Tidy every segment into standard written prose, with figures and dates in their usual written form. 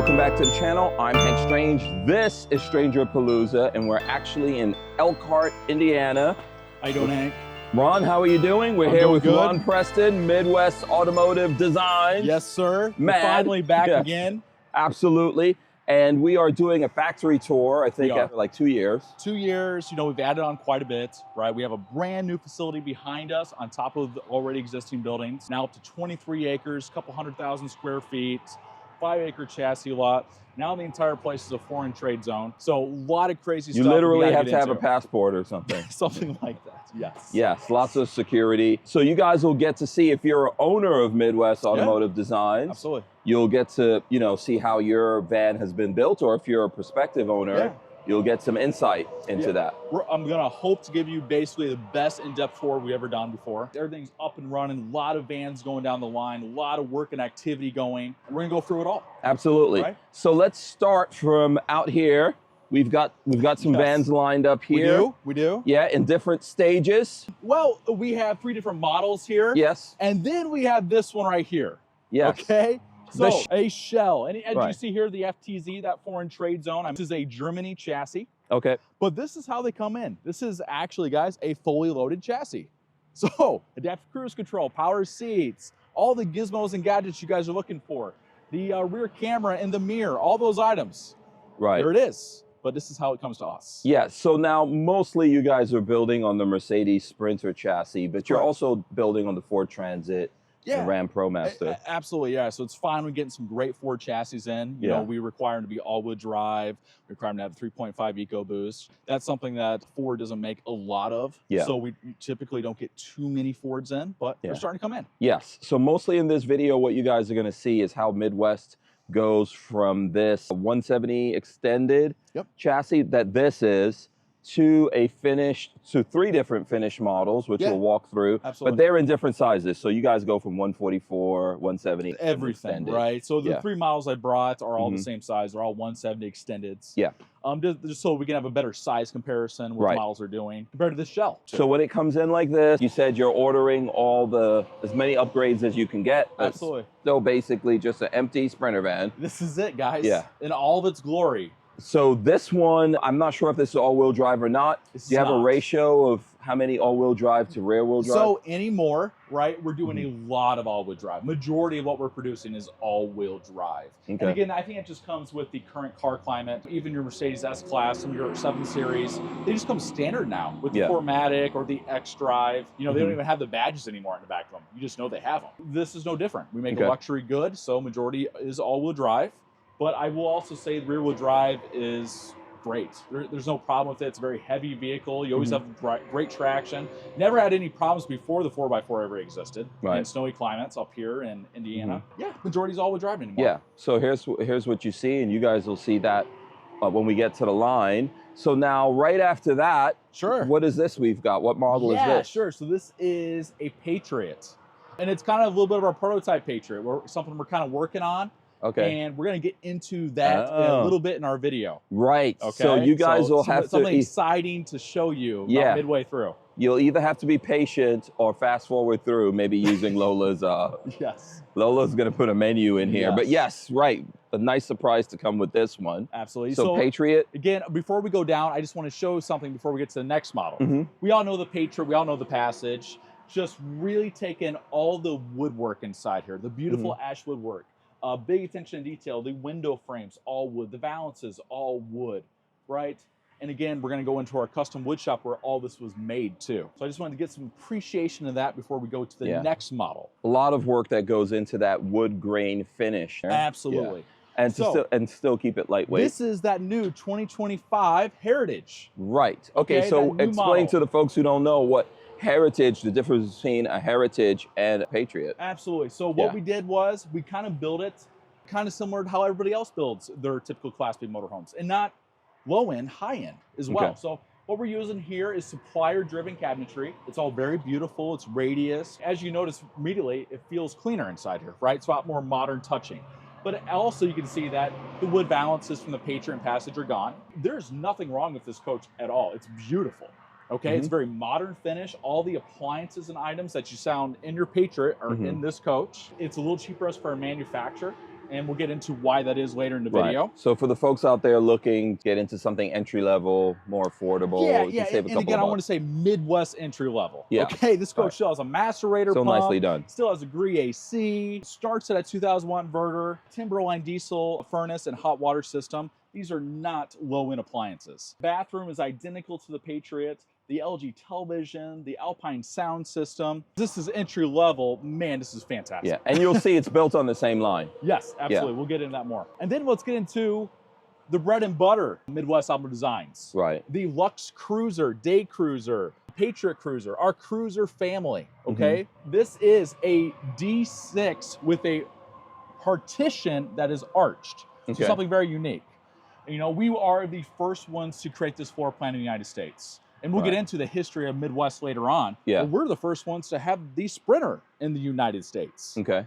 welcome back to the channel. I'm Hank Strange. This is StrangerPalooza, and we're actually in Elkhart, Indiana. How you doing, Hank? Ron, how are you doing? We're here with Ron Preston, Midwest Automotive Design. Yes, sir. We're finally back again. Absolutely. And we are doing a factory tour, I think, after like 2 years. 2 years, you know, we've added on quite a bit, right? We have a brand new facility behind us on top of the already existing buildings. Now up to 23 acres, a couple 100,000 square feet, 5-acre chassis lot. Now the entire place is a foreign trade zone. So a lot of crazy stuff. You literally have to have a passport or something. Something like that, yes. Yes, lots of security. So you guys will get to see, if you're an owner of Midwest Automotive Designs, absolutely. You'll get to, you know, see how your van has been built, or if you're a prospective owner, you'll get some insight into that. I'm gonna hope to give you basically the best in-depth tour we've ever done before. Everything's up and running, a lot of vans going down the line, a lot of work and activity going. We're gonna go through it all. Absolutely. Right? So let's start from out here. We've got some vans lined up here. We do. Yeah, in different stages. Well, we have 3 different models here. Yes. And then we have this one right here. Yes. Okay. So a shell, and as you see here, the FTZ, that foreign trade zone, this is a Germany chassis. Okay. But this is how they come in. This is actually, guys, a fully loaded chassis. So adaptive cruise control, power seats, all the gizmos and gadgets you guys are looking for, the rear camera and the mirror, all those items. Right. There it is. But this is how it comes to us. Yeah, so now mostly you guys are building on the Mercedes Sprinter chassis, but you're also building on the Ford Transit, the Ram ProMaster. Absolutely, yeah. So it's fine with getting some great Ford chassis in. You know, we require them to be all-wheel drive. We require them to have 3.5 EcoBoost. That's something that Ford doesn't make a lot of. Yeah. So we typically don't get too many Fords in, but they're starting to come in. Yes. So mostly in this video, what you guys are going to see is how Midwest goes from this 170 extended chassis that this is to a finished, to 3 different finished models, which we'll walk through. Absolutely. But they're in different sizes. So you guys go from 144, 170, everything, extended. Right? So the 3 models I brought are all the same size. They're all 170 extendeds. Yeah. Just so we can have a better size comparison what the models are doing compared to this shell. So when it comes in like this, you said you're ordering as many upgrades as you can get. Absolutely. So basically just an empty Sprinter van. This is it, guys. Yeah. In all of its glory. So this one, I'm not sure if this is all-wheel drive or not. Do you have a ratio of how many all-wheel drive to rear-wheel drive? So anymore, right, we're doing a lot of all-wheel drive. Majority of what we're producing is all-wheel drive. Okay. And again, I think it just comes with the current car climate. Even your Mercedes S-Class, some of your 7 Series, they just come standard now with the 4MATIC or the X-Drive. You know, they don't even have the badges anymore in the back of them. You just know they have them. This is no different. We make a luxury good, so majority is all-wheel drive. But I will also say rear-wheel drive is great. There's no problem with it. It's a very heavy vehicle. You always have great traction. Never had any problems before the 4x4 ever existed in snowy climates up here in Indiana. Yeah, majority's all-wheel drive anymore. Yeah, so here's what you see, and you guys will see that when we get to the line. So now, right after that, what is this we've got? What model is this? Yeah, sure. So this is a Patriot. And it's kind of a little bit of our prototype Patriot, something we're kind of working on. Okay. And we're going to get into that a little bit in our video. Right. Okay. So you guys will have something exciting to show you midway through. You'll either have to be patient or fast forward through, maybe using Lola's. Lola's going to put a menu in here. But yes, right. A nice surprise to come with this one. Absolutely. So Patriot. Again, before we go down, I just want to show something before we get to the next model. We all know the Patriot. We all know the Passage. Just really taking all the woodwork inside here, the beautiful ash woodwork. Big attention to detail, the window frames, all wood, the valances, all wood, right? And again, we're gonna go into our custom wood shop where all this was made too. So I just wanted to get some appreciation of that before we go to the next model. A lot of work that goes into that wood grain finish. Absolutely. And still keep it lightweight. This is that new 2025 Heritage. Right, okay, so explain to the folks who don't know what Heritage, the difference between a Heritage and a Patriot. Absolutely. So what we did was we kind of built it kind of similar to how everybody else builds their typical Class B motorhomes, and not low end, high end as well. So what we're using here is supplier driven cabinetry. It's all very beautiful. It's radius. As you notice immediately, it feels cleaner inside here, right? It's a lot more modern touching. But also you can see that the wood balances from the Patriot and Passage are gone. There's nothing wrong with this coach at all. It's beautiful. Okay, it's very modern finish. All the appliances and items that you found in your Patriot are in this coach. It's a little cheaper as for a manufacturer. and we'll get into why that is later in the video. Right. So for the folks out there looking to get into something entry level, more affordable, you can save a couple and again, of I want to say Midwest entry level. Yeah. Okay, this coach still has a macerator so pump. nicely done. Still has a Gree AC. Starts at a 2,000 watt inverter, Timberline diesel furnace and hot water system. These are not low-end appliances. Bathroom is identical to the Patriot. The LG television, the Alpine sound system. This is entry level. Man, this is fantastic. Yeah, and you'll see it's built on the same line. Yes, absolutely. We'll get into that more. And then let's get into the bread and butter Midwest Automotive designs. Right. The Lux Cruiser, Day Cruiser, Patriot Cruiser, our cruiser family, okay? This is a D6 with a partition that is arched. So something very unique. You know, we are the first ones to create this floor plan in the United States. And we'll get into the history of Midwest later on. Yeah. But we're the first ones to have the Sprinter in the United States. Okay,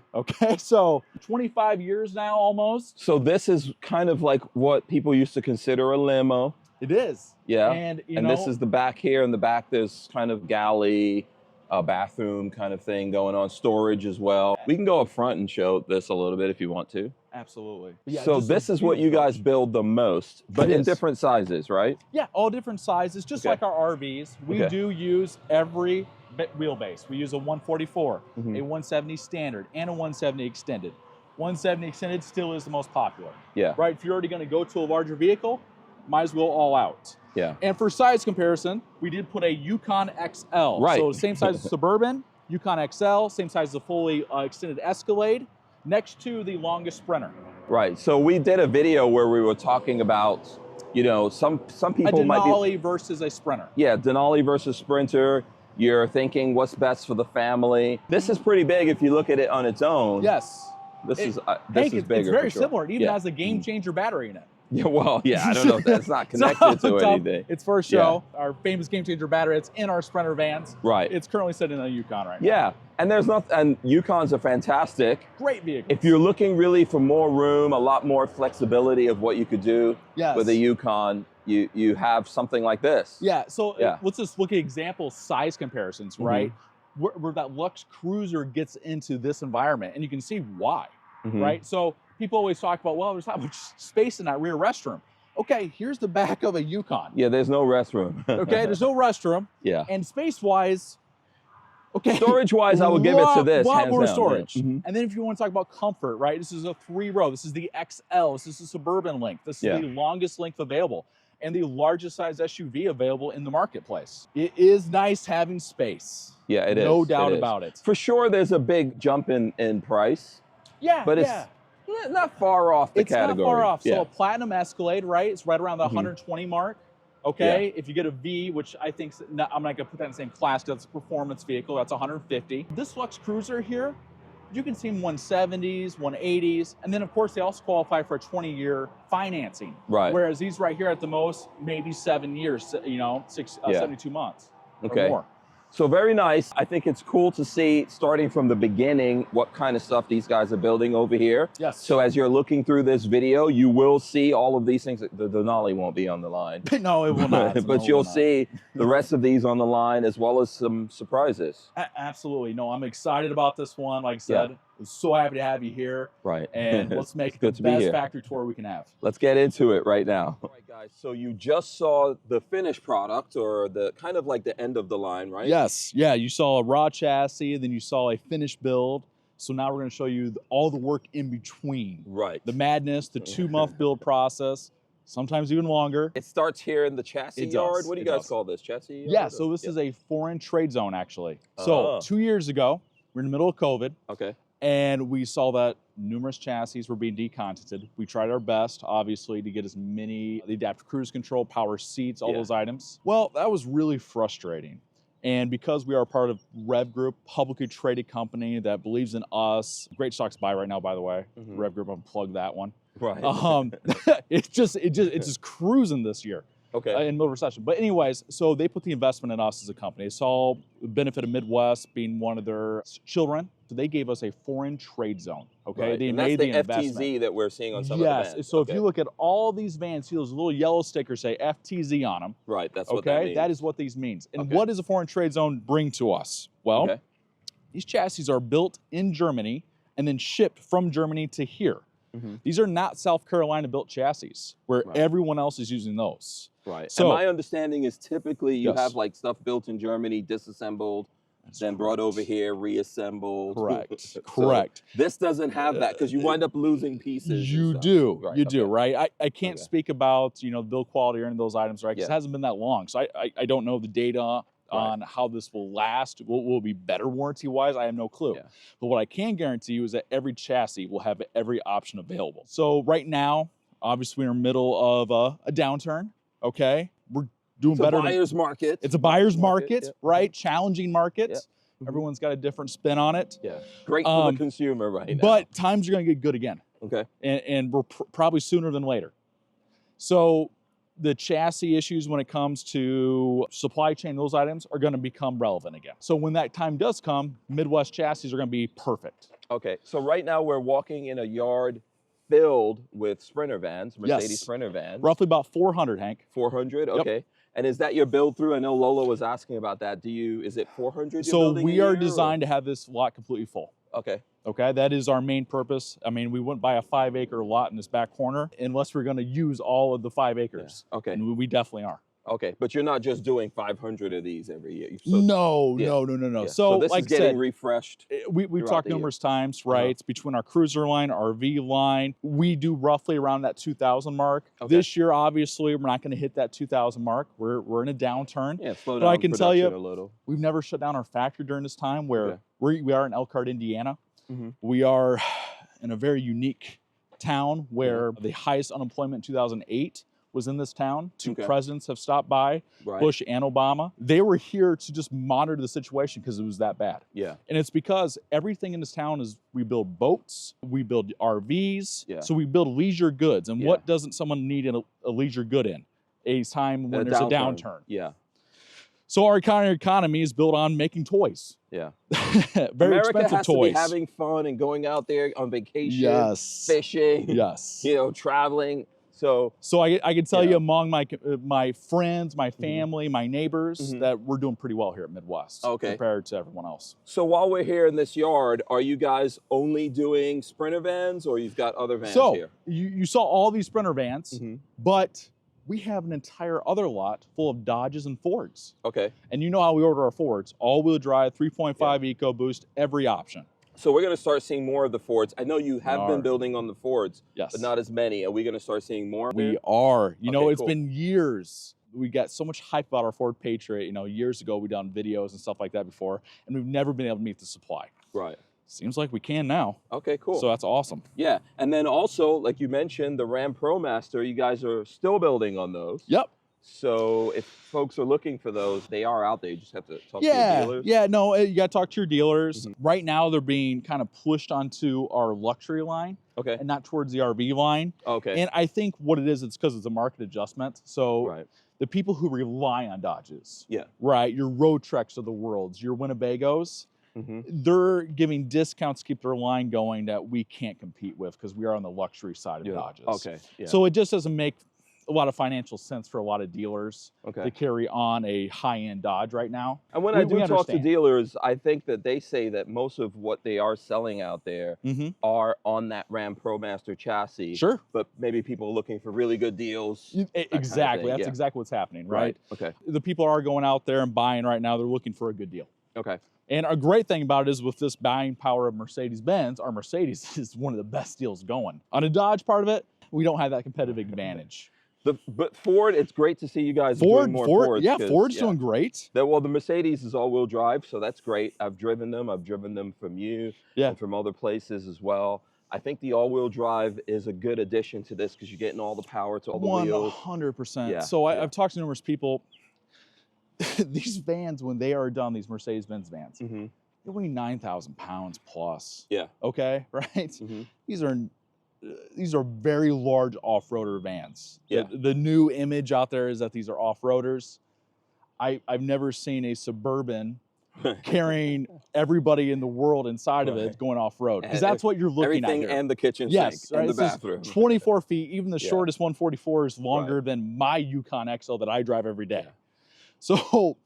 so 25 years now almost. So this is kind of like what people used to consider a limo. It is. Yeah. And this is the back here. In the back, there's kind of galley, bathroom kind of thing going on, storage as well. We can go up front and show this a little bit if you want to. Absolutely. Yeah, so this is what you guys build the most, but in different sizes, right? Yeah, all different sizes, just like our RVs. We do use every wheelbase. We use a 144, a 170 standard, and a 170 extended. 170 extended still is the most popular. Yeah. Right, if you're already gonna go to a larger vehicle, might as well all out. Yeah. And for size comparison, we did put a Yukon XL. Right. So same size as Suburban, Yukon XL, same size as a fully extended Escalade, next to the longest Sprinter. Right. So we did a video where we were talking about, you know, some people might be a Denali versus a Sprinter. Yeah, Denali versus Sprinter. You're thinking what's best for the family. This is pretty big if you look at it on its own. Yes. This is bigger. It's very similar. It even has a game changer battery in it. Yeah, well, yeah, I don't know if that's not connected to anything. It's for show. Our famous game changer battery. It's in our Sprinter vans. Right. It's currently sitting in a Yukon right now. Yeah, and there's nothing. And Yukons are fantastic. Great vehicles. If you're looking really for more room, a lot more flexibility of what you could do with a Yukon, you have something like this. Yeah. So let's just look at example size comparisons, right? Where that Lux Cruiser gets into this environment, and you can see why, right? So people always talk about, well, there's not much space in that rear restroom. Okay, here's the back of a Yukon. Yeah, there's no restroom. Okay, there's no restroom. Yeah. And space-wise, okay. Storage-wise, I would give it to this. A lot more storage. And then if you want to talk about comfort, right? This is a 3-row. This is the XL. This is a Suburban length. This is the longest length available and the largest size SUV available in the marketplace. It is nice having space. Yeah, it is. No doubt about it. For sure, there's a big jump in price. Yeah, but it's not far off the category. It's not far off. So a Platinum Escalade, right? It's right around the 120 mark. Okay, if you get a V, which I think, I'm not gonna put that in the same class because it's a performance vehicle, that's 150. This Lux Cruiser here, you can see 170s, 180s, and then of course they also qualify for a 20-year financing. Right. Whereas these right here at the most, maybe 7 years, you know, 72 months or more. So very nice. I think it's cool to see, starting from the beginning, what kind of stuff these guys are building over here. Yes. So as you're looking through this video, you will see all of these things. The Denali won't be on the line. No, it will not. But you'll see the rest of these on the line, as well as some surprises. Absolutely. No, I'm excited about this one. Like I said, I'm so happy to have you here. Right. And let's make it the best factory tour we can have. Let's get into it right now. All right, guys. So you just saw the finished product, or the kind of like the end of the line, right? Yes. Yeah. You saw a raw chassis, then you saw a finished build. So now we're going to show you all the work in between. Right. The madness, the 2-month build process, sometimes even longer. It starts here in the chassis yard. What do you guys call this? Chassis yard? Yeah. So this is a foreign trade zone, actually. So 2 years ago, we're in the middle of COVID. Okay. And we saw that numerous chassis were being decontented. We tried our best, obviously, to get as many, the adaptive cruise control, power seats, all those items. Well, that was really frustrating. And because we are part of REV Group, publicly traded company that believes in us, great stocks buy right now, by the way. REV Group, unplug that one. Right. It's just cruising this year. Okay. In middle recession. But anyways, so they put the investment in us as a company. They saw the benefit of Midwest being one of their children. So they gave us a foreign trade zone. Okay. Right. They and made that's the investment. FTZ that we're seeing on some of the vans. Yes. So if you look at all these vans, see those little yellow stickers say FTZ on them. Right. That's what that means. That is what these means. And what does a foreign trade zone bring to us? Well, these chassis are built in Germany and then shipped from Germany to here. These are not South Carolina built chassis where everyone else is using those. Right. So and my understanding is typically you have like stuff built in Germany, disassembled, then brought over here, reassembled. Correct. So this doesn't have that because you wind up losing pieces. You do. Right. You do, right? I can't speak about, you know, the build quality or any of those items, right? Because it hasn't been that long. So I don't know the data on how this will last. Will it be better warranty-wise? I have no clue. But what I can guarantee you is that every chassis will have every option available. So right now, obviously we're in the middle of a downturn, okay? We're doing better. It's a buyer's market. It's a buyer's market, right? Challenging market. Everyone's got a different spin on it. Great for the consumer right now. But times are going to get good again. Okay. And we're probably sooner than later. So the chassis issues when it comes to supply chain, those items are going to become relevant again. So when that time does come, Midwest chassis are going to be perfect. Okay. So right now we're walking in a yard filled with Sprinter vans, Mercedes Sprinter vans. Roughly about 400, Hank. 400, okay. Yep. And is that your build through? I know Lola was asking about that. Is it 400 So we are designed to have this lot completely full. Okay. Okay, that is our main purpose. I mean, we wouldn't buy a 5-acre lot in this back corner unless we're going to use all of the 5 acres. Yeah. Okay. And we definitely are. Okay, but you're not just doing 500 of these every year. No. Yeah. So this like is getting I said, refreshed. We've talked numerous times, right? It's between our cruiser line, RV line. We do roughly around that 2,000 mark. Okay. This year, obviously, we're not going to hit that 2,000 mark. We're in a downturn. Yeah, slow down. But I can tell you, a little. We've never shut down our factory during this time. Where we are in Elkhart, Indiana. Mm-hmm. We are in a very unique town where the highest unemployment in 2008 was in this town. Two presidents have stopped by, Bush and Obama. They were here to just monitor the situation because it was that bad. Yeah. And it's because everything in this town is, we build boats, we build RVs, so we build leisure goods. And what doesn't someone need a leisure good in? A time when there's a downturn. Yeah. So our economy is built on making toys. Yeah. Very America expensive has toys. To be having fun and going out there on vacation, fishing, you know, traveling. So I can tell you among my friends, my family, my neighbors, that we're doing pretty well here at Midwest compared to everyone else. So while we're here in this yard, are you guys only doing Sprinter vans or you've got other vans here? You saw all these Sprinter vans, but we have an entire other lot full of Dodges and Fords. Okay. And you know how we order our Fords, all-wheel drive, 3.5 EcoBoost, every option. So we're going to start seeing more of the Fords. I know you have been building on the Fords, but not as many. Are we going to start seeing more? We are. You know, it's been years. We got so much hype about our Ford Patriot. You know, years ago we done videos and stuff like that before, and we've never been able to meet the supply. Right. Seems like we can now. Okay, cool. So that's awesome. Yeah, and then also, like you mentioned, the Ram ProMaster, you guys are still building on those. Yep. So if folks are looking for those, they are out there. You just have to talk to your dealers. Yeah, no, you got to talk to your dealers. Right now, they're being kind of pushed onto our luxury line, and not towards the RV line. Okay. And I think what it is, it's because it's a market adjustment. So the people who rely on Dodges, your Road Treks of the worlds, your Winnebagos, they're giving discounts to keep their line going that we can't compete with because we are on the luxury side of Dodges. Okay. Yeah. So it just doesn't make a lot of financial sense for a lot of dealers to carry on a high-end Dodge right now. And when I do talk to dealers, I think that they say that most of what they are selling out there are on that Ram ProMaster chassis. Sure. But maybe people are looking for really good deals. Exactly. That's exactly what's happening, right? Okay. The people are going out there and buying right now. They're looking for a good deal. Okay. And a great thing about it is with this buying power of Mercedes-Benz, our Mercedes is one of the best deals going. On a Dodge part of it, we don't have that competitive advantage. But Ford, it's great to see you guys doing more Fords. Yeah, Ford's doing great. Well, the Mercedes is all-wheel drive, so that's great. I've driven them. I've driven them from you and from other places as well. I think the all-wheel drive is a good addition to this because you're getting all the power to all the wheels. 100%. Yeah. So I've talked to numerous people. These vans, when they are done, these Mercedes-Benz vans, they weigh 9,000 pounds plus. Yeah. Okay, right? These are very large off-roader vans. Yeah. The new image out there is that these are off-roaders. I've never seen a Suburban carrying everybody in the world inside of it going off-road. Because that's what you're looking at here. Everything and the kitchen sink and the bathroom. 24 feet, even the shortest 144 is longer than my Yukon XL that I drive every day. So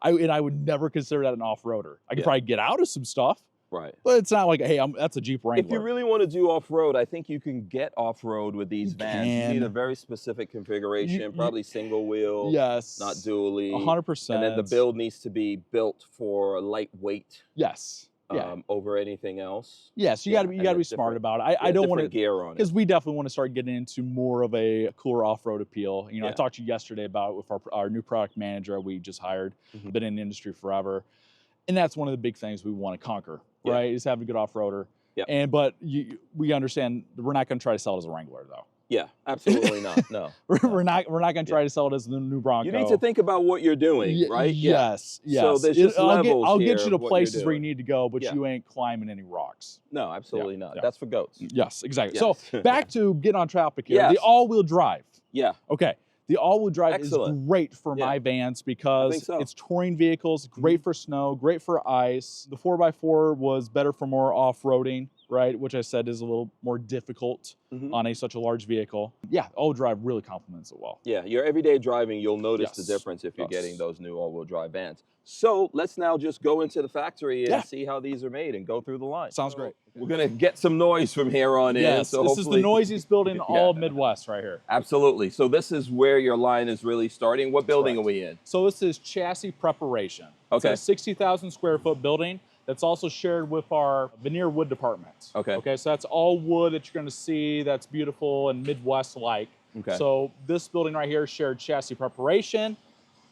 I would never consider that an off-roader. I could probably get out of some stuff, Right. But it's not like, hey, that's a Jeep Wrangler. If you really want to do off-road, I think you can get off-road with these vans. You need a very specific configuration, probably single wheel, yes, not dually. 100%. And then the build needs to be built for lightweight. Yes. Yeah. Over anything else. Yes, you gotta be smart about it. I don't want to gear on it because we definitely want to start getting into more of a cooler off-road appeal. You know, I talked to you yesterday about it with our new product manager we just hired, been in the industry forever, and that's one of the big things we want to conquer. Right, is have a good off-roader. Yeah. But we understand we're not going to try to sell it as a Wrangler though. Yeah, absolutely not. No, we're not going to try to sell it as the new Bronco. You need to think about what you're doing, right? Yes, yes. So there's just levels I'll get you to places where you need to go, but you ain't climbing any rocks. No, absolutely not. That's for goats. Yes, exactly. Yes. So back to getting on topic here. Yes. The all-wheel drive. Yeah. Okay. The all-wheel drive is great for my vans because it's touring vehicles, great for snow, great for ice. The 4x4 was better for more off-roading, right? Which I said is a little more difficult on such a large vehicle. Yeah, all-wheel drive really complements it well. Yeah, your everyday driving, you'll notice the difference if you're getting those new all-wheel drive vans. So let's now just go into the factory and see how these are made and go through the line. Sounds great. We're going to get some noise from here on in. Yes, so this is the noisiest building in all of Midwest right here. Absolutely. So this is where your line is really starting. What building are we in? So this is chassis preparation. Okay. It's a 60,000 square foot building that's also shared with our veneer wood department. Okay, so that's all wood that you're going to see that's beautiful and Midwest-like. Okay. So this building right here shared chassis preparation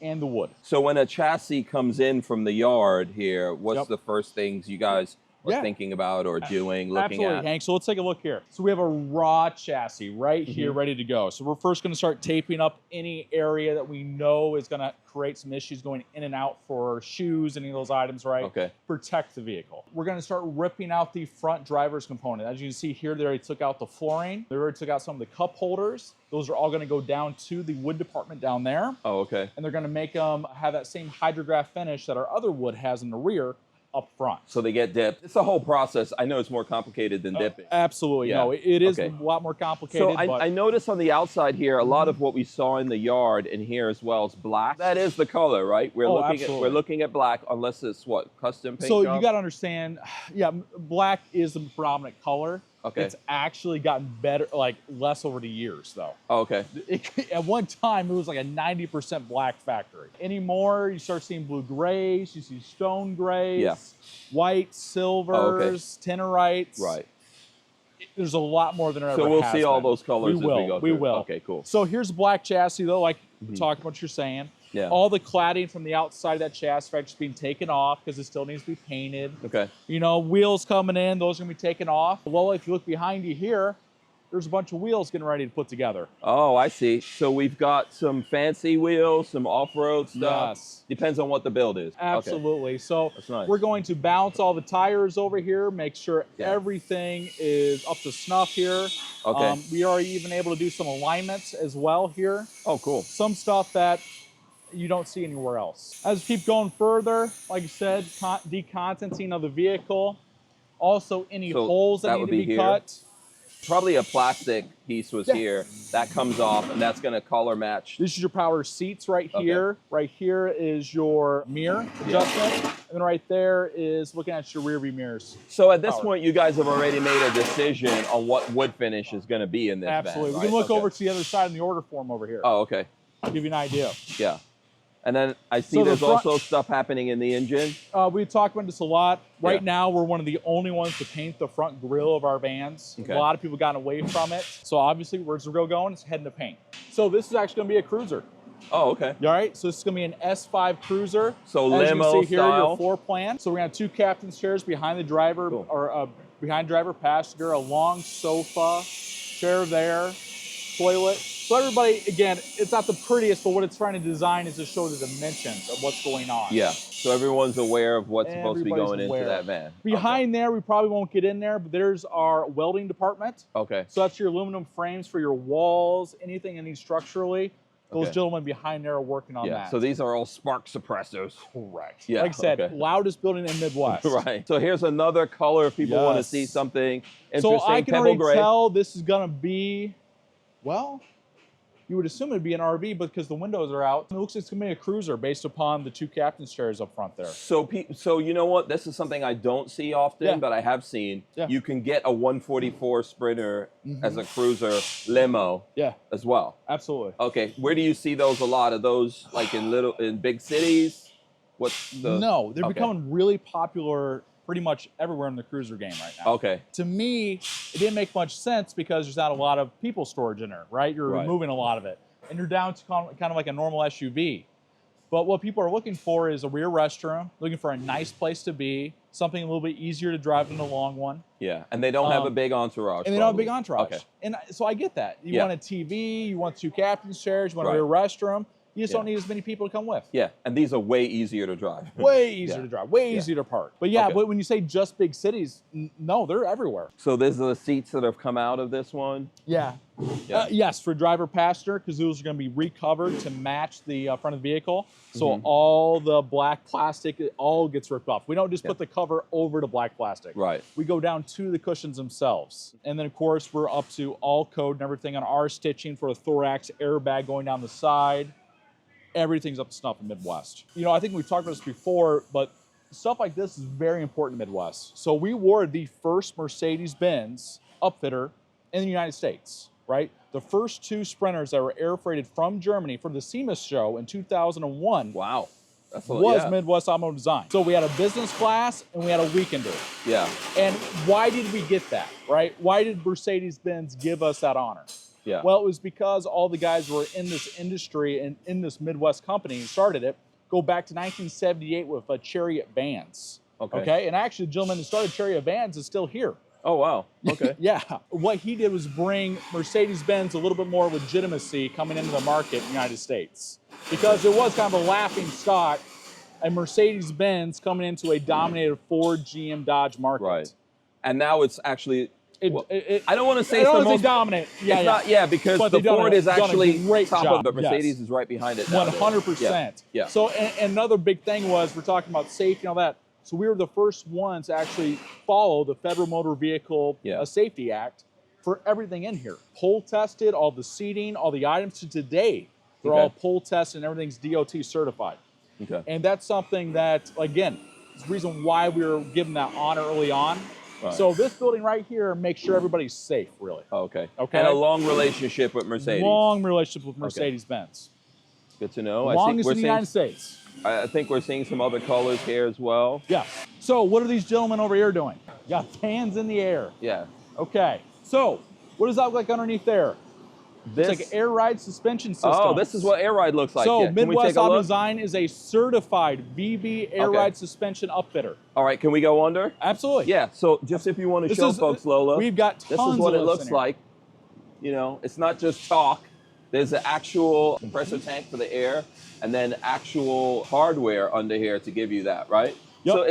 and the wood. So when a chassis comes in from the yard here, what's the first things you guys are thinking about or doing, looking at? Absolutely, Hank. So let's take a look here. So we have a raw chassis right here ready to go. So we're first going to start taping up any area that we know is going to create some issues going in and out for shoes, any of those items, right? Okay. Protect the vehicle. We're going to start ripping out the front driver's component. As you can see here, they already took out the flooring. They already took out some of the cup holders. Those are all going to go down to the wood department down there. Oh, okay. And they're going to make them have that same hydrograph finish that our other wood has in the rear up front. So they get dipped. It's a whole process. I know it's more complicated than dipping. Absolutely. Yeah. No, it is a lot more complicated. So I noticed on the outside here, a lot of what we saw in the yard and here as well is black. That is the color, right? We're looking at black, unless it's what, custom paint job? You got to understand, black is the predominant color. Okay. It's actually gotten better, like less over the years though. Oh, okay. At one time, it was like a 90% black factory. Anymore, you start seeing blue grays, you see stone grays, white, silvers, tannerites. Right. There's a lot more than there ever has been. So we'll see all those colors as we go through. We will. Okay, cool. So here's the black chassis though, like talking about what you're saying. Yeah. All the cladding from the outside of that chassis is being taken off because it still needs to be painted. Okay. You know, wheels coming in, those are going to be taken off. Well, if you look behind you here, there's a bunch of wheels getting ready to put together. Oh, I see. So we've got some fancy wheels, some off-road stuff. Yes. Depends on what the build is. Absolutely. Okay. So we're going to bounce all the tires over here, make sure everything is up to snuff here. Okay. We are even able to do some alignments as well here. Oh, cool. Some stuff that you don't see anywhere else. As we keep going further, like I said, decontenting of the vehicle. Also, any holes that need to be cut. Probably a plastic piece was here. That comes off, and that's going to color match. This is your power seats right here. Okay. Right here is your mirror adjustment. And then right there is looking at your rear view mirrors. So at this point, you guys have already made a decision on what wood finish is going to be in this van, Absolutely. We can look over to the other side in the order form over here. Oh, okay. I'll give you an idea. Yeah. And then I see there's also stuff happening in the engine. We talked about this a lot. Right now, we're one of the only ones to paint the front grille of our vans. Okay. A lot of people gotten away from it. So obviously, where's the grill going? It's heading to paint. So this is actually going to be a cruiser. Oh, okay. All right, so this is going to be an S5 cruiser. So limo As you can see here, style. your floor plan. So we're going to have two captain's chairs behind the driver, or behind driver passenger, a long sofa, chair there, toilet. So everybody, again, it's not the prettiest, but what it's trying to design is to show the dimensions of what's going on. Yeah, so everyone's aware of what's supposed to be going into that van. Behind there, we probably won't get in there, but there's our welding department. Okay. So that's your aluminum frames for your walls, anything that needs structurally. Those gentlemen behind there are working on that. So these are all spark suppressors. Correct. Yeah, like I said, loudest building in Midwest. Right. So here's another color if people want to see something interesting. So I can already tell this is going to be, well, You would assume it'd be an RV, but because the windows are out, it looks like it's gonna be a cruiser based upon the 2 captain's chairs up front there. So you know what? This is something I don't see often, but I have seen. Yeah. You can get a 144 Sprinter as a cruiser limo as well. Absolutely. Okay, where do you see those a lot? Of those like in big cities? What's the... No, they're becoming really popular pretty much everywhere in the cruiser game right now. Okay. To me, it didn't make much sense because there's not a lot of people storage in there, right? You're removing a lot of it. And you're down to kind of like a normal SUV. But what people are looking for is a rear restroom, looking for a nice place to be, something a little bit easier to drive than the long one. Yeah, and they don't have a big entourage. And they don't have a big entourage. Okay. And so I get that. You want a TV, you want 2 captain's chairs, you want a rear restroom. You just don't need as many people to come with. Yeah, and these are way easier to drive. Way easier to drive, way easier to park. But but when you say just big cities, no, they're everywhere. So these are the seats that have come out of this one? Yeah. Yes, for driver passenger, because those are going to be recovered to match the front of the vehicle. So all the black plastic, it all gets ripped off. We don't just put the cover over the black plastic. Right. We go down to the cushions themselves. And then, of course, we're up to all code and everything on our stitching for a thorax airbag going down the side. Everything's up to snuff in Midwest. You know, I think we've talked about this before, but stuff like this is very important in Midwest. So we were the first Mercedes-Benz upfitter in the United States, right? The first 2 Sprinters that were air freighted from Germany for the SEMA show in 2001 was Midwest Automotive Design. So we had a business class and we had a weekender. Yeah. And why did we get that, right? Why did Mercedes-Benz give us that honor? Yeah. Well, it was because all the guys who were in this industry and in this Midwest company started it, go back to 1978 with Chariot Vans. Okay. And actually, the gentleman that started Chariot Vans is still here. Oh, wow. Okay. Yeah. What he did was bring Mercedes-Benz a little bit more legitimacy coming into the market in the United States. Because it was kind of a laughing stock, and Mercedes-Benz coming into a dominated Ford, GM, Dodge market. Right. And now it's actually... I don't want to say it's the most dominant. Because the Ford is actually top of, but Mercedes is right behind it. 100%. Yeah. So and another big thing was, we're talking about safety and all that. So we were the first ones to actually follow the Federal Motor Vehicle Safety Act for everything in here. Pull tested, all the seating, all the items to today, they're all pull tested and everything's DOT certified. Okay. And that's something that, again, is the reason why we were given that honor early on. Right. So this building right here makes sure everybody's safe, really. Okay. And a long relationship with Mercedes. Long relationship with Mercedes-Benz. Good to know. Longest in the United States. I think we're seeing some other colors here as well. Yeah. So what are these gentlemen over here doing? Got hands in the air. Yeah. Okay. So what does that look like underneath there? It's like an air ride suspension system. Oh, this is what air ride looks like. So Midwest Auto Design is a certified VB air ride suspension upfitter. All right, can we go under? Absolutely. Yeah, so just if you want to show folks, Lola, we've got tons this is what of it looks like. You know, it's not just talk. There's an actual compressor tank for the air and then actual hardware under here to give you that, right? Yep. So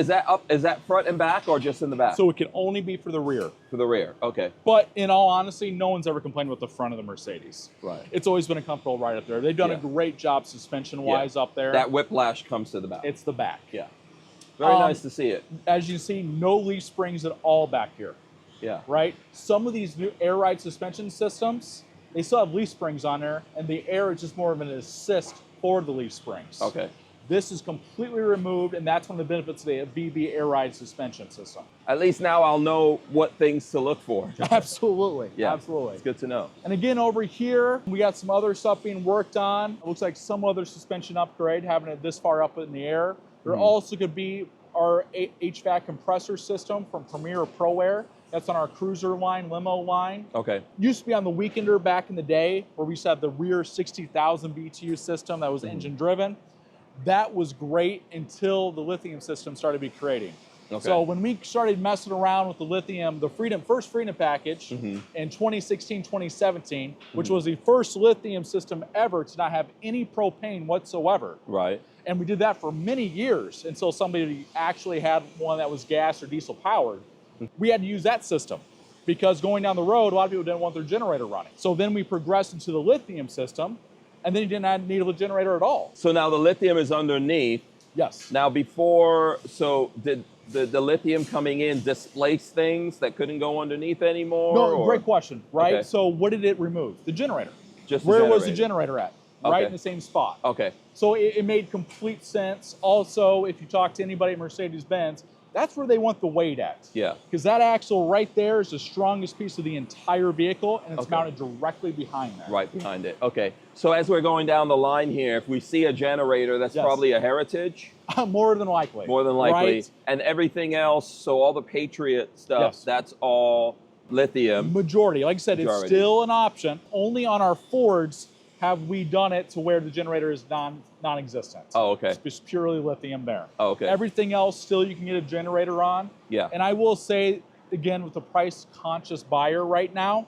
is that front and back or just in the back? So it can only be for the rear. For the rear, okay. But in all honesty, no one's ever complained about the front of the Mercedes. Right. It's always been a comfortable ride up there. They've done a great job suspension-wise up there. That whiplash comes to the back. It's the back. Yeah. Very nice to see it. As you see, no leaf springs at all back here. Yeah. Right? Some of these new air ride suspension systems, they still have leaf springs on there, and the air is just more of an assist for the leaf springs. Okay. This is completely removed, and that's one of the benefits of the VB air ride suspension system. At least now I'll know what things to look for. Absolutely. Yeah. Absolutely. It's good to know. And again, over here, we got some other stuff being worked on. It looks like some other suspension upgrade, having it this far up in the air. There also could be our HVAC compressor system from Premier or Pro Air. That's on our cruiser line, limo line. Okay. Used to be on the weekender back in the day, where we used to have the rear 60,000 BTU system that was engine driven. That was great until the lithium system started to be creating. Okay. So when we started messing around with the lithium, the first Freedom package in 2016, 2017, which was the first lithium system ever to not have any propane whatsoever. Right. And we did that for many years until somebody actually had one that was gas or diesel powered. We had to use that system because going down the road, a lot of people didn't want their generator running. So then we progressed into the lithium system, and then you didn't need a generator at all. So now the lithium is underneath. Yes. Now before, so did the lithium coming in displace things that couldn't go underneath anymore? No, great question, right? Okay. So what did it remove? The generator. Just where was the generator at? Right Okay. in the same spot. Okay. So it made complete sense. Also, if you talk to anybody at Mercedes-Benz, that's where they want the weight at. Yeah. Because that axle right there is the strongest piece of the entire vehicle, and it's Okay. mounted directly behind that. Right behind it. Okay. So as we're going down the line here, if we see a generator, that's Yes. probably a Heritage. More than likely. More than likely. Right? And everything else, so all the Patriot stuff, Yes. that's all lithium. Majority. Like I said, Majority. it's still an option. Only on our Fords have we done it to where the generator is non-existent. Oh, okay. It's just purely lithium there. Oh, okay. Everything else, still you can get a generator on. Yeah. And I will say, again, with the price-conscious buyer right now,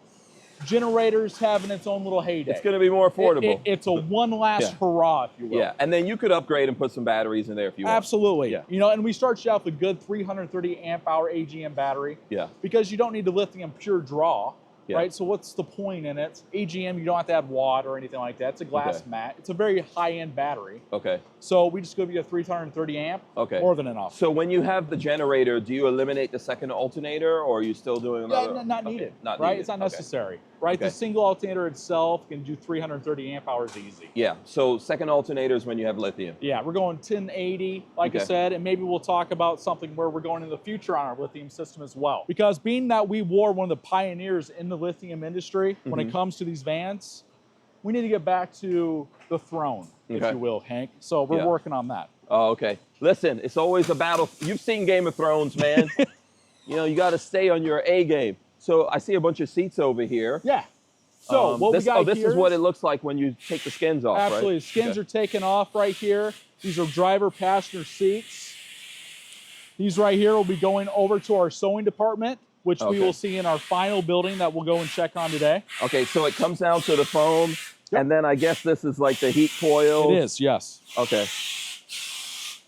generators having its own little heyday. It's going to be more affordable. It's a one last hurrah, if you will. Yeah, and then you could upgrade and put some batteries in there if you want. Absolutely. Yeah. You know, and we start you off with a good 330 amp hour AGM battery. Yeah. Because you don't need the lithium pure draw. Yeah. Right, so what's the point in it? AGM, you don't have to add watt or anything like that. It's a glass mat. It's a very high-end battery. Okay. So we just give you a 330 amp. Okay. More than enough. So when you have the generator, do you eliminate the second alternator, or are you still doing another? Yeah, not needed. Not right? needed. It's not Okay. necessary. Right? Okay. The single alternator itself can do 330 amp hours easy. Yeah. So second alternator is when you have lithium. Yeah, we're going 1080, like I Okay. said, and maybe we'll talk about something where we're going in the future on our lithium system as well. Because being that we were one of the pioneers in the lithium industry when it comes to these vans, we need to get back to the throne, if you will, Hank. So we're working on that. Oh, okay. Listen, it's always a battle. You've seen Game of Thrones, man. You know, you got to stay on your A game. So I see a bunch of seats over here. Yeah. So what we got this here is what it looks like when you take the skins off, absolutely. right? Skins are taken off right here. These are driver passenger seats. These right here will be going over to our sewing department, which we will see in our final building that we'll go and check on today. Okay, so it comes down to the foam, and then I guess this is like the heat coil. It is, yes. Okay.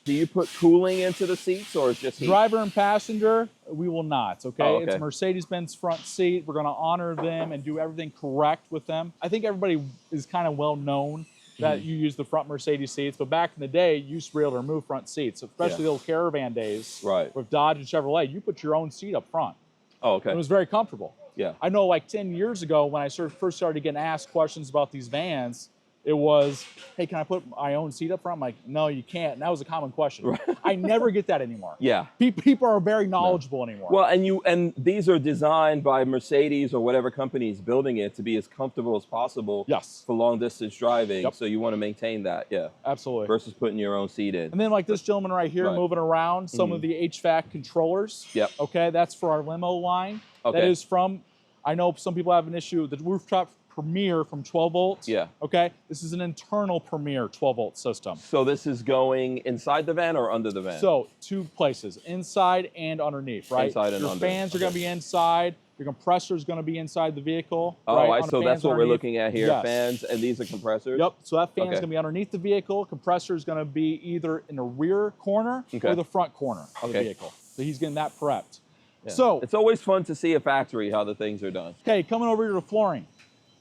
Do you put cooling into the seats, or is just heat? Driver and passenger, we will not, okay? Oh, okay. It's a Mercedes-Benz front seat. We're gonna honor them and do everything correct with them. I think everybody is kind of well known that you use the front Mercedes seats, but back in the day, you used to be able to remove front seats, especially the old Caravan days. Right. With Dodge and Chevrolet, you put your own seat up front. Oh, okay. It was very comfortable. Yeah. I know like 10 years ago when I first started getting asked questions about these vans, it was, hey, can I put my own seat up front? I'm like, no, you can't. And that was a common question. Right. I never get that anymore. Yeah. People are very knowledgeable anymore. Well, and these are designed by Mercedes or whatever company is building it to be as comfortable as possible. Yes. For long distance driving. Yep. So you want to maintain that, yeah. Absolutely. Versus putting your own seat in. And then like this gentleman right here moving around, some of the HVAC controllers. Yep. Okay, that's for our limo line. Okay. That is from, I know some people have an issue with the rooftop Premier from 12 volts. Yeah. Okay, this is an internal Premier 12 volt system. So this is going inside the van or under the van? So 2 places, inside and underneath, right? Inside and your under. fans are going to be inside. Your compressor is going to be inside the vehicle. Oh, right? so that's what we're looking at here, Yes. Fans, and these are compressors? Yep, so that fan is Okay. going to be underneath the vehicle. Compressor is going to be either in the rear corner or the front corner of the vehicle. So he's getting that prepped. Yeah. So it's always fun to see a factory, how the things are done. okay, coming over here to flooring.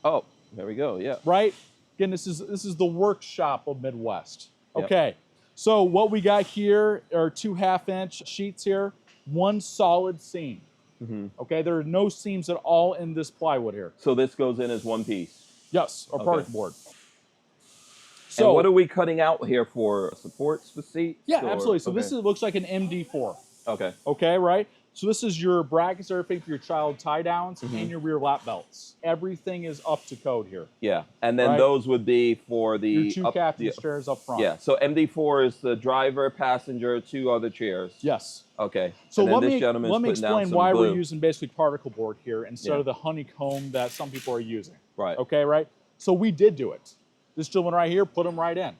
Oh, there we go, yeah. Right? Again, this is the workshop of Midwest. Yep. Okay, so what we got here are 2 half-inch sheets here, 1 solid seam. Okay, there are no seams at all in this plywood here. So this goes in as one piece? Yes, or particle board. So what are we cutting out here for? Supports for seats? Yeah, or? absolutely. So this looks like an MD4. Okay. Okay, right? So this is your brackets, everything for your child tie downs and your rear lap belts. Everything is up to code here. Yeah, and then those would be for the your 2 captain's chairs up front. Yeah, so MD4 is the driver, passenger, 2 other chairs. Yes. Okay. So and let then me this gentleman's putting down explain some why glue. we're using basically particle board here instead of the honeycomb that some people are using. Right. Okay, right? So we did do it. This gentleman right here put them right in.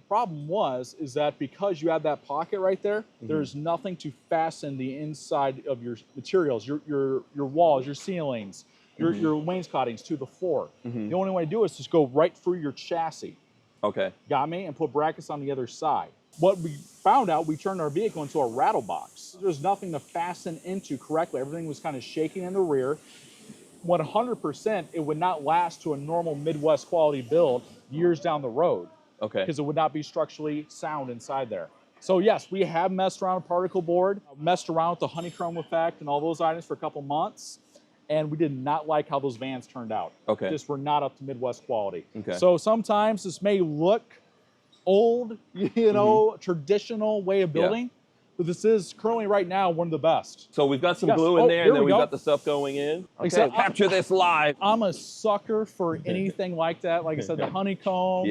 Problem is that because you have that pocket right there, there's nothing to fasten the inside of your materials, your walls, your ceilings, your wainscotings to the floor. The only way to do it is just go right through your chassis. Okay. Got me? And put brackets on the other side. What we found out, we turned our vehicle into a rattle box. There's nothing to fasten into correctly. Everything was kind of shaking in the rear. 100%, it would not last to a normal Midwest quality build years down the road. Okay. Because it would not be structurally sound inside there. So yes, we have messed around with particle board, messed around with the honeycomb effect and all those items for a couple months. and we did not like how those vans turned out. Okay. Just were not up to Midwest quality. Okay. So sometimes this may look old, you know, traditional way of building, but this is currently right now one of the best. So we've got some glue in there, and then we've got the stuff going in. Okay, so capture this live. I'm a sucker for anything like that. Like I said, the honeycomb,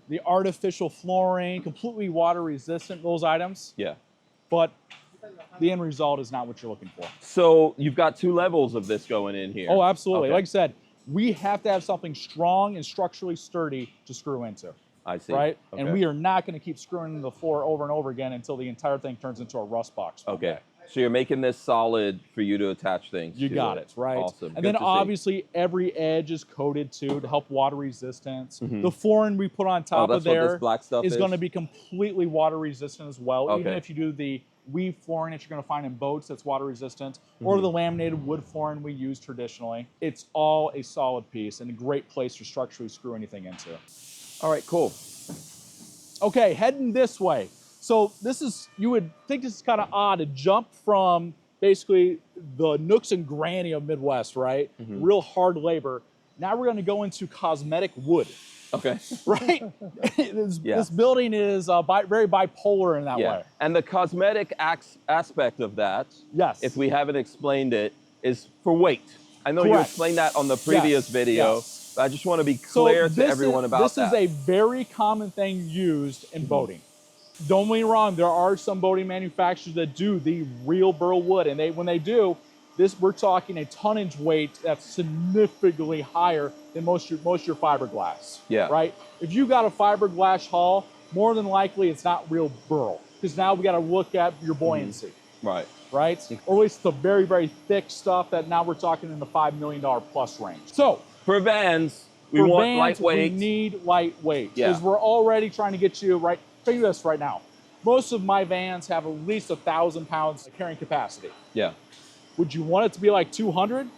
the artificial flooring, completely water resistant, those items. Yeah. But the end result is not what you're looking for. So you've got 2 levels of this going in here. Oh, absolutely. Okay. Like I said, we have to have something strong and structurally sturdy to screw into. I see. Right? Okay. And we are not going to keep screwing into the floor over and over again until the entire thing turns into a rust box. Okay. So you're making this solid for you to attach things. You got it, right? Awesome. And then obviously every edge is coated too to help water resistance. The flooring we put on top of there is going to be completely water resistant as well. Okay. Even if you do the weave flooring that you're going to find in boats that's water resistant, or the laminated wood flooring we use traditionally, it's all a solid piece and a great place to structurally screw anything into. All right, cool. Okay, heading this way. So this is, you would think this is kind of odd to jump from basically the nooks and cranny of Midwest, right? Real hard labor. Now we're going to go into cosmetic wood. Okay. Right? This building is very bipolar in that way. And the cosmetic aspect of that, if we haven't explained it, is for weight. I know you explained that on the previous video. I just want to be clear to everyone about that. This is a very common thing used in boating. Don't get me wrong, there are some boating manufacturers that do the real burl wood, and when they do, we're talking a tonnage weight that's significantly higher than most of your fiberglass. Yeah. Right? If you got a fiberglass hull, more than likely it's not real burl, because now we got to look at your buoyancy. Right. Right? Or at least the very, very thick stuff that now we're talking in the $5 million plus range. So for vans, we want lightweight. We need lightweight. Because we're already trying to get you right. Think of this right now. Most of my vans have at least 1,000 pounds of carrying capacity. Yeah. Would you want it to be like 200?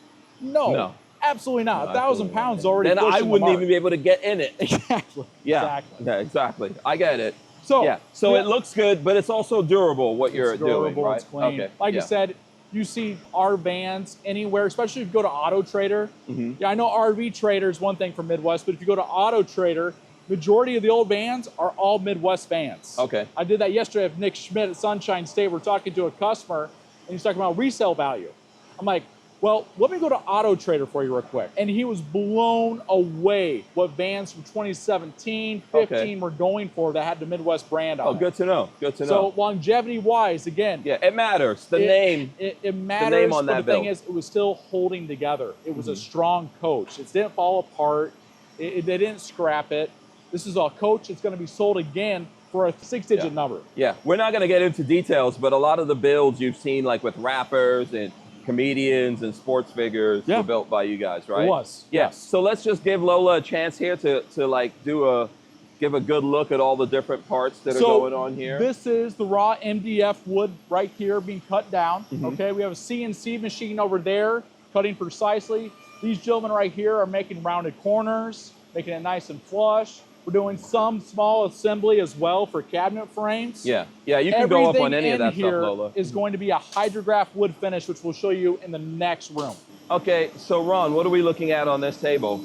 No. Absolutely not. 1,000 pounds already. Then I wouldn't even be able to get in it. Exactly. Yeah. Exactly. I get it. So it looks good, but it's also durable what you're doing, right? It's clean. Okay. Like I said, you see our vans anywhere, especially if you go to Auto Trader. Yeah, I know RV Trader is one thing for Midwest, but if you go to Auto Trader, majority of the old vans are all Midwest vans. Okay. I did that yesterday with Nick Schmidt at Sunshine State. We're talking to a customer, and he's talking about resale value. I'm like, well, let me go to Auto Trader for you real quick. And he was blown away what vans from 2017, 15 were going for that had the Midwest brand on it. Oh, good to know. Good to know. So longevity-wise, again. Yeah, it matters. The name. It matters, the name on that, but the thing is, it was still holding together. It was a strong coach. It didn't fall apart. They didn't scrap it. This is a coach that's going to be sold again for a 6-digit number. Yeah, we're not going to get into details, but a lot of the builds you've seen, like with rappers and comedians and sports figures, were built by you guys, right? It was. Yeah. Yes. So let's just give Lola a chance here to like give a good look at all the different parts that are going on here. This is the raw MDF wood right here being cut down. Okay, we have a CNC machine over there cutting precisely. These gentlemen right here are making rounded corners, making it nice and flush. We're doing some small assembly as well for cabinet frames. Yeah, you can go up on any of that stuff, Lola. Is going to be a Hydrograph wood finish, which we'll show you in the next room. Okay, so Ron, what are we looking at on this table?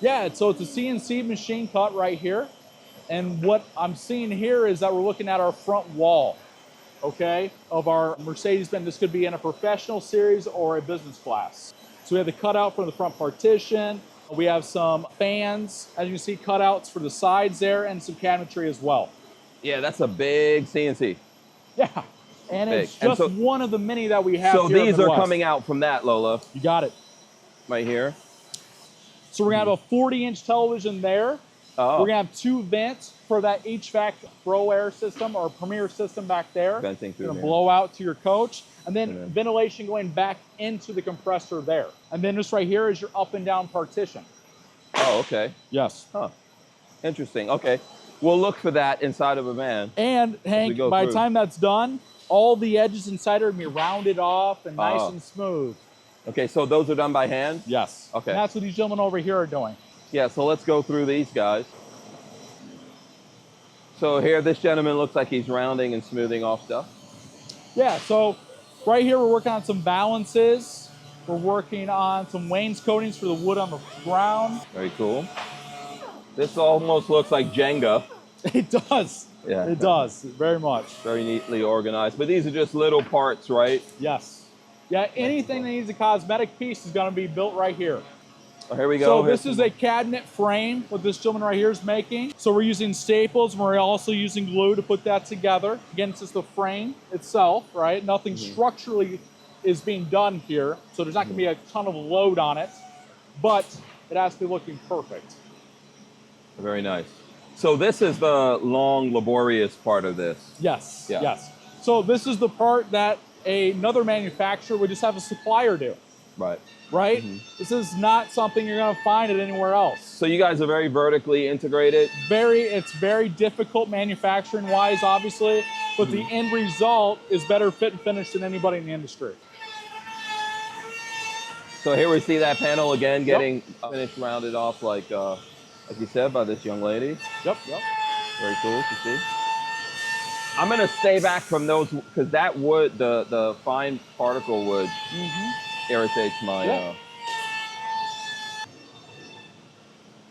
Yeah, so it's a CNC machine cut right here. And what I'm seeing here is that we're looking at our front wall, okay, of our Mercedes-Benz. This could be in a professional series or a business class. So we have the cutout for the front partition. We have some fans, as you can see, cutouts for the sides there, and some cabinetry as well. Yeah, that's a big CNC. Yeah, and big. It's just one of the many that we have here. So these are coming out from that, Lola. You got it. Right here. So we're gonna have a 40-inch television there. Oh. We're gonna have 2 vents for that HVAC Pro Air system or Premier system back there. Venting through there. Gonna blow out to your coach. And then ventilation going back into the compressor there. And then this right here is your up and down partition. Oh, okay. Yes. Huh. Interesting. Okay. We'll look for that inside of a van. And Hank, by the time that's done, all the edges inside are going to be rounded off and nice and smooth. Okay, so those are done by hand? Yes. Okay. And that's what these gentlemen over here are doing. Yeah, so let's go through these guys. So here, this gentleman looks like he's rounding and smoothing off stuff. Yeah, so right here we're working on some balances. We're working on some wainscotings for the wood on the ground. Very cool. This almost looks like Jenga. It does. Yeah. It does, very much. Very neatly organized. But these are just little parts, right? Yes. Yeah, anything that needs a cosmetic piece is going to be built right here. Oh, here we go. So this is a cabinet frame, what this gentleman right here is making. So we're using staples, and we're also using glue to put that together. Again, it's just the frame itself, right? Nothing structurally is being done here, so there's not going to be a ton of load on it, but it has to be looking perfect. Very nice. So this is the long, laborious part of this. Yes, Yeah. yes. So this is the part that another manufacturer would just have a supplier do. Right. Right? This is not something you're going to find it anywhere else. So you guys are very vertically integrated? It's very difficult manufacturing-wise, obviously, but the end result is better fit and finish than anybody in the industry. So here we see that panel again getting finished, rounded off like you said, by this young lady. Yep. Very cool to see. I'm going to stay back from those because that wood, the fine particle wood, irritates my...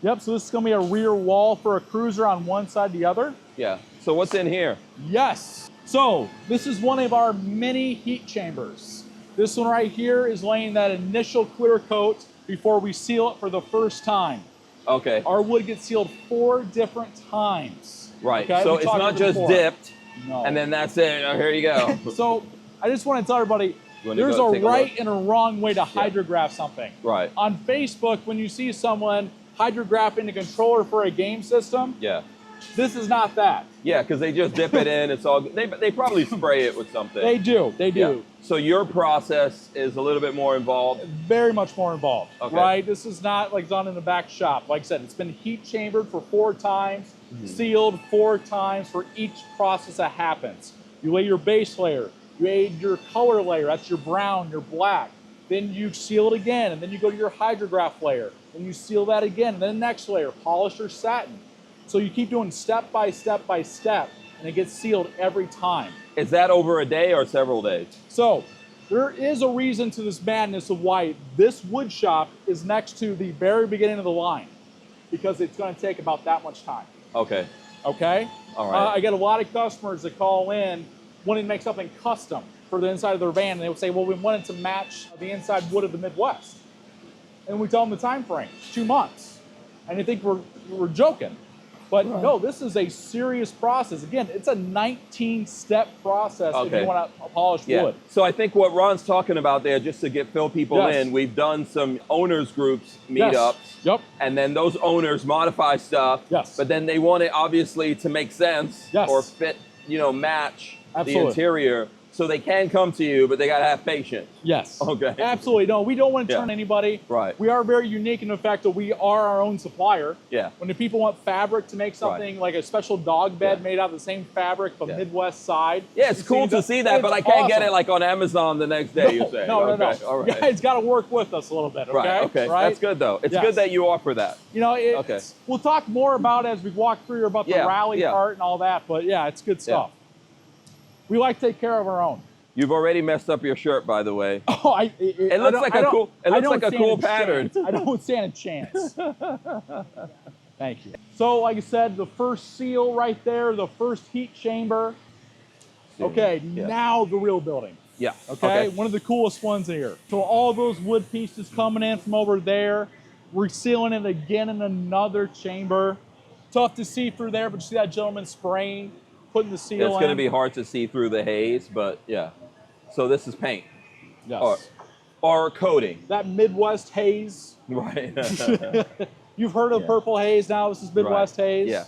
Yep, so this is going to be a rear wall for a cruiser on one side, the other. Yeah. So what's in here? Yes. So this is one of our mini heat chambers. This one right here is laying that initial clear coat before we seal it for the first time. Okay. Our wood gets sealed 4 different times. Right. Okay? So it's not just dipped, and then that's it. Oh, here you go. So I just want to tell everybody, there's a right and a wrong way to hydrograph something. Right. On Facebook, when you see someone hydrographing a controller for a game system, this is not that. Yeah, because they just dip it in. It's all. They probably spray it with something. They do. Yeah. So your process is a little bit more involved. Very much more involved. Okay. Right. This is not like done in the back shop. Like I said, it's been heat chambered for 4 times, sealed 4 times for each process that happens. You lay your base layer. You add your color layer. That's your brown, your black. Then you seal it again, and then you go to your hydrograph layer. Then you seal that again, and then the next layer, polish or satin. So you keep doing step by step by step, and it gets sealed every time. Is that over a day or several days? So there is a reason to this madness of why this wood shop is next to the very beginning of the line, because it's going to take about that much time. Okay. Okay? All right. I get a lot of customers that call in wanting to make something custom for the inside of their van, and they would say, well, we want it to match the inside wood of the Midwest. And we tell them the time frame, 2 months. And they think we're joking. But no, this is a serious process. Again, it's a 19-step process if you want to polish wood. So I think what Ron's talking about there, just to fill people in, we've done some owners groups meetups. Yep. And then those owners modify stuff. Yes. But then they want it obviously to make sense or fit, match the interior. So they can come to you, but they got to have patience. Yes. Okay. Absolutely. No, we don't want to turn anybody. Right. We are very unique in the fact that we are our own supplier. Yeah. When the people want fabric to make something like a special dog bed made out of the same fabric, but Midwest side. Yeah, it's cool to see that, but I can't get it like on Amazon the next day, you say. No. All right. You guys got to work with us a little bit, okay? Right, okay. That's good, though. It's good that you offer that. We'll talk more about it as we walk through about the rally part and all that, but yeah, it's good stuff. We like to take care of our own. You've already messed up your shirt, by the way. Oh, it looks like a cool. It looks like a cool pattern. I don't stand a chance. Thank you. So, like I said, the first seal right there, the first heat chamber. Okay, now the real building. Yeah. Okay, one of the coolest ones here. So all those wood pieces coming in from over there. We're sealing it again in another chamber. Tough to see through there, but you see that gentleman spraying, putting the seal in. It's going to be hard to see through the haze, but yeah. So this is paint. Yes. Or coating. That Midwest haze. Right. You've heard of purple haze now. This is Midwest haze. Yeah.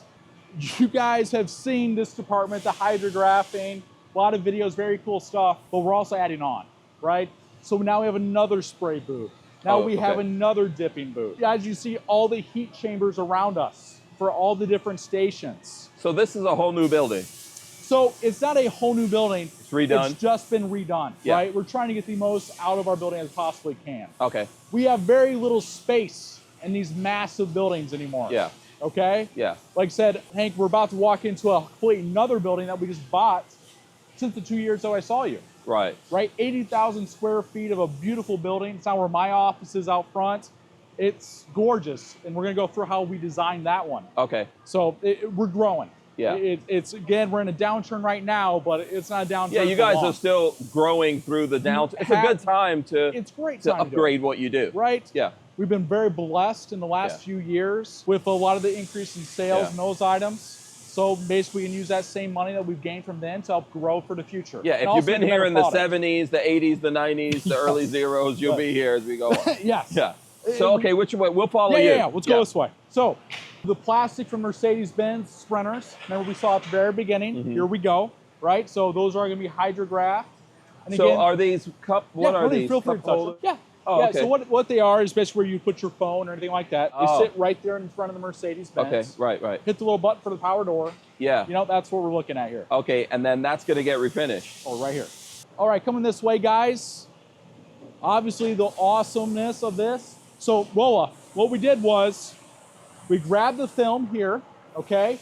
You guys have seen this department, the hydrographing, a lot of videos, very cool stuff, but we're also adding on, right? So now we have another spray booth. Now we have another dipping booth. As you see, all the heat chambers around us for all the different stations. So this is a whole new building. So it's not a whole new building. It's redone. It's just been redone, right? We're trying to get the most out of our building as we possibly can. Okay. We have very little space in these massive buildings anymore. Yeah. Okay? Yeah. Like I said, Hank, we're about to walk into a completely another building that we just bought since the 2 years ago I saw you. Right. Right, 80,000 square feet of a beautiful building. It's not where my office is out front. It's gorgeous, and we're gonna go through how we designed that one. Okay. So we're growing. Yeah. It's again, we're in a downturn right now, but it's not a downturn. Yeah, you guys are still growing through the downturn. It's a good time to. It's great to time upgrade what you do. Right. Yeah. We've been very blessed in the last few years with a lot of the increase in sales and those items. So basically, we can use that same money that we've gained from then to help grow for the future. Yeah, if you've been here in the 70s, the 80s, the 90s, the early zeros, you'll be here as we go on. Yes. Yeah. So, okay, which way? We'll follow you. Yeah, let's go this way. So, the plastic from Mercedes-Benz Sprinters, remember we saw at the very beginning, here we go, right? So those are gonna be Hydrograph. And so again, are these what are these? Feel free to touch them. Yeah. Oh, yeah, okay. so what they are is basically where you put your phone or anything like that. They sit right there in front of the Mercedes-Benz. Okay, right. Hit the little button for the power door. Yeah. You know, that's what we're looking at here. Okay, and then that's gonna get refinished. Oh, right here. All right, coming this way, guys. Obviously, the awesomeness of this. So, Lola, what we did was we grabbed the film here, okay?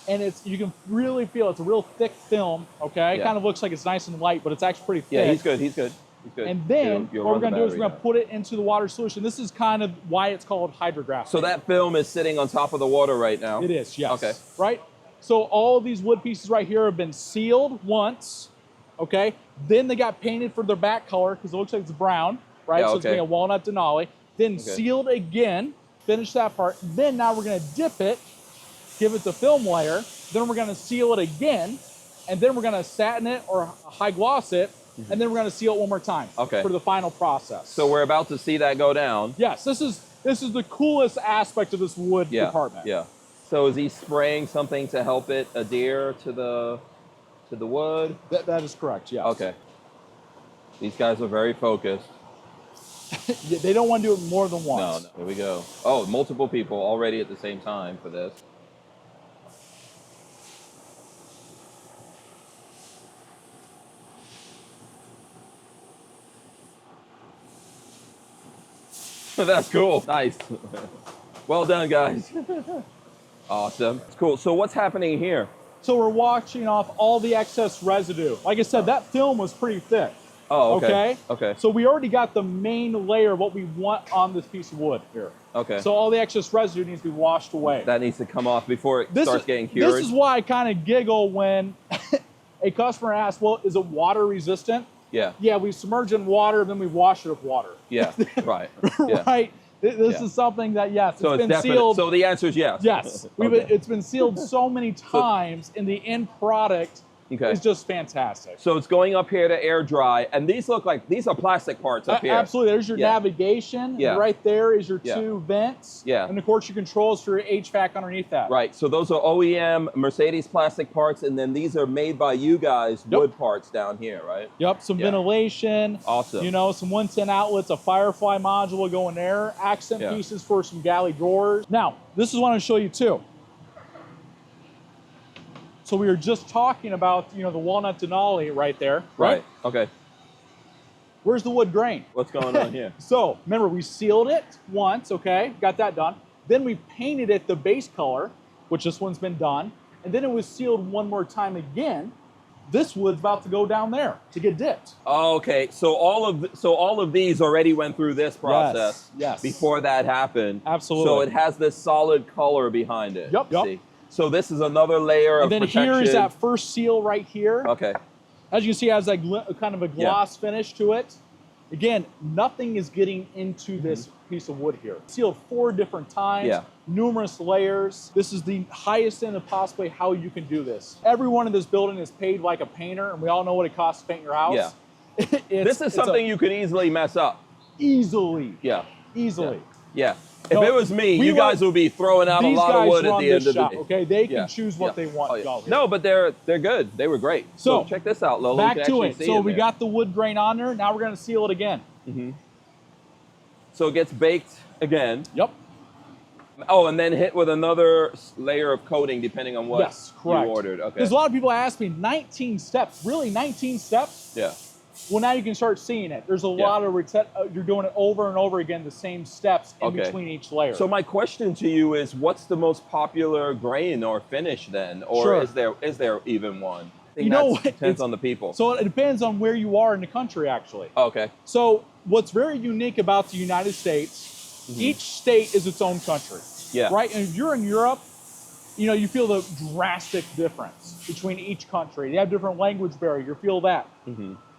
And you can really feel it's a real thick film, okay? It kind of looks like it's nice and light, but it's actually pretty thick. Yeah, he's good. He's good. And then what we're going to do is we're going to put it into the water solution. This is kind of why it's called Hydrograph. So that film is sitting on top of the water right now? It is, yes. Okay. Right? So all of these wood pieces right here have been sealed once, okay? Then they got painted for their back color because it looks like it's brown, right? Yeah, so it's going to be a walnut Denali. Then sealed again, finish that part. Then now we're going to dip it, give it the film layer. Then we're going to seal it again. And then we're going to satin it or high gloss it. And then we're going to seal it one more time for the final process. So we're about to see that go down. Yes, this is the coolest aspect of this wood department. Yeah. So is he spraying something to help it adhere to the wood? That is correct. Yes. Okay. These guys are very focused. They don't want to do it more than once. No. Here we go. Oh, multiple people already at the same time for this. That's cool. Nice. Well done, guys. Awesome. It's cool. So what's happening here? So we're washing off all the excess residue. Like I said, that film was pretty thick. Oh, okay. Okay. So we already got the main layer of what we want on this piece of wood here. Okay. So all the excess residue needs to be washed away. That needs to come off before it starts getting cured. This is why I kind of giggle when a customer asks, well, is it water resistant? Yeah. Yeah, we submerge it in water, then we wash it with water. Yeah, right. Yeah. Right? This is something that, yes, so it's been sealed. So the answer is yes. Yes. It's been sealed so many times, and the end product is just fantastic. So it's going up here to air dry, and these look like, these are plastic parts up here. Absolutely. There's your navigation. Yeah. Right there is your two vents. Yeah. And of course your controls for your HVAC underneath that. Right. So those are OEM Mercedes plastic parts, and then these are made by you guys, wood parts down here, right? Yep. Some ventilation. Awesome. You know, some 110 outlets, a Firefly module will go in there, accent pieces for some galley drawers. Now, this is what I want to show you too. So we were just talking about, you know, the walnut Denali right there. Right. Okay. Where's the wood grain? What's going on here? So remember, we sealed it once, okay? Got that done. Then we painted it the base color, which this one's been done. And then it was sealed one more time again. This wood's about to go down there to get dipped. Okay. So all of these already went through this process. Yes. Before that happened. Absolutely. So it has this solid color behind it. Yep. See? So this is another layer of protection. And then here is that first seal right here. Okay. As you can see, it has that kind of a gloss finish to it. Again, nothing is getting into this piece of wood here. Sealed 4 different times, numerous layers. This is the highest end of possibly how you can do this. Everyone in this building is paid like a painter, and we all know what it costs to paint your house. Yeah. This is something you could easily mess up. Easily. Yeah. Easily. Yeah. If it was me, you guys would be throwing out a lot of wood at the end of the day. Okay, they can choose what they want. No, but they're good. They were great. So check this out, Lola. Back to it. So we got the wood grain on there. Now we're going to seal it again. So it gets baked again. Yep. Oh, and then hit with another layer of coating depending on what you ordered. Okay. Because a lot of people ask me, 19 steps. Really, 19 steps? Yeah. Well, now you can start seeing it. There's a lot of you're doing it over and over again, the same steps in between each layer. So my question to you is, what's the most popular grain or finish then? Or is there even one? You know what? Depends on the people. So it depends on where you are in the country, actually. Oh, okay. So what's very unique about the United States, each state is its own country. Yeah. Right? And if you're in Europe, you know, you feel the drastic difference between each country. They have different language barrier, you feel that.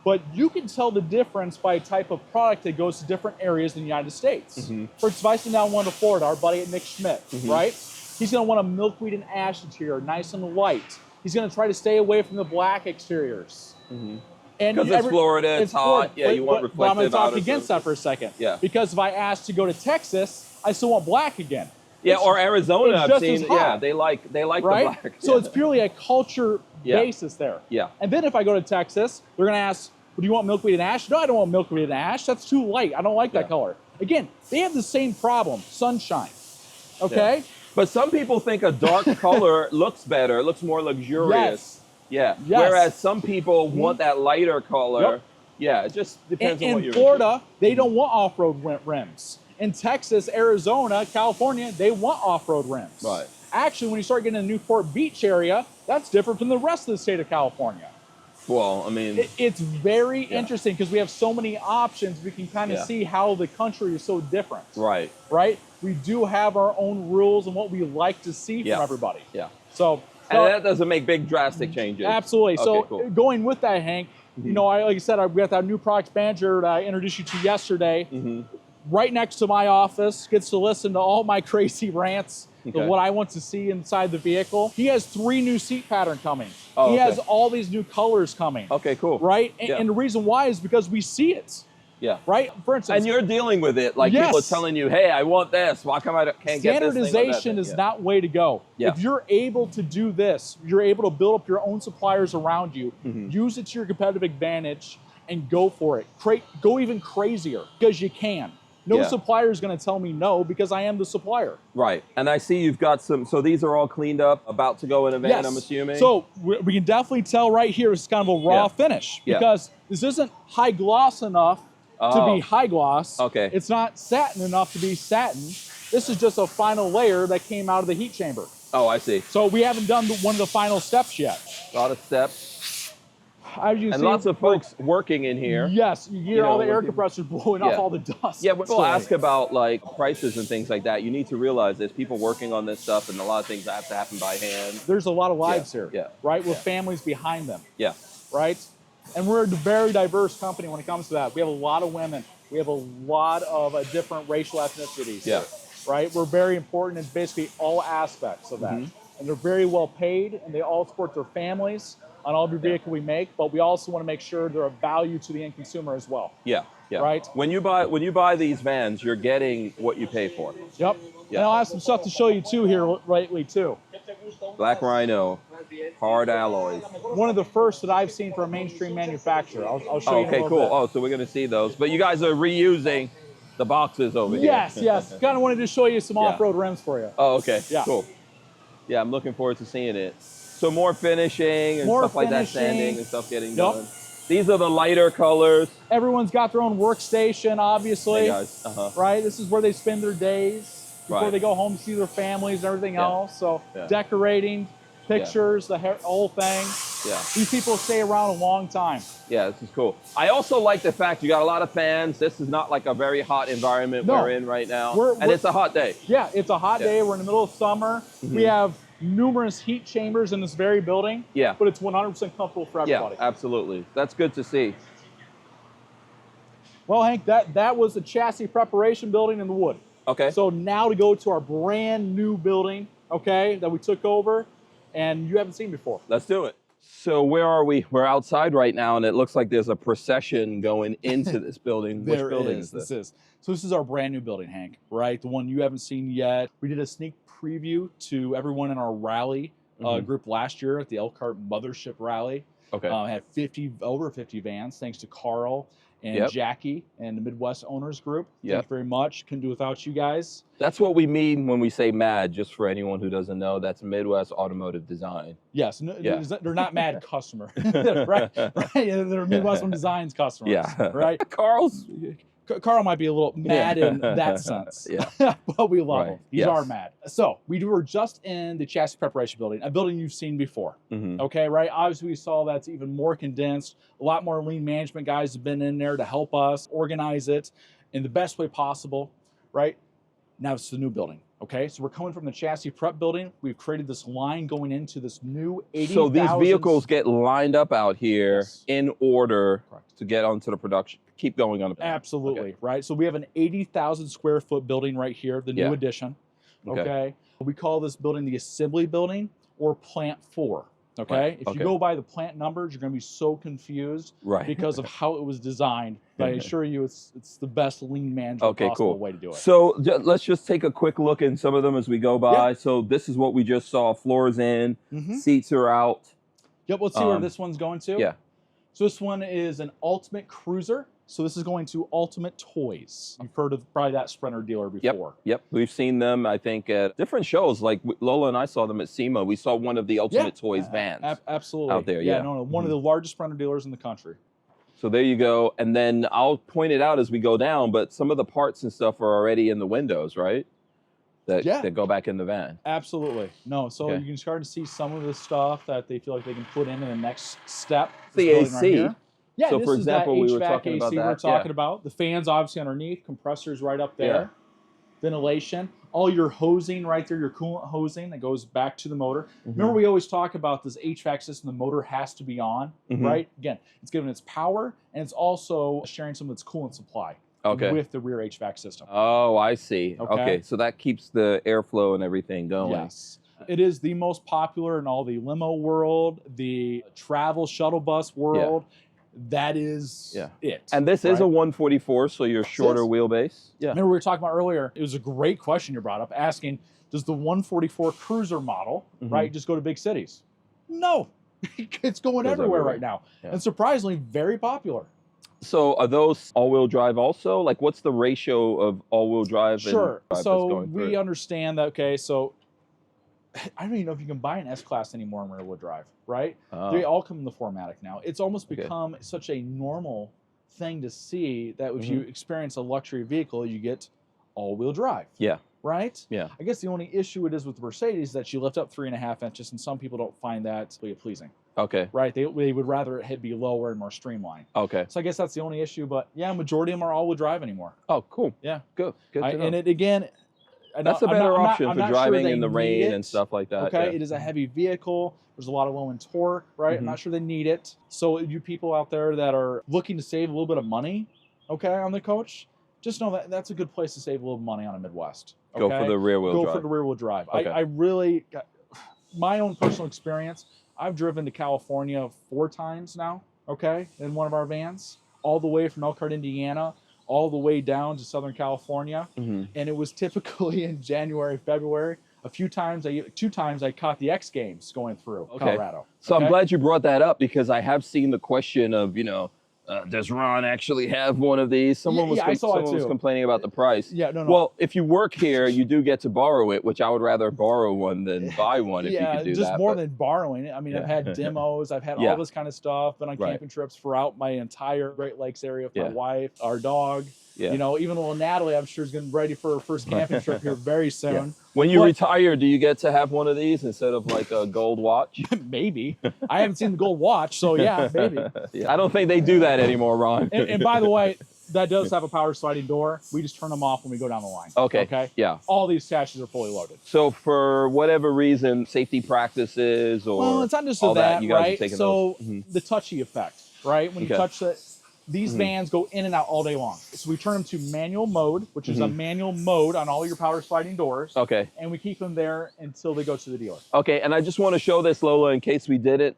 But you can tell the difference by a type of product that goes to different areas in the United States. For instance, if I send down one to Florida, our buddy Nick Schmidt, right? He's gonna want a milkweed and ash interior, nice and light. He's gonna try to stay away from the black exteriors. And because it's Florida, it's hot. Florida. Yeah, you want reflective. But I'm gonna talk against that for a second. Yeah. Because if I ask to go to Texas, I still want black again. Yeah, or Arizona, I've seen. Yeah, they like right? the black. So it's purely a culture basis there. Yeah. And then if I go to Texas, they're gonna ask, well, do you want milkweed and ash? No, I don't want milkweed and ash. That's too light. I don't like that color. Again, they have the same problem, sunshine. Okay? But some people think a dark color looks better, looks more luxurious. Yeah. Whereas some people want that lighter color. Yeah, it just depends on what you're in Florida, they don't want off-road rims. In Texas, Arizona, California, they want off-road rims. Right. Actually, when you start getting in the Newport Beach area, that's different from the rest of the state of California. Well, I mean, it's very interesting because we have so many options. We can kind of see how the country is so different. Right. Right? We do have our own rules and what we like to see from everybody. Yeah. So and that doesn't make big drastic changes. Absolutely. So cool. Going with that, Hank, you know, like I said, we got that new product manager that I introduced you to yesterday. Right next to my office, gets to listen to all my crazy rants of what I want to see inside the vehicle. He has 3 new seat pattern coming. He has all these new colors coming. Okay, cool. Right? And the reason why is because we see it. Yeah. Right? For instance. And you're dealing with it. Like people are telling you, hey, I want this. Why come I can't get this thing? Standardization is not way to go. If you're able to do this, you're able to build up your own suppliers around you, use it to your competitive advantage, and go for it. Go even crazier because you can. No supplier is going to tell me no because I am the supplier. Right. And I see you've got some, so these are all cleaned up, about to go in a van, I'm assuming? So we can definitely tell right here it's kind of a raw finish because this isn't high gloss enough to be high gloss. Okay. It's not satin enough to be satin. This is just a final layer that came out of the heat chamber. Oh, I see. So we haven't done one of the final steps yet. A lot of steps. As you and see, lots of folks working in here. Yes, you hear all the air compressors blowing off all the dust. Yeah, when people ask about like prices and things like that, you need to realize there's people working on this stuff and a lot of things that have to happen by hand. There's a lot of lives here, right, with families behind them. Yeah. Right? And we're a very diverse company when it comes to that. We have a lot of women. We have a lot of different racial ethnicities here, right? We're very important in basically all aspects of that. And they're very well paid, and they all support their families on all every vehicle we make, but we also want to make sure they're of value to the end consumer as well. Yeah. Right? When you buy these vans, you're getting what you pay for. Yep. And I'll have some stuff to show you too here lately too. Black Rhino, hard alloys. One of the first that I've seen for a mainstream manufacturer. I'll show you. Okay, cool. Bit. Oh, so we're gonna see those. But you guys are reusing the boxes over here. Yes. Kind of wanted to show you some off-road rims for you. Oh, okay. Yeah. Cool. Yeah, I'm looking forward to seeing it. So more finishing and stuff like that, sanding and stuff getting done. These are the lighter colors. Everyone's got their own workstation, obviously. Hey guys. Right? This is where they spend their days before they go home to see their families and everything else. So decorating, pictures, the whole thing. Yeah. These people stay around a long time. Yeah, this is cool. I also like the fact you got a lot of fans. This is not like a very hot environment we're in right now. And it's a hot day. Yeah, it's a hot day. We're in the middle of summer. We have numerous heat chambers in this very building. Yeah. But it's 100% comfortable for everybody. Yeah, absolutely. That's good to see. Well, Hank, that was the chassis preparation building in the wood. Okay. So now to go to our brand new building, okay, that we took over and you haven't seen before. Let's do it. So where are we? We're outside right now, and it looks like there's a procession going into this building. Which building is this? So this is our brand new building, Hank, right? The one you haven't seen yet. We did a sneak preview to everyone in our rally group last year at the Elkhart Mothership Rally. Okay. Had over 50 vans, thanks to Carl and Jackie and the Midwest Owners Group. Thank you very much. Couldn't do without you guys. That's what we mean when we say MAD, just for anyone who doesn't know. That's Midwest Automotive Design. Yes, they're not MAD customer, right? They're Midwest Designs customer. Yeah. Right? Carl might be a little mad in that sense, but we love him. He's our mad. So we were just in the chassis preparation building, a building you've seen before. Okay, right? Obviously, we saw that's even more condensed. A lot more lean management guys have been in there to help us organize it in the best way possible, right? Now it's the new building. Okay, so we're coming from the chassis prep building. We've created this line going into this new 80,000. So these vehicles get lined up out here in order to get onto the production. Keep going on. Absolutely, right? So we have an 80,000 square foot building right here, the new addition. Okay. We call this building the assembly building or plant 4. Okay. If you go by the plant numbers, you're going to be so confused because of how it was designed. But I assure you, it's the best lean management possible way to do it. So let's just take a quick look in some of them as we go by. So this is what we just saw. Floors in, seats are out. Yep. Let's see where this one's going to. So this one is an Ultimate Cruiser. So this is going to Ultimate Toys. You've heard of probably that Sprinter dealer before. Yep. We've seen them, I think, at different shows. Like Lola and I saw them at SEMA. We saw one of the Ultimate Toys vans absolutely out there. No, one of the largest Sprinter dealers in the country. So there you go. And then I'll point it out as we go down, but some of the parts and stuff are already in the windows, right? That go back in the van. Absolutely. No, so you can start to see some of the stuff that they feel like they can put in the next step. The AC. Right, yeah, so this for is example, that we HVAC were talking about AC that. we're talking about. The fans obviously underneath, compressors right up there, ventilation, all your hosing right there, your coolant hosing that goes back to the motor. Remember, we always talk about this HVAC system, the motor has to be on, right? Again, it's giving its power and it's also sharing some of its coolant supply with the rear HVAC system. Oh, I see. Okay, so that keeps the airflow and everything going. Yes. It is the most popular in all the limo world, the travel shuttle bus world. That is it. And this is a 144, so you're shorter wheelbase. Remember we were talking about earlier, it was a great question you brought up, asking, does the 144 Cruiser model, just go to big cities? No, it's going everywhere right now. And surprisingly, very popular. So are those all-wheel drive also? Like what's the ratio of all-wheel drive and drive so we understand that, so I don't even know if you can buy an S-Class anymore in rear-wheel drive, right? They all come in the 4MATIC now. It's almost become such a normal thing to see that if you experience a luxury vehicle, you get all-wheel drive. Right? I guess the only issue it is with the Mercedes is that you lift up 3.5 inches, and some people don't find that pleasing. Right? They would rather it be lower and more streamlined. So I guess that's the only issue, but majority of them are all-wheel drive anymore. Oh, cool. Good to know. And it again, that's a better option for driving in the rain and stuff like that. It is a heavy vehicle. There's a lot of low end torque, right? I'm not sure they need it. So you people out there that are looking to save a little bit of money, on the coach, just know that that's a good place to save a little money on a Midwest. Go for the rear wheel drive. Go for the rear wheel drive. I really, my own personal experience, I've driven to California 4 times now, in one of our vans, all the way from Elkhart, Indiana, all the way down to Southern California. And it was typically in January, February. A few times, 2 times I caught the X Games going through Colorado. So I'm glad you brought that up because I have seen the question of, does Ron actually have one of these? Someone was complaining about the price. Well, if you work here, you do get to borrow it, which I would rather borrow one than buy one if you could do that. Just more than borrowing it. I mean, I've had demos, I've had all this kind of stuff, been on camping trips throughout my entire Great Lakes area with my wife, our dog. Even little Natalie, I'm sure is getting ready for her first camping trip here very soon. When you retire, do you get to have one of these instead of like a gold watch? Maybe. I haven't seen the gold watch, so maybe. I don't think they do that anymore, Ron. And by the way, that does have a power sliding door. We just turn them off when we go down the line. Okay. All these chassis are fully loaded. So for whatever reason, safety practices or it's not just all that, you guys right? are taking So those. the touchy effect, right? When you touch it, these vans go in and out all day long. So we turn them to manual mode, which is a manual mode on all your power sliding doors. And we keep them there until they go to the dealer. And I just want to show this, Lola, in case we didn't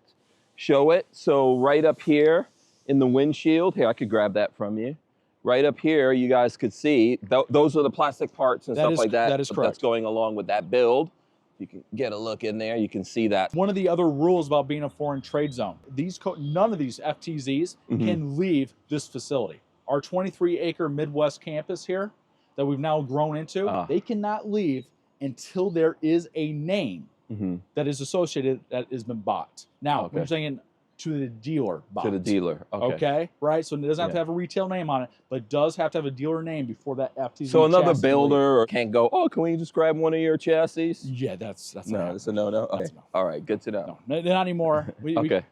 show it. So right up here in the windshield, here, I could grab that from you. Right up here, you guys could see, those are the plastic parts and stuff like that. That is correct. That's going along with that build. You can get a look in there. You can see that. One of the other rules about being a foreign trade zone, none of these FTZs can leave this facility. Our 23-acre Midwest campus here that we've now grown into, they cannot leave until there is a name that is associated that has been bought. Now, when you're saying, to the dealer bot. To the dealer. Okay. Okay, right? So it doesn't have to have a retail name on it, but it does have to have a dealer name before that FTZ. So another builder can't go, oh, can we just grab one of your chassis? Yeah, that's no, it's a no-no. Okay. No. All right, good to know. No, not anymore. Okay.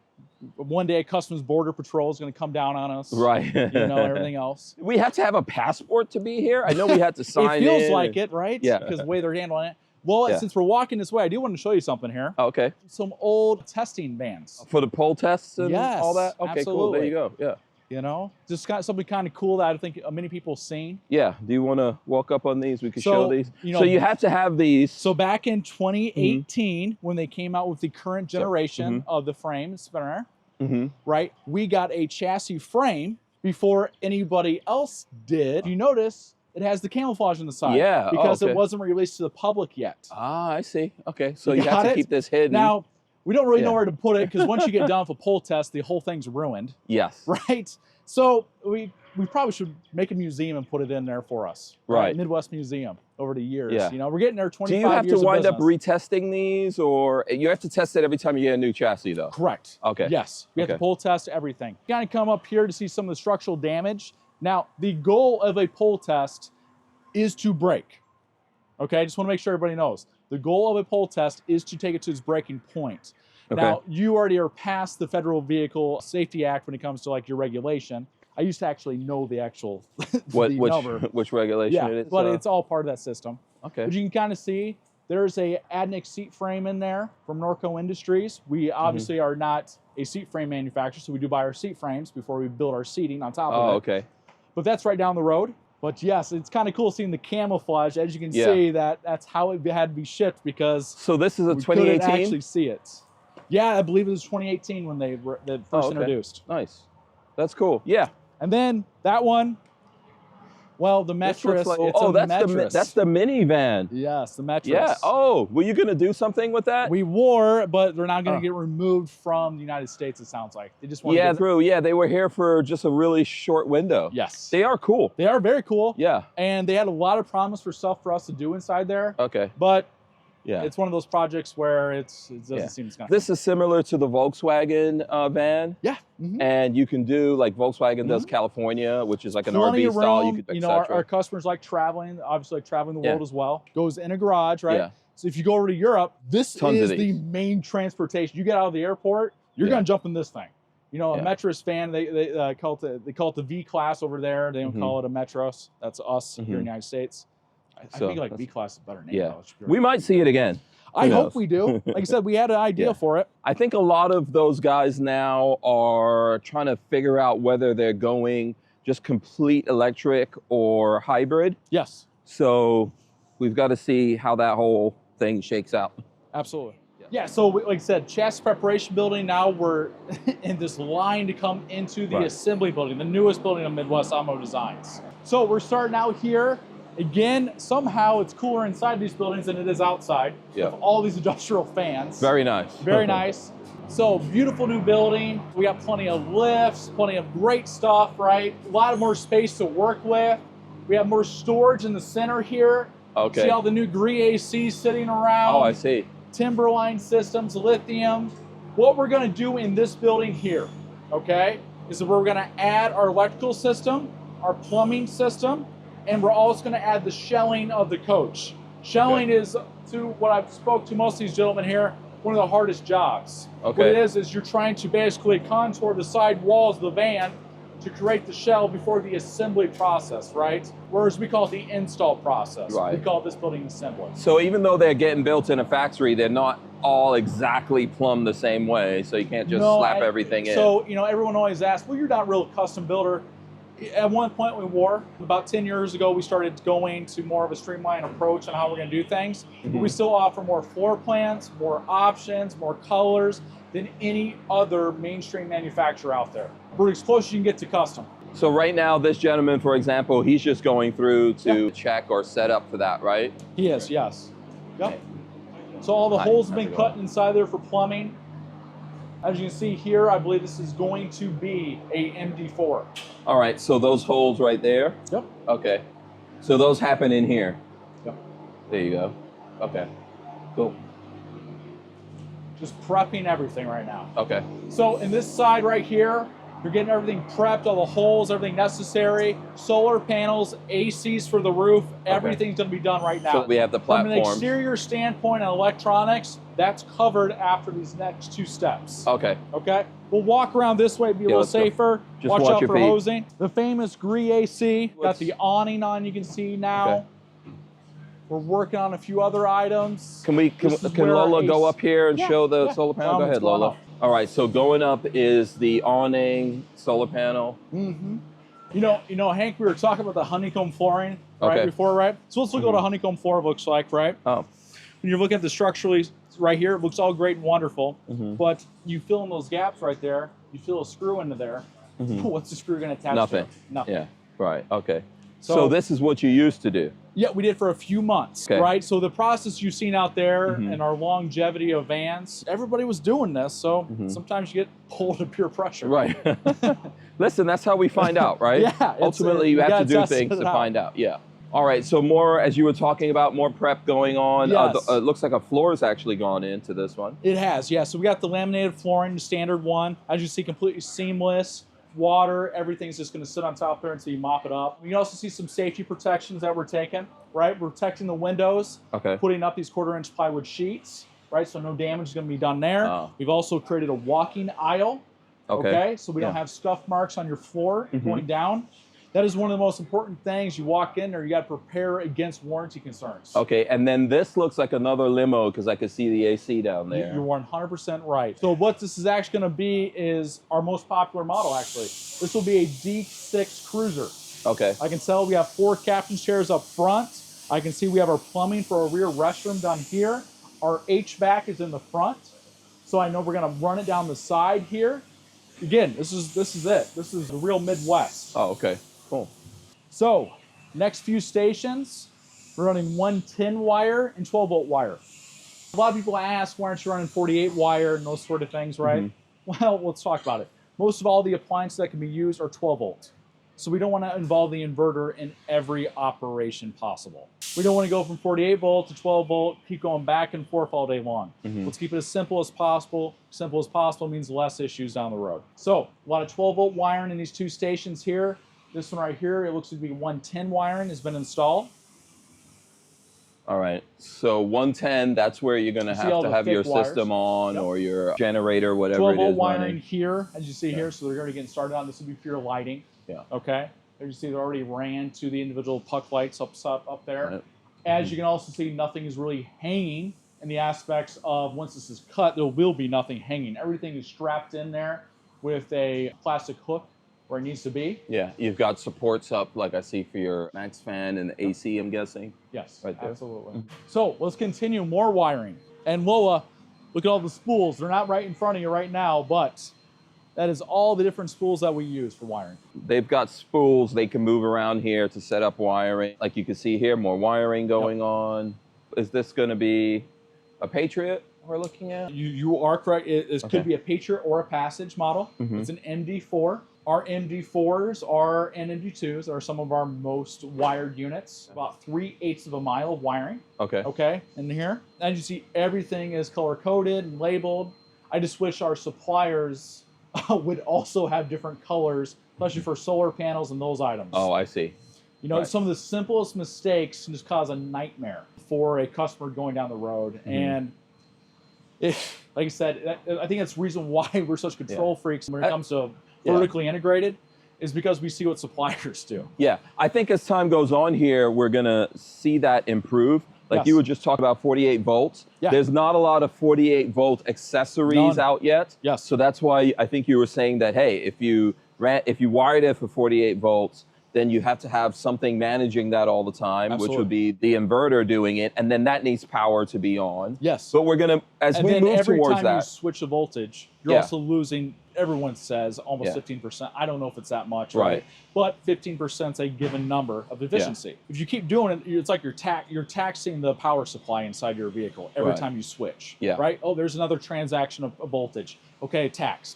One day, Customs Border Patrol is going to come down on us. Right. You know, everything else. We have to have a passport to be here? I know we had to sign in. It feels like it, right? Yeah. Because the way they're handling it. Well, since we're walking this way, I do want to show you something here. Okay. Some old testing vans. For the pole tests and Yes, all that? Okay, absolutely. cool. There you go. Yeah. You know, just got something kind of cool that I think many people have seen. Yeah. Do you want to walk up on these? We can So, show these. you know, So you have to have these. So back in 2018, when they came out with the current generation of the frame spinner, right, we got a chassis frame before anybody else did. You notice it has the camouflage on the side. Yeah. Because it wasn't released to the public yet. Ah, I see. Okay. So You you have got to it? keep this hidden. Now, we don't really know where to put it because once you get done with a pole test, the whole thing's ruined. Yes. Right? So we probably should make a museum and put it in there for us. Right. Midwest Museum over the years. Yeah. You know, we're getting there 25 Do years you have to wind up business. retesting these, or you have to test it every time you get a new chassis, though? Correct. Okay. Yes. We have to pole test everything. You got to come up here to see some of the structural damage. Now, the goal of a pole test is to break. Okay, I just want to make sure everybody knows. The goal of a pole test is to take it to its breaking point. Okay. Now, you already are past the Federal Vehicle Safety Act when it comes to like your regulation. I used to actually know the actual number. Which regulation it is? But it's all part of that system. Okay. But you can kind of see there's a Adnick seat frame in there from Norco Industries. We obviously are not a seat frame manufacturer, so we do buy our seat frames before we build our seating on top of it. Oh, okay. But that's right down the road. But yes, it's kind of cool seeing the camouflage. As you can see, that's how it had to be shipped because so this is a we 2018? couldn't actually see it. Yeah, I believe it was 2018 when they were first introduced. Nice. That's cool. Yeah. And then that one, well, the Metris. That's the minivan. Yes, the Metris. Yeah. Oh, were you going to do something with that? We wore, but they're not going to get removed from the United States, it sounds like. They just want to true. Yeah, they were here for just a really short window. Yes. They are cool. They are very cool. Yeah. And they had a lot of promise for stuff for us to do inside there. Okay. But yeah, it's one of those projects where it doesn't seem it's going to. This is similar to the Volkswagen van. Yeah. And you can do like Volkswagen does California, which is like an RV style. You could, our customers like traveling, obviously like traveling the world as well. Goes in a garage, right? Yeah. So if you go over to Europe, this is the main transportation. You get out of the airport, you're going to jump in this thing. You know, a Metris fan, they call it the V class over there. They don't call it a Metros. That's us here in the United States. I think like V class is a better name. Yeah. We might see it again. I hope we do. Like I said, we had an idea for it. I think a lot of those guys now are trying to figure out whether they're going just complete electric or hybrid. Yes. So we've got to see how that whole thing shakes out. Absolutely. Yeah, so like I said, chassis preparation building, now we're in this line to come into the assembly building, the newest building of Midwest Automotive Designs. So we're starting out here. Again, somehow it's cooler inside these buildings than it is outside. With all these industrial fans. Very nice. Very nice. So beautiful new building. We got plenty of lifts, plenty of great stuff, right? A lot of more space to work with. We have more storage in the center here. Okay. See all the new Gree AC sitting around. Oh, I see. Timberline systems, lithium. What we're gonna do in this building here, okay, is that we're gonna add our electrical system, our plumbing system, and we're also going to add the shelling of the coach. Shelling is, to what I've spoke to most of these gentlemen here, one of the hardest jobs. Okay. What it is you're trying to basically contour the side walls of the van to create the shell before the assembly process, right? Whereas we call it the install process. Right. We call this building assembly. So even though they're getting built in a factory, they're not all exactly plumbed the same way, so you can't just slap everything in. So, you know, everyone always asks, well, you're not a real custom builder. At one point we were. About 10 years ago, we started going to more of a streamlined approach on how we're going to do things. But we still offer more floor plans, more options, more colors than any other mainstream manufacturer out there. We're as close as you can get to custom. So right now, this gentleman, for example, he's just going through to check or set up for that, right? He is, yes. Yep. So all the holes have been cut inside there for plumbing. As you can see here, I believe this is going to be a MD4. All right, so those holes right there? Yep. Okay. So those happen in here? Yep. There you go. Okay, cool. just prepping everything right now. Okay. So in this side right here, you're getting everything prepped, all the holes, everything necessary, solar panels, ACs for the roof, everything's gonna be done right now. So we have the platform. From an exterior standpoint and electronics, that's covered after these next 2 steps. Okay. Okay? We'll walk around this way, be a little safer. Just watch out your for feet. hosing. The famous GRE AC, got the awning on, you can see now. Okay. We're working on a few other items. Can Lola go up here and show the solar panel? Go ahead, Lola. Up. All right, so going up is the awning, solar panel. Mm-hmm. You know, Hank, we were talking about the honeycomb flooring before, right? So let's look at what a honeycomb floor looks like, right? Oh. When you're looking at the structurally right here, it looks all great and wonderful, but you fill in those gaps right there, you fill a screw into there. What's the screw going to attach Nothing. to? Nothing. Yeah, right, okay. So this is what you used to do? Yeah, we did for a few months, right? So the process you've seen out there and our longevity of vans, everybody was doing this, so sometimes you get pulled to pure pressure. Right. Listen, that's how we find out, right? Yeah. Ultimately, you have to do things to find out. Yeah. All right, so more, as you were talking about, more prep going on. Yes. It looks like a floor has actually gone into this one. It has, yeah. So we got the laminated flooring, the standard one. As you see, completely seamless. Water, everything's just going to sit on top there until you mop it up. You can also see some safety protections that we're taking, right? We're protecting the windows, putting up these 1/4-inch plywood sheets, right? So no damage is going to be done there. We've also created a walking aisle, okay? So we don't have scuff marks on your floor going down. That is one of the most important things. You walk in there, you got to prepare against warranty concerns. Okay, and then this looks like another limo because I can see the AC down there. You're 100% right. So what this is actually going to be is our most popular model, actually. This will be a D6 Cruiser. Okay. I can tell we have 4 captain's chairs up front. I can see we have our plumbing for our rear restroom down here. Our HVAC is in the front. So I know we're going to run it down the side here. Again, this is it. This is the real Midwest. Oh, okay. Cool. So, next few stations, we're running 110 wire and 12-volt wire. A lot of people ask, why aren't you running 48 wire and those sort of things, right? Well, let's talk about it. Most of all the appliances that can be used are 12 volt. So we don't want to involve the inverter in every operation possible. We don't want to go from 48 volt to 12 volt, keep going back and forth all day long. Let's keep it as simple as possible. Simple as possible means less issues down the road. So, a lot of 12 volt wiring in these 2 stations here. This one right here, it looks to be 110 wiring has been installed. All right, so 110, that's where you're gonna have to have your system on or your generator, whatever it is. 12 volt wiring here, as you see here, so they're already getting started on. This will be for your lighting. Yeah. Okay. As you see, they already ran to the individual puck lights up there. Right. As you can also see, nothing is really hanging in the aspects of once this is cut, there will be nothing hanging. Everything is strapped in there with a plastic hook where it needs to be. Yeah, you've got supports up, like I see for your max fan and the AC, I'm guessing. Yes, right there. Absolutely. So let's continue more wiring. And Lola, look at all the spools. They're not right in front of you right now, but that is all the different spools that we use for wiring. They've got spools they can move around here to set up wiring. Like you can see here, more wiring going on. Is this going to be a Patriot we're looking at? You are correct. It could be a Patriot or a Passage model. It's an MD4. Our MD4s are and MD2s are some of our most wired units. About 3/8 of a mile of wiring. Okay, in here. As you see, everything is color-coded and labeled. I just wish our suppliers would also have different colors, especially for solar panels and those items. Oh, I see. You know, some of the simplest mistakes can just cause a nightmare for a customer going down the road. And like I said, I think that's the reason why we're such control freaks when it comes to vertically integrated, is because we see what suppliers do. Yeah, I think as time goes on here, we're gonna see that improve. Like you were just talking about 48 volts. There's not a lot of 48 volt accessories out yet. So that's why I think you were saying that, hey, if you wired it for 48 volts, then you have to have something managing that all the time, which would be the inverter doing it, and then that needs power to be on. Yes. But we're gonna, as we move towards that. Every time you switch the voltage, you're also losing, everyone says, almost 15%. I don't know if it's that much, right? But 15% is a given number of efficiency. If you keep doing it, it's like you're taxing the power supply inside your vehicle every time you switch, right? Oh, there's another transaction of voltage. Okay, tax.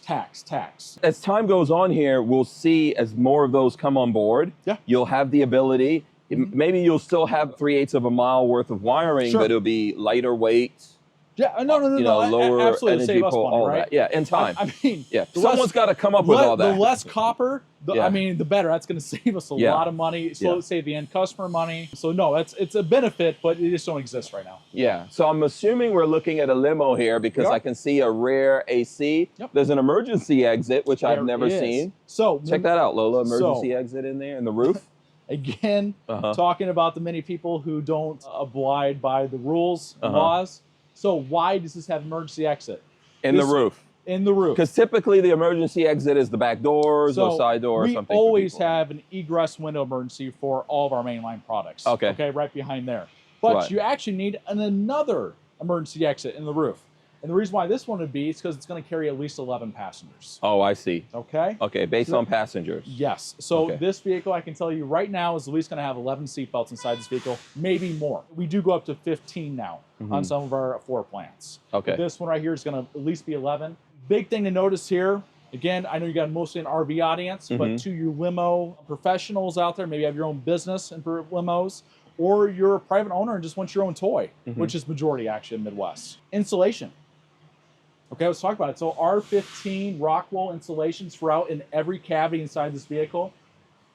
As time goes on here, we'll see as more of those come on board, you'll have the ability, maybe you'll still have 3/8 of a mile worth of wiring, but it'll be lighter weight, Yeah, no, lower absolutely energy save us pull, money, all right? that. Yeah, in time. I mean, yeah, someone's got to come up with all that. The less copper, I mean, the better. That's going to save us a lot of money. So save the end customer money. So no, it's a benefit, but it just don't exist right now. Yeah. So I'm assuming we're looking at a limo here because I can see a rear AC. Yep. There's an emergency exit, which I've never seen. So check that out, Lola. Emergency exit in there in the roof. Again, talking about the many people who don't abide by the rules, laws. So why does this have emergency exit? In the roof. In the roof. Because typically the emergency exit is the back doors or side door or something. We always have an egress window emergency for all of our mainline products. Okay, right behind there. But you actually need another emergency exit in the roof. And the reason why this one would be is because it's going to carry at least 11 passengers. Oh, I see. Okay. Okay, based on passengers. Yes. So this vehicle, I can tell you right now, is at least going to have 11 seatbelts inside this vehicle, maybe more. We do go up to 15 now on some of our floor plans. Okay. This one right here is going to at least be 11. Big thing to notice here, again, I know you got mostly an RV audience, but to your limo professionals out there, maybe you have your own business and for limos, or you're a private owner and just want your own toy, which is majority actually in Midwest. Insulation. Okay, let's talk about it. So R15 Rockwell insulations throughout in every cavity inside this vehicle,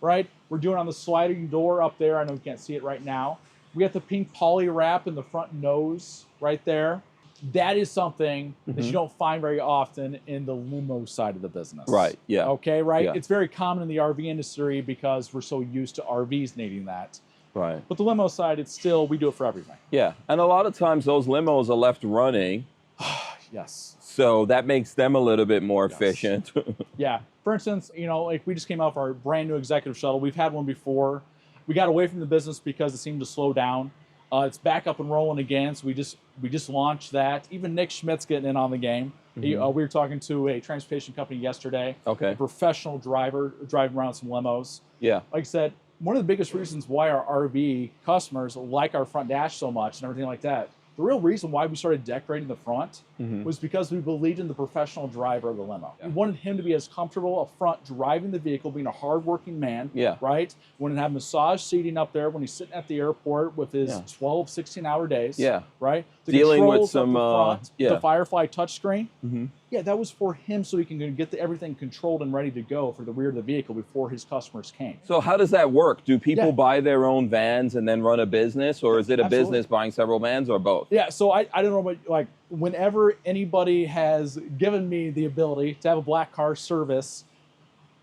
right? We're doing on the sliding door up there. I know you can't see it right now. We got the pink poly wrap in the front nose right there. That is something that you don't find very often in the limo side of the business. Right, yeah. Okay, right? Yeah. It's very common in the RV industry because we're so used to RVs needing that. Right. But the limo side, it's still, we do it for everything. Yeah, and a lot of times those limos are left running. Yes. So that makes them a little bit more efficient. Yeah. For instance, like we just came out of our brand new executive shuttle. We've had one before. We got away from the business because it seemed to slow down. It's back up and rolling again. So we just launched that. Even Nick Schmidt's getting in on the game. We were talking to a transportation company yesterday. Okay. A professional driver driving around some limos. Yeah. Like I said, one of the biggest reasons why our RV customers like our front dash so much and everything like that, the real reason why we started decorating the front was because we believed in the professional driver of the limo. We wanted him to be as comfortable up front driving the vehicle, being a hardworking man, right? We wanted to have massage seating up there when he's sitting at the airport with his 12, 16-hour days, right? The dealing with some, the Firefly touchscreen. Yeah, that was for him so he can get everything controlled and ready to go for the rear of the vehicle before his customers came. So how does that work? Do people buy their own vans and then run a business, or is it a business buying several vans, or both? Yeah, so I don't know, but like whenever anybody has given me the ability to have a black car service,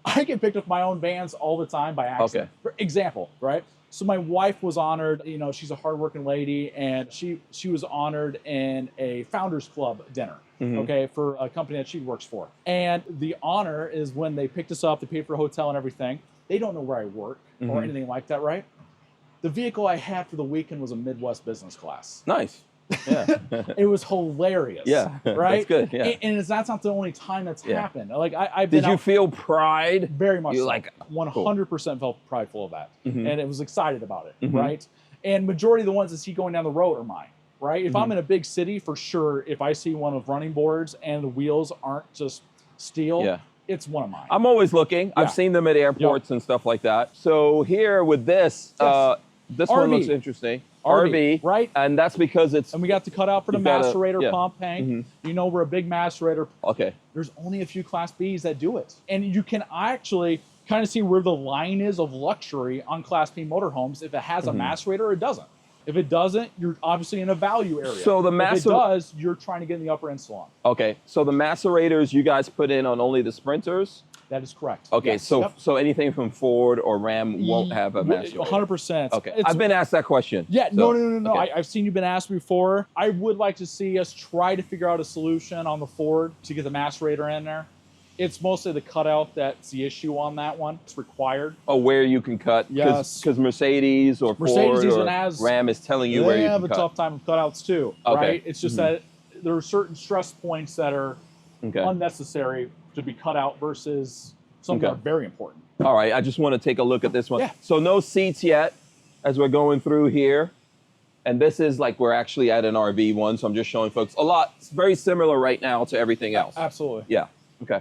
I get picked up my own vans all the time by accident. For example, right? So my wife was honored, she's a hardworking lady, and she was honored in a Founders Club dinner, okay, for a company that she works for. And the honor is when they picked us up, they paid for a hotel and everything. They don't know where I work or anything like that, right? The vehicle I had for the weekend was a Midwest business class. Nice. Yeah. It was hilarious. Yeah. Right? That's good. Yeah. And that's not the only time that's happened. Like I've Did been you feel pride? Very much. You so. like 100% felt prideful of that, and it was excited about it. Right? And majority of the ones that see going down the road are mine. Right? If I'm in a big city, for sure, if I see one of running boards and the wheels aren't just steel, it's one of mine. I'm always looking. I've seen them at airports and stuff like that. So here with this, this one looks interesting. RV, right? And that's because it's... And we got the cutout for the macerator pump, Hank. We're a big macerator. Okay. There's only a few Class Bs that do it. And you can actually kind of see where the line is of luxury on Class B motorhomes if it has a macerator or it doesn't. If it doesn't, you're obviously in a value area. So the if it does, you're trying to get in the upper end salon. Okay. So the macerators you guys put in on only the Sprinters? That is correct. Okay, yes. so anything from Ford or Ram won't have a macerator? 100%. Okay, I've been asked that question. Yeah, so, no. Okay. I've seen you've been asked before. I would like to see us try to figure out a solution on the Ford to get the macerator in there. It's mostly the cutout that's the issue on that one. It's required. Oh, where you can cut? Yes. Because Mercedes or Ford or Ram is telling you where you can cut. They have a tough time with cutouts too, right? It's just that there are certain stress points that are unnecessary to be cut out versus something that are very important. All right, I just want to take a look at this one. Yeah. So no seats yet as we're going through here. And this is like we're actually at an RV one, so I'm just showing folks it's very similar right now to everything else. Absolutely. Yeah, okay.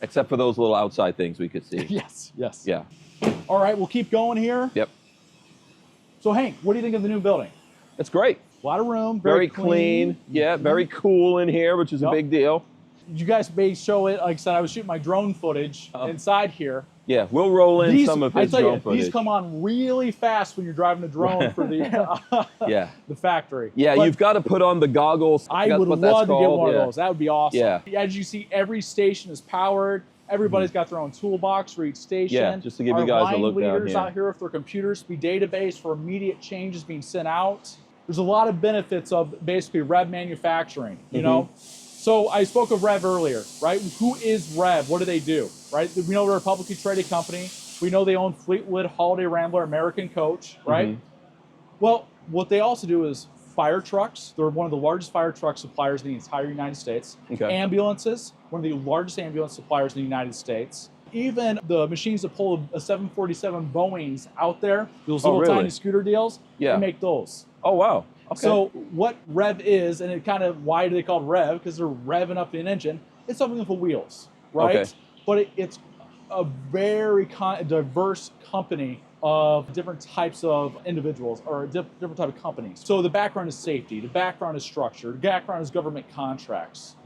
Except for those little outside things we could see. Yes. Yeah. All right, we'll keep going here. Yep. So Hank, what do you think of the new building? It's great. A lot of room, Very clean. Yeah, very cool in here, which is a big deal. You guys may show it. Like I said, I was shooting my drone footage inside here. Yeah, we'll roll in some of his drone footage. These come on really fast when you're driving the drone for the the factory. Yeah, but you've got to put on the goggles. I would love to get one of those. That would be awesome. Yeah. As you see, every station is powered. Everybody's got their own toolbox for each station. Yeah, just to give you guys a look down here. Our line leaders out here with their computers to be database for immediate changes being sent out. There's a lot of benefits of basically REV manufacturing, you know? So I spoke of REV earlier, right? Who is REV? What do they do, right? We know they're a publicly traded company. We know they own Fleetwood, Holiday Rambler, American Coach, right? Well, what they also do is fire trucks. They're one of the largest fire truck suppliers in the entire United States. Ambulances, one of the largest ambulance suppliers in the United States. Even the machines that pull a 747 Boeings out there, those little tiny scooter deals, they make those. Oh, wow. Okay. So what REV is, and it kind of, why do they call it REV? Because they're revving up an engine. It's something with wheels, right? But it's a very diverse company of different types of individuals or different type of companies. So the background is safety, the background is structure, the background is government contracts.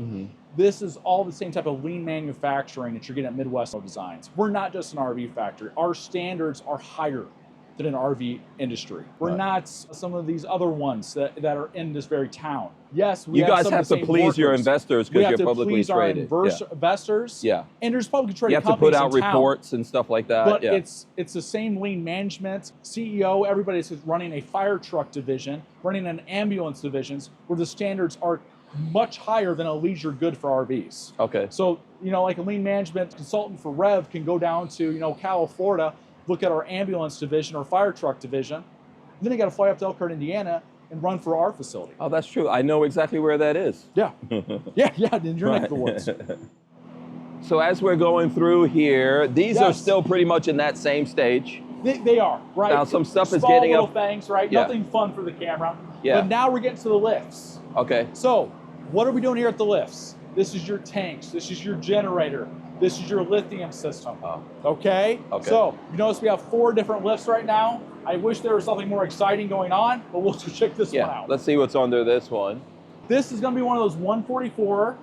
This is all the same type of lean manufacturing that you're getting at Midwest Designs. We're not just an RV factory. Our standards are higher than an RV industry. We're not some of these other ones that are in this very town. Yes, we you guys have to please your investors because you're publicly traded. We have to please our investors. And there's publicly traded companies. You have to put out reports and stuff like that. But it's the same lean management. CEO, everybody's running a fire truck division, running an ambulance divisions, where the standards are much higher than a leisure good for RVs. So, you know, like a lean management consultant for REV can go down to, you know, Cal, Florida, look at our ambulance division or fire truck division, and then they got to fly up to Elkhart, Indiana, and run for our facility. Oh, that's true. I know exactly where that is. Yeah, in your neck of the woods. So as we're going through here, these are still pretty much in that same stage. They are, right? Now some stuff Small is getting little up. things, right? Nothing fun for the camera. But now we're getting to the lifts. So what are we doing here at the lifts? This is your tanks. This is your generator. This is your lithium system. Okay. So you notice we have 4 different lifts right now. I wish there was something more exciting going on, but we'll check this one out. Let's see what's under this one. This is going to be one of those 144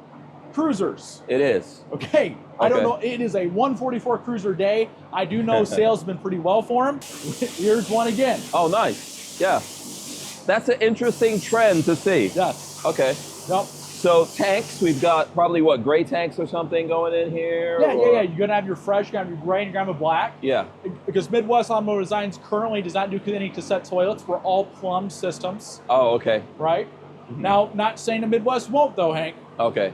cruisers. It is. Okay. I don't know. It is a 144 cruiser day. I do know sales have been pretty well for them. Here's one again. Oh, nice. Yeah. That's an interesting trend to see. Yes. Okay. Yep. So tanks, we've got probably what, gray tanks or something going in here? Yeah. You're gonna have your fresh, you're gonna have your gray, and you're gonna have a black. Yeah. Because Midwest Automotive Designs currently does not do any cassette toilets. We're all plumbed systems. Oh, okay. Right. Now, not saying the Midwest won't though, Hank. Okay.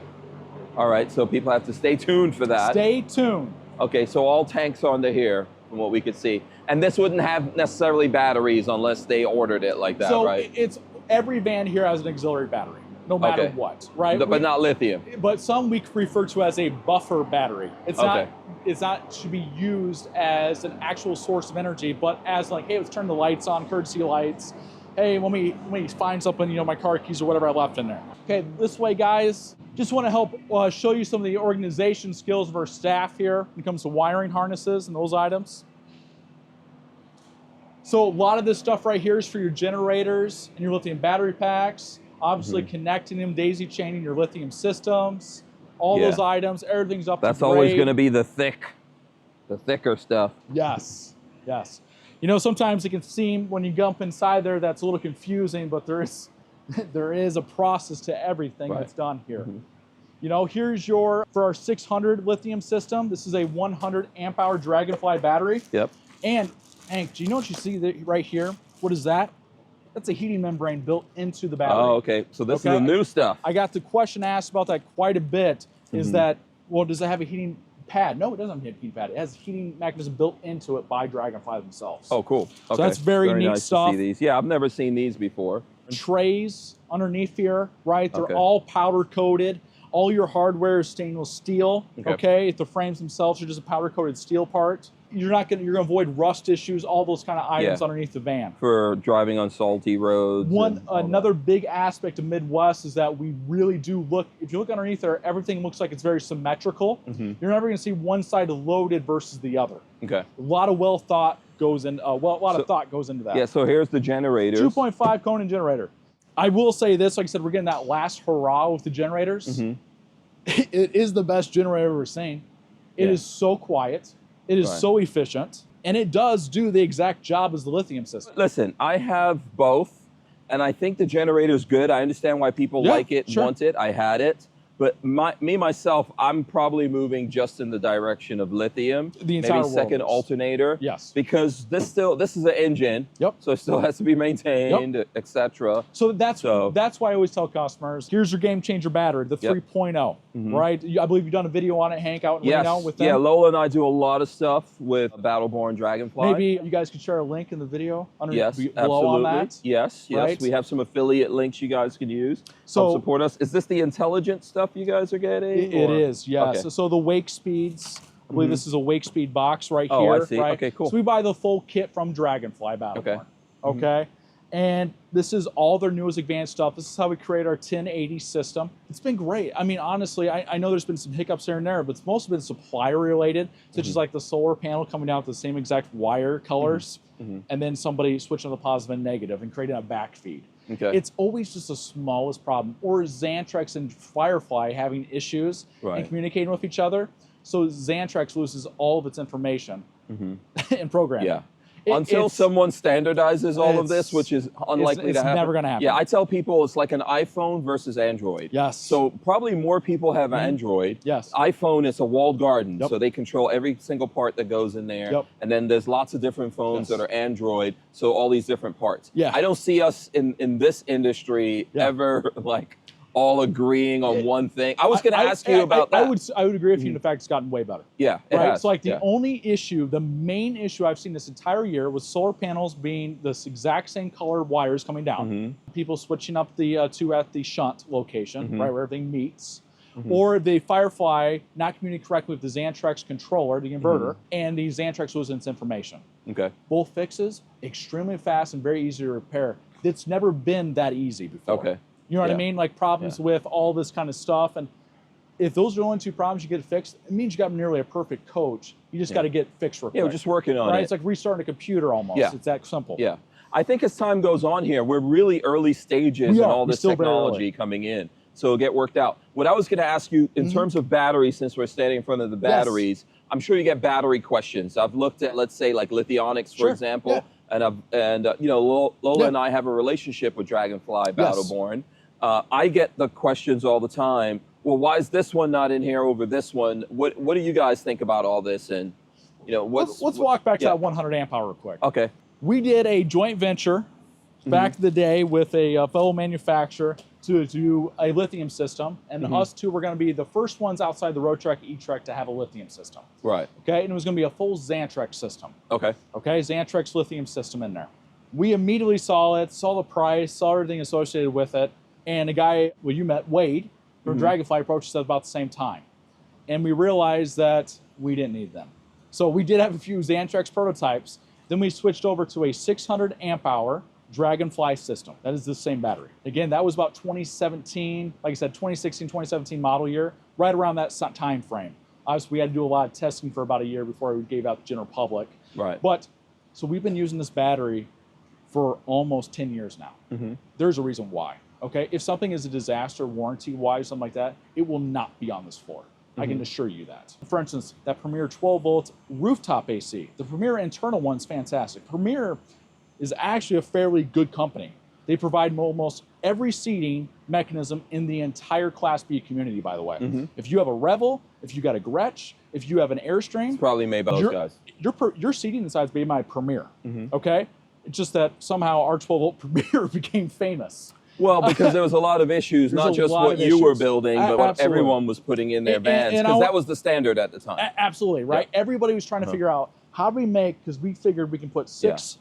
All right. So people have to stay tuned for that. Stay tuned. Okay. So all tanks onto here, from what we could see, and this wouldn't have necessarily batteries unless they ordered it like that, right? So it's every van here has an auxiliary battery. No matter what, right? But not lithium. But some we refer to as a buffer battery. It's not. It's not should be used as an actual source of energy, but as like, hey, let's turn the lights on, courtesy lights. Hey, let me find something, you know, my car keys or whatever I left in there. Okay, this way, guys. Just want to help show you some of the organization skills of our staff here when it comes to wiring harnesses and those items. So a lot of this stuff right here is for your generators and your lithium battery packs. Obviously connecting them, daisy chaining your lithium systems, all those items, everything's up to grade. That's always going to be the thicker stuff. Yes. You know, sometimes it can seem when you jump inside there that's a little confusing, but there is a process to everything that's done here. You know, here's for our 600 lithium system. This is a 100 amp hour Dragonfly battery. And Hank, do you know what you see right here? What is that? That's a heating membrane built into the battery. Oh, okay. So this is the new stuff. I got the question asked about that quite a bit. Is that, well, does it have a heating pad? No, it doesn't have a heating pad. It has a heating mechanism built into it by Dragonfly themselves. Oh, cool. So that's very neat nice stuff. To see these. Yeah, I've never seen these before. Trays underneath here, right? They're all powder coated. All your hardware is stainless steel. Okay. The frames themselves are just a powder coated steel part. You're gonna avoid rust issues, all those kind of items underneath the van. For driving on salty roads. Another big aspect of Midwest is that we really do look, if you look underneath there, everything looks like it's very symmetrical. You're never gonna see one side loaded versus the other. A lot of well thought goes in, a lot of thought goes into that. Yeah, so here's the generators. 2.5 Conan generator. I will say this, like I said, we're getting that last hurrah with the generators. It is the best generator I've ever seen. It is so quiet. It is so efficient. And it does do the exact job as the lithium system. Listen, I have both, and I think the generator's good. I understand why people like it, want it. I had it. But myself, I'm probably moving just in the direction of lithium. The entire maybe second alternator. Yes. Because this is an engine. Yep. So it still has to be maintained, etc. So that's why I always tell customers, here's your game changer battery, the 3.0, right? I believe you've done a video on it, Hank, out in Reno with them. Yeah, Lola and I do a lot of stuff with Battleborn Dragonfly. Maybe you guys could share a link in the video below absolutely. on that. Yes. Right? We have some affiliate links you guys can use. So help support us. Is this the intelligent stuff you guys are getting? It is, yes. Okay. So the wake speeds, I believe this is a wake speed box right here. I see. Right? Okay, cool. So we buy the full kit from Dragonfly Battleborn. Okay. And this is all their newest advanced stuff. This is how we create our 1080 system. It's been great. I mean, honestly, I know there's been some hiccups here and there, but it's mostly been supplier related, such as like the solar panel coming out with the same exact wire colors, and then somebody switching to the positive and negative and creating a back feed. Okay. It's always just the smallest problem. Or Xantrex and Firefly having issues and communicating with each other. So Xantrex loses all of its information in programming. Yeah. Until someone standardizes all of this, which is unlikely to happen. It's never going to happen. Yeah, I tell people it's like an iPhone versus Android. Yes. So probably more people have Android. Yes. iPhone is a walled garden, so they control every single part that goes in there. And then there's lots of different phones that are Android, so all these different parts. Yeah. I don't see us in this industry ever like all agreeing on one thing. I was going to ask you about that. I would agree with you in the fact it's gotten way better. Yeah, it has. So like the only issue, the main issue I've seen this entire year was solar panels being this exact same color wires coming down. People switching up the two at the shunt location, right, where everything meets. Or the Firefly not communicating correctly with the Xantrex controller, the inverter, and the Xantrex losing its information. Okay. Both fixes, extremely fast and very easy to repair. It's never been that easy before. Okay. You know what I mean? Like problems with all this kind of stuff. And if those are the only two problems you get fixed, it means you got nearly a perfect coach. You just got to get fixed real quick. Yeah, we're just working on it. It's like restarting a computer almost. It's that simple. Yeah. I think as time goes on here, we're really early stages in all this technology coming in. So it'll get worked out. What I was going to ask you, in terms of batteries, since we're standing in front of the batteries, I'm sure you get battery questions. I've looked at, let's say, like Lithionics, for example. And you know, Lola and I have a relationship with Dragonfly Battleborn. I get the questions all the time. Well, why is this one not in here over this one? What do you guys think about all this? And you know, let's walk back to that 100 amp hour real quick. Okay. We did a joint venture back in the day with a fellow manufacturer to do a lithium system, and us two were going to be the first ones outside the Road Trek E-Trek to have a lithium system. Right. Okay, and it was going to be a full Xantrex system. Okay. Okay, Xantrex lithium system in there. We immediately saw it, saw the price, saw everything associated with it. And a guy, well, you met Wade from Dragonfly, approached us at about the same time. And we realized that we didn't need them. So we did have a few Xantrex prototypes. Then we switched over to a 600 amp hour Dragonfly system. That is the same battery. Again, that was about 2017, like I said, 2016, 2017 model year, right around that time frame. Obviously, we had to do a lot of testing for about a year before we gave out the general public. Right. But, so we've been using this battery for almost 10 years now. There's a reason why. Okay, if something is a disaster, warranty-wise, something like that, it will not be on this floor. I can assure you that. For instance, that Premier 12-volt rooftop AC, the Premier internal one's fantastic. Premier is actually a fairly good company. They provide almost every seating mechanism in the entire Class B community, by the way. If you have a Revel, if you got a Gretsch, if you have an Airstream, it's probably made by those guys. Your seating inside is made by Premier, okay? It's just that somehow our 12-volt Premier became famous. Well, because there was a lot of issues, not just what you were building, but what everyone was putting in their vans, because that was the standard at the time. Absolutely, right? Everybody was trying to figure out, how do we make, because we figured we can put six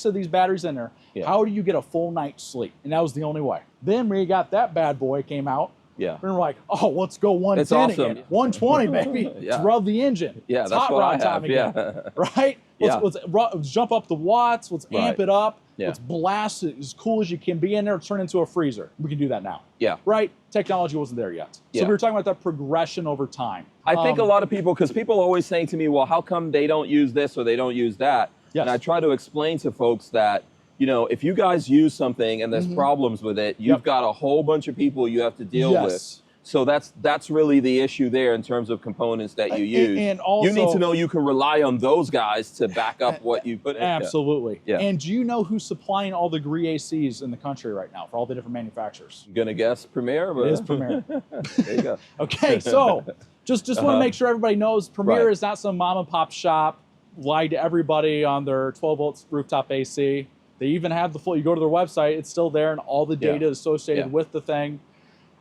of these batteries in there, how do you get a full night's sleep? And that was the only way. Then we got that bad boy came out, and we're like, oh, let's go 110 again. 120, baby. Let's rub the engine. Yeah, that's what I have. Right? Let's jump up the watts, let's amp it up. Let's blast it as cool as you can be in there, turn into a freezer. We can do that now. Right? Technology wasn't there yet. So we were talking about that progression over time. I think a lot of people, because people are always saying to me, well, how come they don't use this or they don't use that? And I try to explain to folks that, you know, if you guys use something and there's problems with it, you've got a whole bunch of people you have to deal with. So that's really the issue there in terms of components that you use. And also, you need to know you can rely on those guys to back up what you put in. Absolutely. Yeah. And do you know who's supplying all the GRE ACs in the country right now for all the different manufacturers? I'm gonna guess Premier, but it is Premier. There you go. Okay, so just want to make sure everybody knows Premier is not some mom and pop shop. Lied to everybody on their 12 volt rooftop AC. They even have the full. You go to their website, it's still there, and all the data associated with the thing.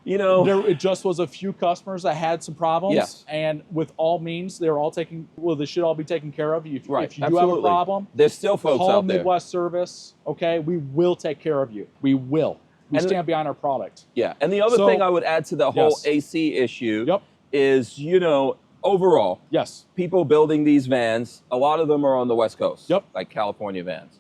You know, it just was a few customers that had some problems, and with all means, they were all taken. Well, they should all be taken care of. If you do have a problem, there's still folks out there. Midwest Service. Okay, we will take care of you. We will. We stand behind our product. Yeah, and the other thing I would add to the whole AC issue is, you know, overall, people building these vans, a lot of them are on the West Coast, like California vans.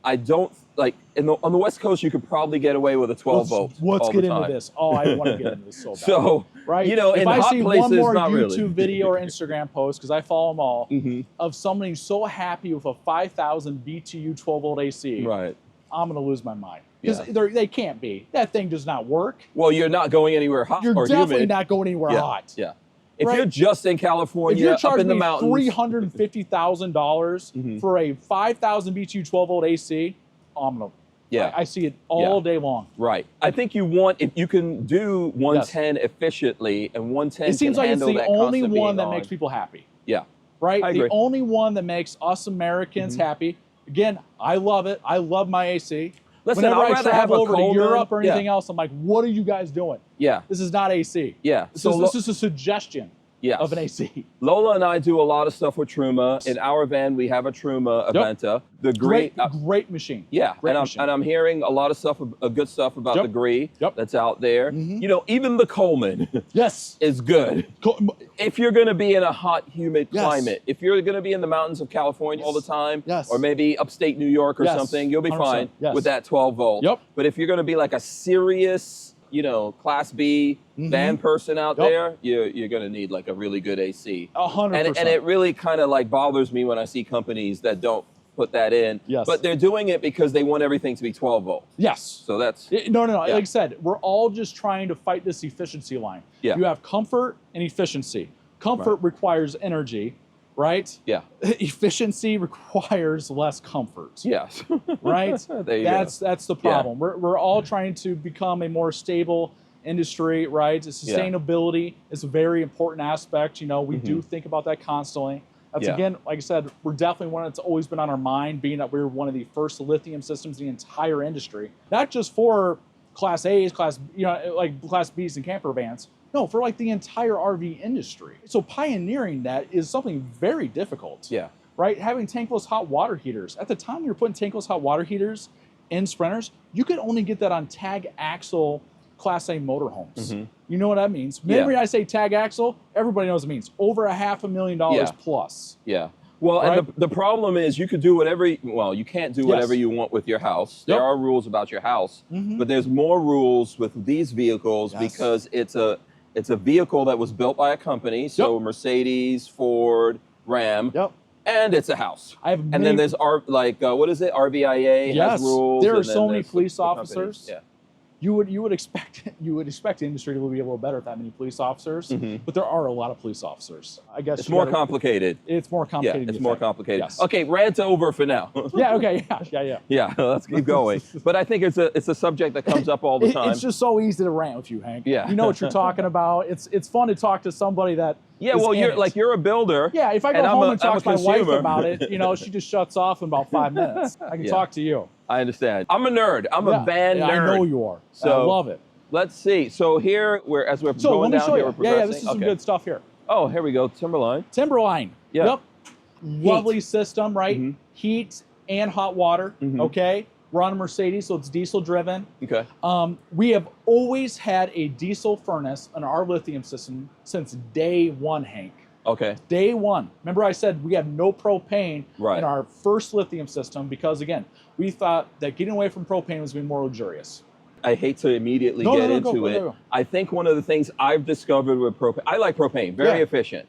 I don't like on the West Coast. You could probably get away with a 12 volt. Let's get into this. Oh, I want to get into this so bad. So, right, you know, if in I hot see places, one more not YouTube really. video or Instagram post, because I follow them all, of somebody so happy with a 5,000 BTU 12 volt AC, I'm gonna lose my mind because they can't be. That thing does not work. Well, you're not going anywhere hot. You're or definitely humid. not going anywhere hot. Yeah. If you're just in California, if you're charging up in the mountains, $350,000 for a 5,000 BTU 12 volt AC, I'm gonna. I see it all day long. Right. I think you want, if you can do 110 efficiently, and 110 it seems can like it's handle the that only constant one that being makes people happy. Yeah. Right? I agree. The only one that makes us Americans happy. Again, I love it. I love my AC. Listen, Whenever I'd I rather travel have a over to Coleman, Europe or anything else, I'm like, what are you guys doing? Yeah. This is not AC. Yeah. This is a suggestion of an AC. Lola and I do a lot of stuff with Truma. In our van, we have a Truma Aventa. The great machine. Yeah, and I'm hearing a lot of stuff, good stuff about the GRE that's out there. You know, even the Coleman is good. If you're going to be in a hot, humid climate, if you're going to be in the mountains of California all the time, or maybe upstate New York or something, you'll be fine with that 12 volt. But if you're going to be like a serious, you know, Class B van person out there, you're going to need like a really good AC. 100%. And it really kind of like bothers me when I see companies that don't put that in. But they're doing it because they want everything to be 12 volt. So that's... No. Like I said, we're all just trying to fight this efficiency line. You have comfort and efficiency. Comfort requires energy, right? Efficiency requires less comfort. Right? There you go. That's the problem. We're all trying to become a more stable industry, right? Sustainability is a very important aspect. You know, we do think about that constantly. That's again, like I said, we're definitely one that's always been on our mind, being that we're one of the first lithium systems in the entire industry, not just for Class A's, like Class B's and camper vans. No, for like the entire RV industry. So pioneering that is something very difficult. Right? Having tankless hot water heaters. At the time we were putting tankless hot water heaters in Sprinters, you could only get that on tag axle Class A motorhomes. You know what that means? Whenever I say tag axle, everybody knows what it means. Over $500,000 plus. Well, and the problem is you could do whatever, you can't do whatever you want with your house. There are rules about your house, but there's more rules with these vehicles because it's a vehicle that was built by a company. So Mercedes, Ford, Ram. And it's a house. And then there's what is it? RVIA has rules. There are so many police officers. You would expect the industry to be a little better with that many police officers, but there are a lot of police officers. I guess it's more complicated. It's more complicated. Yeah, it's more complicated. Okay, rant over for now. Yeah, let's keep going. But I think it's a subject that comes up all the time. It's just so easy to rant with you, Hank. Yeah, you know what you're talking about. It's fun to talk to somebody that. You're a builder. Yeah, if I go home and talk to my wife about it, you know, she just shuts off in about 5 minutes. I can talk to you. I understand. I'm a nerd. I'm a van nerd. I know you are. So I love it. Let's see. So here, as we're going down here, we're progressing. This is some good stuff here. Oh, here we go. Timberline. Yep. Lovely system, right? Heat and hot water. Okay. We're on a Mercedes, so it's diesel driven. Okay. We have always had a diesel furnace on our lithium system since day one, Hank. Okay. Day one. Remember I said we have no propane in our first lithium system because, again, we thought that getting away from propane was going to be more luxurious. I hate to immediately get into it. I think one of the things I've discovered with propane, I like propane, very efficient.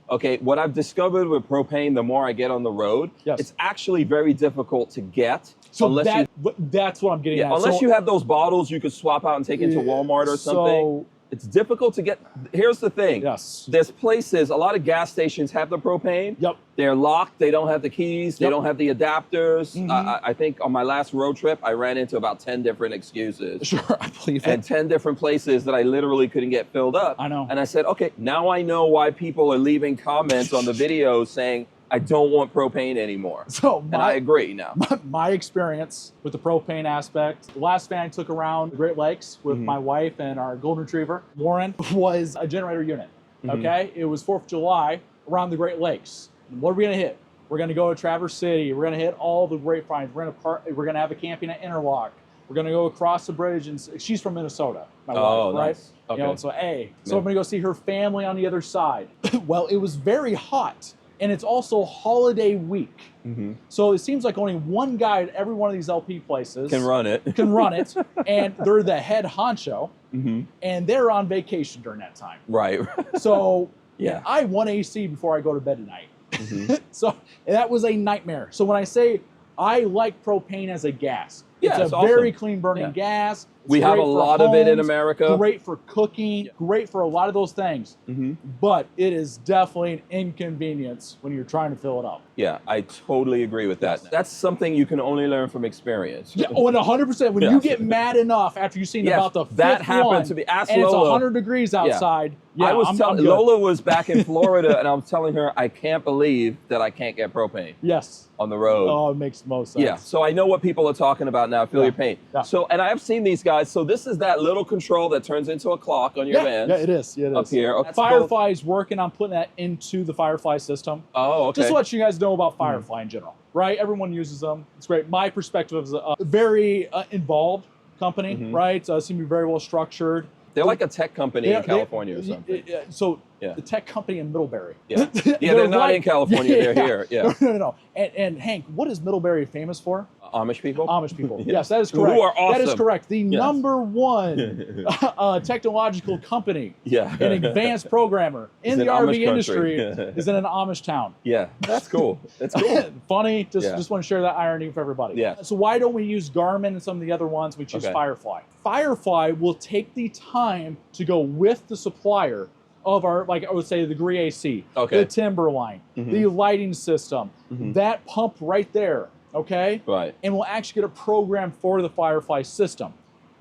Okay, what I've discovered with propane, the more I get on the road, it's actually very difficult to get. So that's what I'm getting at. Unless you have those bottles you could swap out and take into Walmart or something. It's difficult to get. Here's the thing. There's places, a lot of gas stations have the propane. They're locked. They don't have the keys. They don't have the adapters. I think on my last road trip, I ran into about 10 different excuses. Sure, I believe it. And 10 different places that I literally couldn't get filled up. I know. And I said, okay, now I know why people are leaving comments on the videos saying, I don't want propane anymore. And I agree now. My experience with the propane aspect, the last van I took around the Great Lakes with my wife and our golden retriever, Warren, was a generator unit, okay? It was 4th of July around the Great Lakes. What are we gonna hit? We're gonna go to Traverse City. We're gonna hit all the grapevines. We're gonna have a camping at Interlock. We're gonna go across the bridge, and she's from Minnesota, my wife, right? Nice. Okay. You know, so I'm gonna go see her family on the other side. Well, it was very hot. And it's also holiday week. So it seems like only one guy at every one of these LP places can run it. And they're the head honcho. And they're on vacation during that time. Right. So I want AC before I go to bed tonight. So that was a nightmare. So when I say I like propane as a gas, it's a very clean burning gas. We have a lot of it in America. Great for cooking, great for a lot of those things. But it is definitely an inconvenience when you're trying to fill it up. Yeah, I totally agree with that. That's something you can only learn from experience. Yeah, 100%. When you get mad enough after you've seen about the fifth that happened to me. and it's 100 degrees outside. I was telling Lola was back in Florida, and I was telling her I can't believe that I can't get propane. On the road. Oh, it makes most sense. Yeah, so I know what people are talking about now. Feel your pain. So, and I've seen these guys. So this is that little control that turns into a clock on your van. Yeah, it is. Yeah, it is. Up here. Okay. Firefly is working on putting that into the Firefly system. Oh, okay. Just to let you guys know about Firefly in general, right? Everyone uses them. It's great. My perspective is a very involved company, right? Seem to be very well structured. They're like a tech company in California or something. So the tech company in Middlebury. They're not in California. They're here. No. And Hank, what is Middlebury famous for? Amish people? Amish people. Yes, that is correct. Who are awesome. That is correct. The number one technological company and advanced programmer in the RV industry is in an Amish town. Yeah, that's cool. That's cool. Funny. Just want to share that irony for everybody. Yeah. So why don't we use Garmin and some of the other ones? We choose Firefly. Firefly will take the time to go with the supplier of our, like I would say, the Gree AC, the Timberline, the lighting system, that pump right there. And we'll actually get a program for the Firefly system.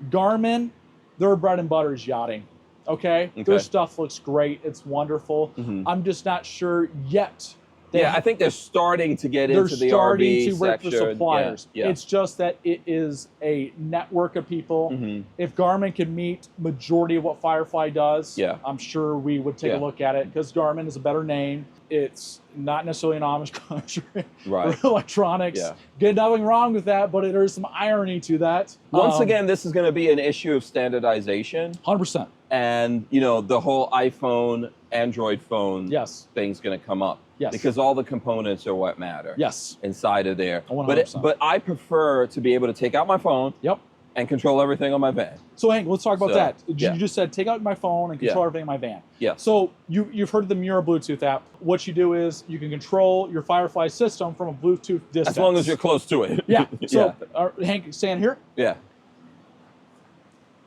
Garmin, their bread and butter is yachting. Their stuff looks great. It's wonderful. I'm just not sure yet. I think they're starting to get into the RV section. They're starting to work with suppliers. Yeah. It's just that it is a network of people. If Garmin can meet majority of what Firefly does, I'm sure we would take a look at it, because Garmin is a better name. It's not necessarily an Amish country for electronics. Get nothing wrong with that, but there is some irony to that. Once again, this is going to be an issue of standardization. 100%. And, you know, the whole iPhone, Android phone thing's going to come up. Because all the components are what matter. Inside of there. 100%. But I prefer to be able to take out my phone. And control everything on my van. So Hank, let's talk about that. You just said take out my phone and control everything in my van. So you've heard of the Mura Bluetooth app. What you do is you can control your Firefly system from a Bluetooth distance. As long as you're close to it. So Hank, stand here.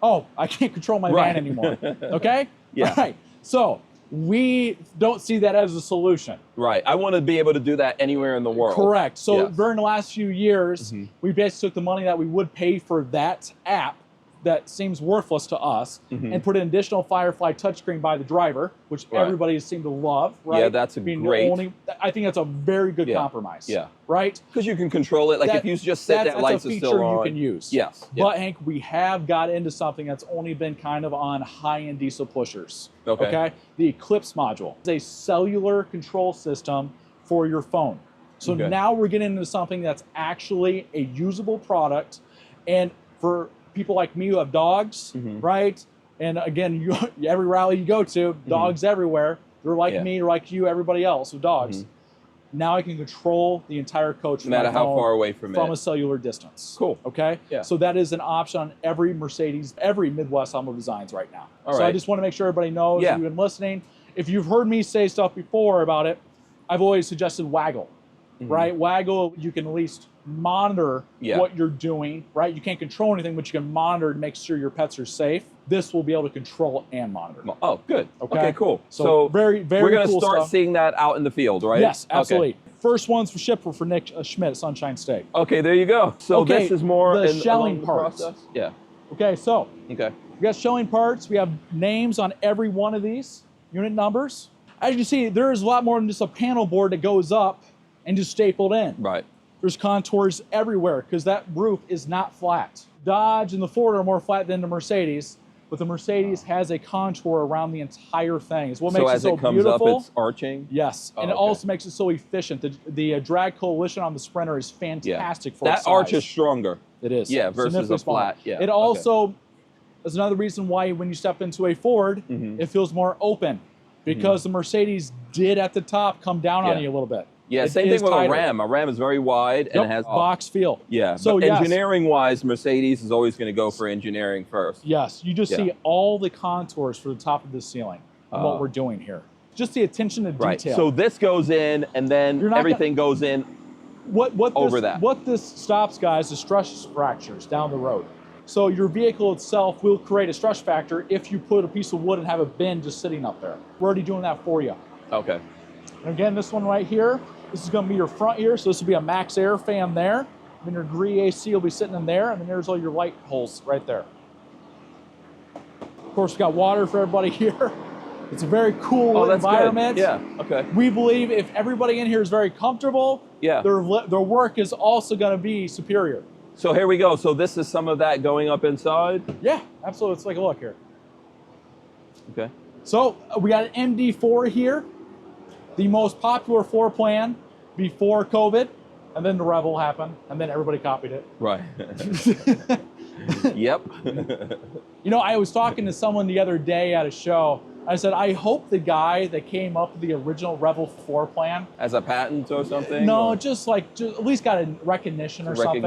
Oh, I can't control my van anymore. All right. So we don't see that as a solution. I want to be able to do that anywhere in the world. Correct. So during the last few years, we basically took the money that we would pay for that app that seems worthless to us and put an additional Firefly touchscreen by the driver, which everybody seemed to love. Yeah, that's a great. I think that's a very good compromise. Right? Because you can control it. Like if you just sit that lights are still on. That's a feature you can use. But Hank, we have got into something that's only been kind of on high-end diesel pushers. The Eclipse module. It's a cellular control system for your phone. So now we're getting into something that's actually a usable product, and for people like me who have dogs, right? And again, every rally you go to, dogs everywhere. They're like me, or like you, everybody else with dogs. Now I can control the entire coach from no matter how far away from a cellular distance. Cool. So that is an option on every Mercedes, every Midwest Automotive Designs right now. I just want to make sure everybody knows you've been listening. if you've heard me say stuff before about it, I've always suggested waggle, right? Waggle, you can at least monitor what you're doing, right? You can't control anything, but you can monitor and make sure your pets are safe. This will be able to control and monitor. Oh, good. Okay, cool. So very, very we're going to cool start stuff. seeing that out in the field, right? Yes, absolutely. Okay. First ones for ship were for Nick Schmidt at Sunshine Steak. Okay, there you go. So this is more the shelling parts. Process? Yeah. Okay, so we got shelling parts. We have names on every one of these, unit numbers. As you see, there is a lot more than just a panel board that goes up and just stapled in. Right. There's contours everywhere because that roof is not flat. Dodge and the Ford are more flat than the Mercedes, but the Mercedes has a contour around the entire thing. It's what makes it so beautiful. So as it comes up, it's arching? Yes, and it also makes it so efficient. The drag coalition on the Sprinter is fantastic for its size. That arch is stronger. It is. Yeah, versus a flat. Yeah. It also is another reason why when you step into a Ford, it feels more open because the Mercedes did at the top come down on you a little bit. Yeah, same thing with a Ram. A Ram is very wide and it has box feel. Yeah, so engineering-wise, Mercedes is always going to go for engineering first. Yes, you just see all the contours for the top of the ceiling of what we're doing here. Just the attention to detail. Right. So this goes in, and then everything goes in over that. What this stops, guys, is stress fractures down the road. So your vehicle itself will create a stress factor if you put a piece of wood and have a bin just sitting up there. We're already doing that for you. Okay. And again, this one right here, this is going to be your front here, so this will be a max air fan there. Then your Gree AC will be sitting in there, and then there's all your light holes right there. Of course, we got water for everybody here. It's a very cool environment. Good. Yeah, okay. We believe if everybody in here is very comfortable, their work is also going to be superior. So here we go. So this is some of that going up inside? Yeah, absolutely. Let's take a look here. Okay. So we got an MD4 here, the most popular floor plan before COVID, and then the Revel happened, and then everybody copied it. Right. Yep. You know, I was talking to someone the other day at a show. I said, I hope the guy that came up with the original Revel floor plan as a patent or something? No, just at least got a recognition or something.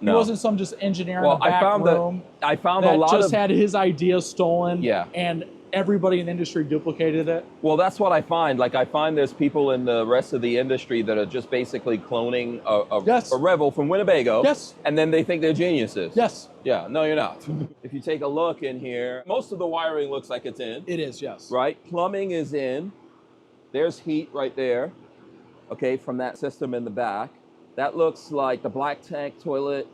No. He wasn't some just engineer in the back room. I found a lot just had his ideas stolen. Yeah. And everybody in the industry duplicated it. Well, that's what I find. Like, I find there's people in the rest of the industry that are just basically cloning a Revel from Winnebago. Yes. And then they think they're geniuses. Yes. Yeah, no, you're not. If you take a look in here, most of the wiring looks like it's in. It is, yes. Right? Plumbing is in. There's heat right there, okay, from that system in the back. That looks like the black tank toilet,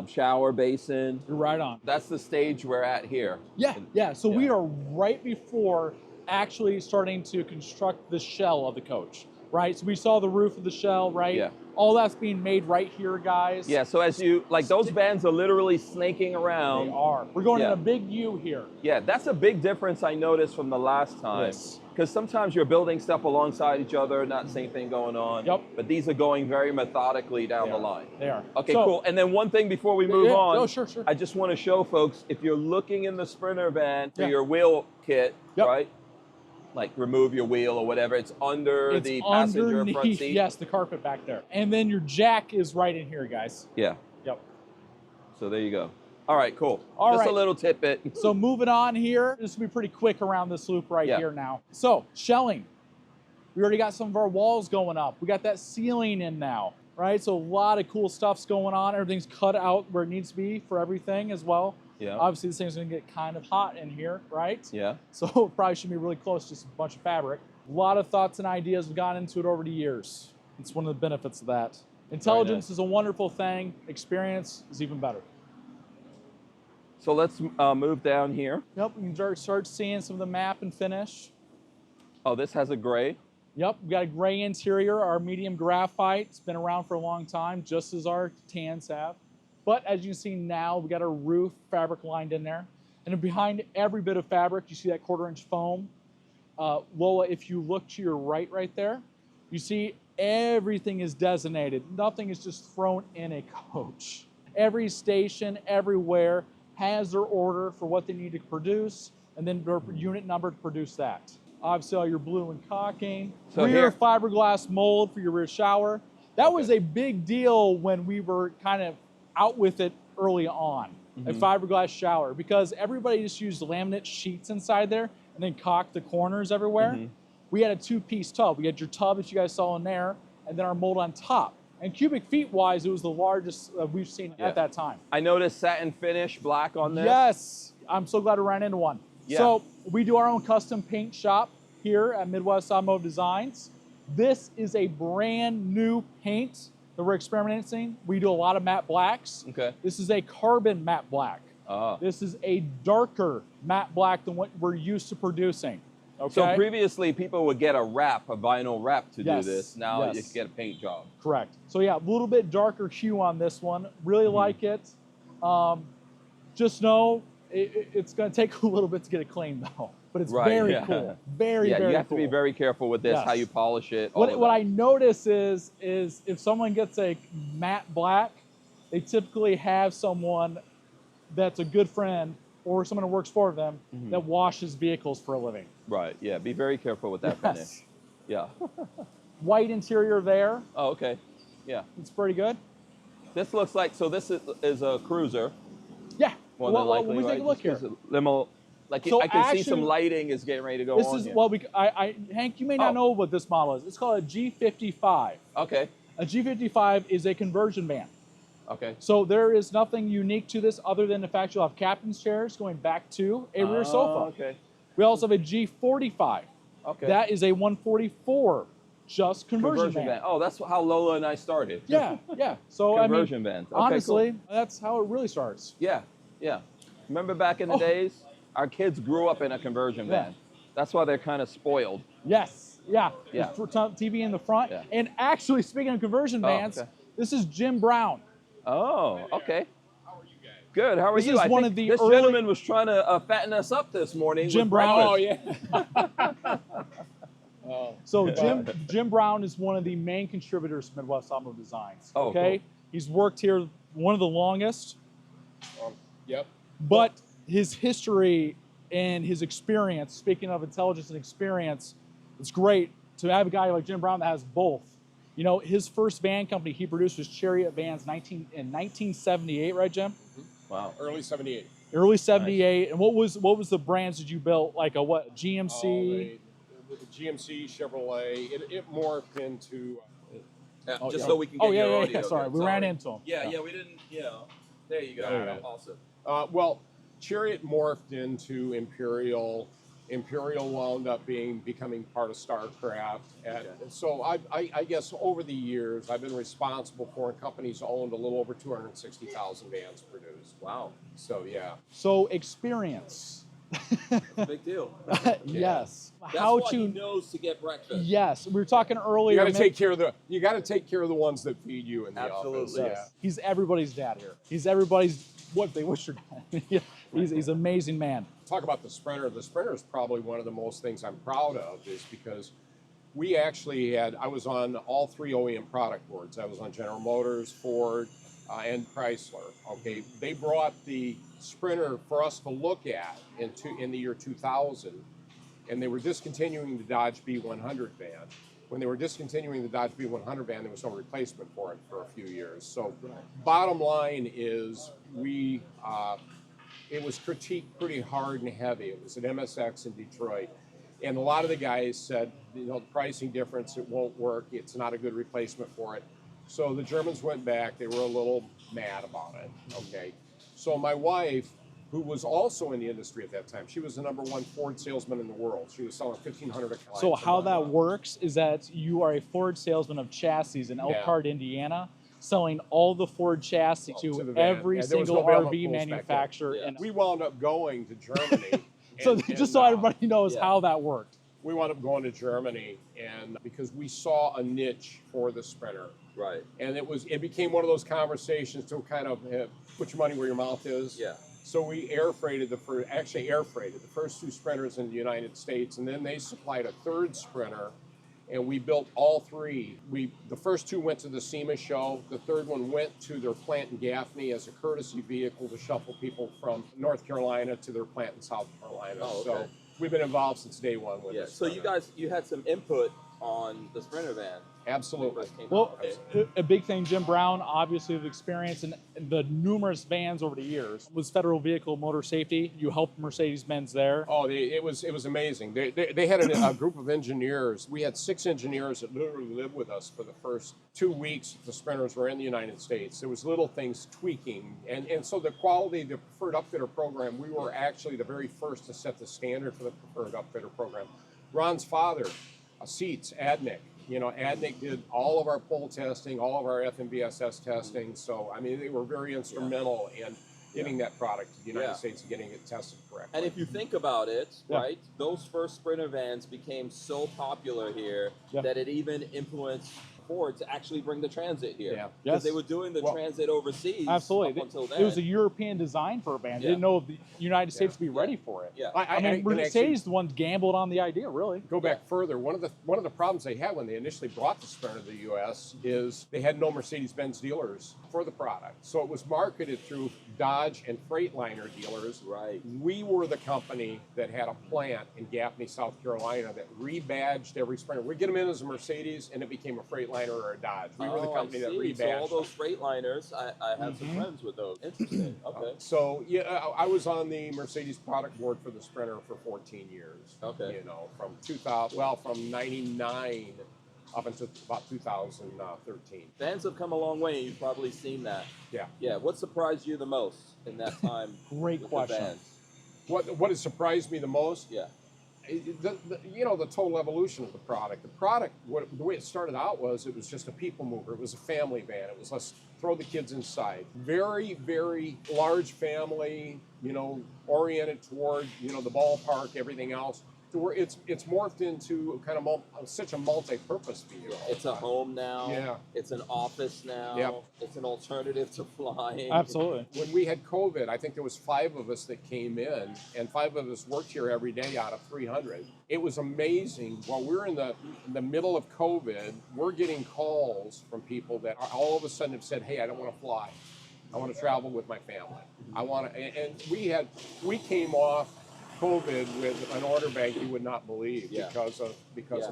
shower basin. You're right on. That's the stage we're at here. Yeah, yeah. So we are right before actually starting to construct the shell of the coach, right? So we saw the roof of the shell, right? Yeah. All that's being made right here, guys. Yeah, so as you, like those vans are literally snaking around. They are. We're going in a big U here. Yeah, that's a big difference I noticed from the last time. Yes. Because sometimes you're building stuff alongside each other, not the same thing going on. Yep. But these are going very methodically down the line. They are. Okay, cool. And then one thing before we move on. Oh, sure. I just want to show folks, if you're looking in the Sprinter van for your wheel kit, right? Like remove your wheel or whatever, it's under the passenger front seat. Yes, the carpet back there. And then your jack is right in here, guys. Yeah. Yep. So there you go. All right, cool. All Just right. a little tidbit. So moving on here, this will be pretty quick around this loop right here now. So shelling, we already got some of our walls going up. We got that ceiling in now, right? So a lot of cool stuff's going on. Everything's cut out where it needs to be for everything as well. Yeah. Obviously this thing's gonna get kind of hot in here, right? Yeah. So it probably should be really close to just a bunch of fabric. A lot of thoughts and ideas have gone into it over the years. It's one of the benefits of that. Intelligence is a wonderful thing. Experience is even better. So let's move down here. Yep, we can start seeing some of the map and finish. Oh, this has a gray. Yep, we got a gray interior, our medium graphite. It's been around for a long time, just as our tans have. But as you can see now, we got our roof fabric lined in there. And then behind every bit of fabric, you see that 1/4 inch foam. Lola, if you look to your right there, you see everything is designated. Nothing is just thrown in a coach. Every station, everywhere, has their order for what they need to produce, and then their unit number to produce that. Obviously, all your blue and caulking. So rear fiberglass mold for your rear shower. That was a big deal when we were kind of out with it early on, a fiberglass shower, because everybody just used laminate sheets inside there, and and then caulk the corners everywhere. We had a 2-piece tub. We had your tub that you guys saw in there, and then our mold on top. And cubic feet wise, it was the largest we've seen at that time. I noticed satin finish black on this. Yes, I'm so glad we ran into one. Yeah. So we do our own custom paint shop here at Midwest Automotive Designs. This is a brand new paint that we're experimenting. We do a lot of matte blacks. Okay. This is a carbon matte black. This is a darker matte black than what we're used to producing. Okay. So previously people would get a vinyl wrap to do this. Now you can get a paint job. Correct. So yeah, a little bit darker hue on this one. Really like it. Just know it's going to take a little bit to get it clean though. But it's very cool. Very, very cool. You have to be very careful with this, how you polish it. What I notice is if someone gets a matte black, they typically have someone that's a good friend or someone who works for them that washes vehicles for a living. Right, yeah, be very careful with that finish. Yeah. White interior there. Oh, okay, yeah. It's pretty good. This looks like, so this is a cruiser. Yeah, More than likely, let me take a look here. Limo, like So I can actually, see some lighting is getting ready to go on here. Well, Hank, you may not know what this model is. It's called a G55. Okay. A G55 is a conversion van. Okay. So there is nothing unique to this other than the fact you'll have captain's chairs going back to a rear sofa. Okay. We also have a G45. Okay. That is a 144, just conversion van. Oh, that's how Lola and I started. Yeah, yeah. So conversion vans. Okay, honestly, cool. that's how it really starts. Yeah, yeah. Remember back in the days, our kids grew up in a conversion van. That's why they're kind of spoiled. Yes, yeah. Yeah. TV in the front. Yeah. And actually, speaking of conversion vans, this is Jim Brown. Oh, okay. How are you guys? Good. How are you? This is one of the this gentleman was trying to fatten us up this morning. Jim Brown. Oh, yeah. So Jim Brown is one of the main contributors to Midwest Automotive Designs. Oh, okay. Cool. He's worked here one of the longest. Yep. But his history and his experience, speaking of intelligence and experience, it's great to have a guy like Jim Brown that has both. You know, his first van company he produced was Chariot Vans in 1978, right, Jim? Wow. Early 78. Early 78. Nice. And what was the brands that you built? Like a what? GMC? GMC, Chevrolet. It morphed into... just so we can get your audio. Yeah, sorry. We ran into him. Yeah, we didn't, there you go. Awesome. Well, Chariot morphed into Imperial. Imperial wound up becoming part of StarCraft. So I guess over the years, I've been responsible for, and companies owned a little over 260,000 vans produced. Wow. So, yeah. So experience. That's a big deal. Yes. That's what he knows to get breakfast. Yes. We were talking earlier. You got to take care of the ones that feed you in the office. Yeah. He's everybody's dad here. He's everybody's what they wish your dad. He's an amazing man. Talk about the Sprinter. The Sprinter is probably one of the most things I'm proud of, is because we actually I was on all 3 OEM product boards. I was on General Motors, Ford, and Chrysler. Okay, they brought the Sprinter for us to look at in the year 2000, and they were discontinuing the Dodge B100 van. When they were discontinuing the Dodge B100 van, there was no replacement for it for a few years. So, bottom line is it was critiqued pretty hard and heavy. It was at MSX in Detroit. And a lot of the guys said, the pricing difference, it won't work. It's not a good replacement for it. So the Germans went back. They were a little mad about it, okay? So my wife, who was also in the industry at that time, she was the #1 Ford salesman in the world. She was selling 1,500 clients. So how that works is that you are a Ford salesman of chassis in Elkhart, Indiana, selling all the Ford chassis to every single RV manufacturer. And we wound up going to Germany. So everybody knows how that worked. We wound up going to Germany, and because we saw a niche for the Sprinter. Right. And it became one of those conversations to kind of put your money where your mouth is. Yeah. So we air freighted the first 2 Sprinters in the United States, and then they supplied a 3rd Sprinter. And we built all 3. The first 2 went to the SEMA show. The 3rd one went to their plant in Gaffney as a courtesy vehicle to shuffle people from North Carolina to their plant in South Carolina. Oh, okay. So we've been involved since day one with this. So you had some input on the Sprinter van. Absolutely. Well, a big thing, Jim Brown, obviously with experience in the numerous vans over the years, was Federal Vehicle Motor Safety. You helped Mercedes-Benz there. Oh, it was amazing. They had a group of engineers. We had 6 engineers that literally lived with us for the first 2 weeks the Sprinters were in the United States. There was little things tweaking. And so the quality, the Preferred Upfitter program, we were actually the very first to set the standard for the Preferred Upfitter program. Ron's father, Seats, Adnick. You know, Adnick did all of our pull testing, all of our FMVSS testing. So, I mean, they were very instrumental in getting that product to the United States and getting it tested correctly. And if you think about it, right, those first Sprinter vans became so popular here that it even influenced Ford to actually bring the Transit here. Yeah. Because they were doing the Transit overseas absolutely. up until then. It was a European design for a van. They didn't know if the United States would be ready for it. Yeah. I mean, Mercedes the one gambled on the idea, really. Go back further. One of the problems they had when they initially brought the Sprinter to the U.S. is they had no Mercedes-Benz dealers for the product. So it was marketed through Dodge and Freightliner dealers. Right. We were the company that had a plant in Gaffney, South Carolina that rebadged every Sprinter. We'd get them in as a Mercedes and it became a Freightliner or a Dodge. We were the company that rebadged. So all those Freightliners, I had some friends with those. Interesting. Okay. So yeah, I was on the Mercedes product board for the Sprinter for 14 years. Okay. You know, from 2000, from 99 up until about 2013. Vans have come a long way. You've probably seen that. Yeah. Yeah. What surprised you the most in that time? Great question. What has surprised me the most? Yeah. You know, the total evolution of the product. The product, the way it started out was it was just a people mover. It was a family van. It was let's throw the kids inside. Very, very large family, you know, oriented toward, you know, the ballpark, everything else. To where it's morphed into kind of such a multi-purpose vehicle. It's a home now. Yeah. It's an office now. Yep. It's an alternative to flying. Absolutely. When we had COVID, I think there was 5 of us that came in, and 5 of us worked here every day out of 300. It was amazing. While we're in the middle of COVID, we're getting calls from people that all of a sudden have said, "Hey, I don't want to fly. I want to travel with my family. I want to." And we came off COVID with an order bank you would not believe because of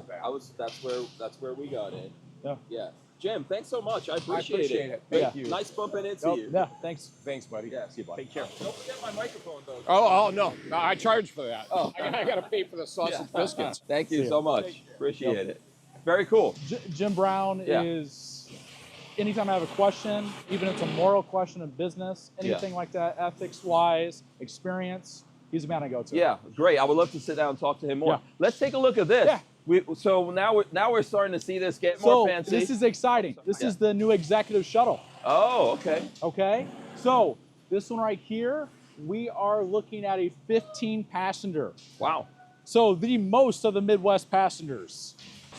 that. That's where we got in. Yeah. Yeah. Jim, thanks so much. I appreciate it. Thank you. Nice bumping into you. Yeah, thanks. Thanks, buddy. Yeah, see you, buddy. Take care. Don't forget my microphone, though. Oh no, I charge for that. Oh, I got to pay for the sausage biscuits. Thank you so much. Appreciate it. Very cool. Jim Brown is, anytime I have a question, even if it's a moral question in business, anything like that, ethics-wise, experience, he's the man I go to. Yeah, great. I would love to sit down and talk to him more. Yeah. Let's take a look at this. Yeah. So now we're starting to see this get more fancy. This is exciting. This is the new executive shuttle. Oh, okay. Okay. So this one right here, we are looking at a 15 passenger. Wow. So the most of the Midwest passengers.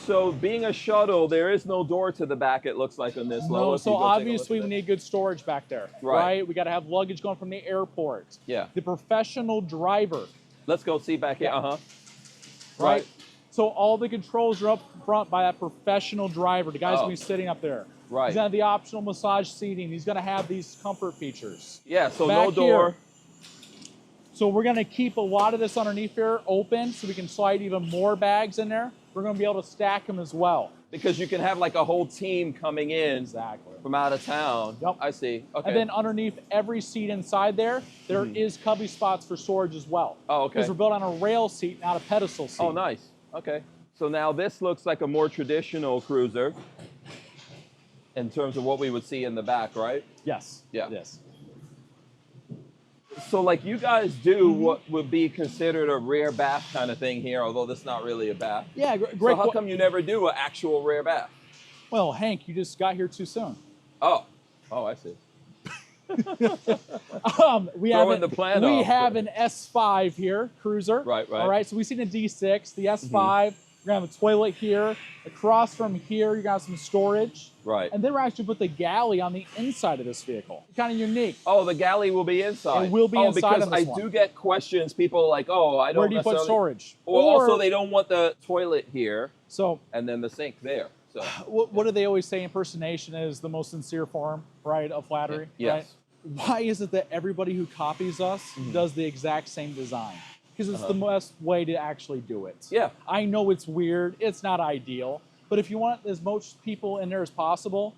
So being a shuttle, there is no door to the back, it looks like, on this low. No, so obviously we need good storage back there, right? We got to have luggage going from the airport. Yeah. The professional driver. Let's go see back here. Right. So all the controls are up front by that professional driver. The guy's going to be sitting up there. Right. He's going to have the optional massage seating. He's going to have these comfort features. Yeah, so back no door. Here, so we're going to keep a lot of this underneath here open so we can slide even more bags in there. We're going to be able to stack them as well. Because you can have like a whole team coming in from out of town. Yep. I see. Okay. And then underneath every seat inside there is cubby spots for storage as well. Oh, okay. Because we're built on a rail seat, not a pedestal seat. Oh, nice. Okay. So now this looks like a more traditional cruiser in terms of what we would see in the back, right? Yes. Yeah. Yes. So like you guys do what would be considered a rear bath kind of thing here, although that's not really a bath. Yeah, great. So how come you never do an actual rear bath? Well, Hank, you just got here too soon. Oh, I see. We have an S5 here, cruiser. Right. All right, so we've seen a D6, the S5. We're going to have a toilet here. Across from here, you're going to have some storage. Right. And then we're actually put the galley on the inside of this vehicle. Kind of unique. Oh, the galley will be inside. It will be inside because on this I one. do get questions. People are like, oh, I don't Where do you put storage? Or also, they don't want the toilet here. So, and then the sink there. So what do they always say? Impersonation is the most sincere form, right, of flattery. Yes. Right? Why is it that everybody who copies us does the exact same design? because it's the best way to actually do it. Yeah. I know it's weird. It's not ideal. But if you want as much people in there as possible,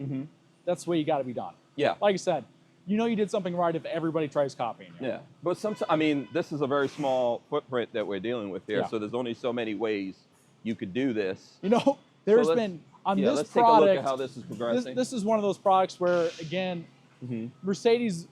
that's the way you got to be done. Yeah. Like I said, you know you did something right if everybody tries copying you. Yeah. But sometimes, I mean, this is a very small footprint that we're dealing with here. Yeah. So there's only so many ways you could do this. You know, there's been, on this let's product, take a look at how this is progressing. This is one of those products where, again, Mercedes,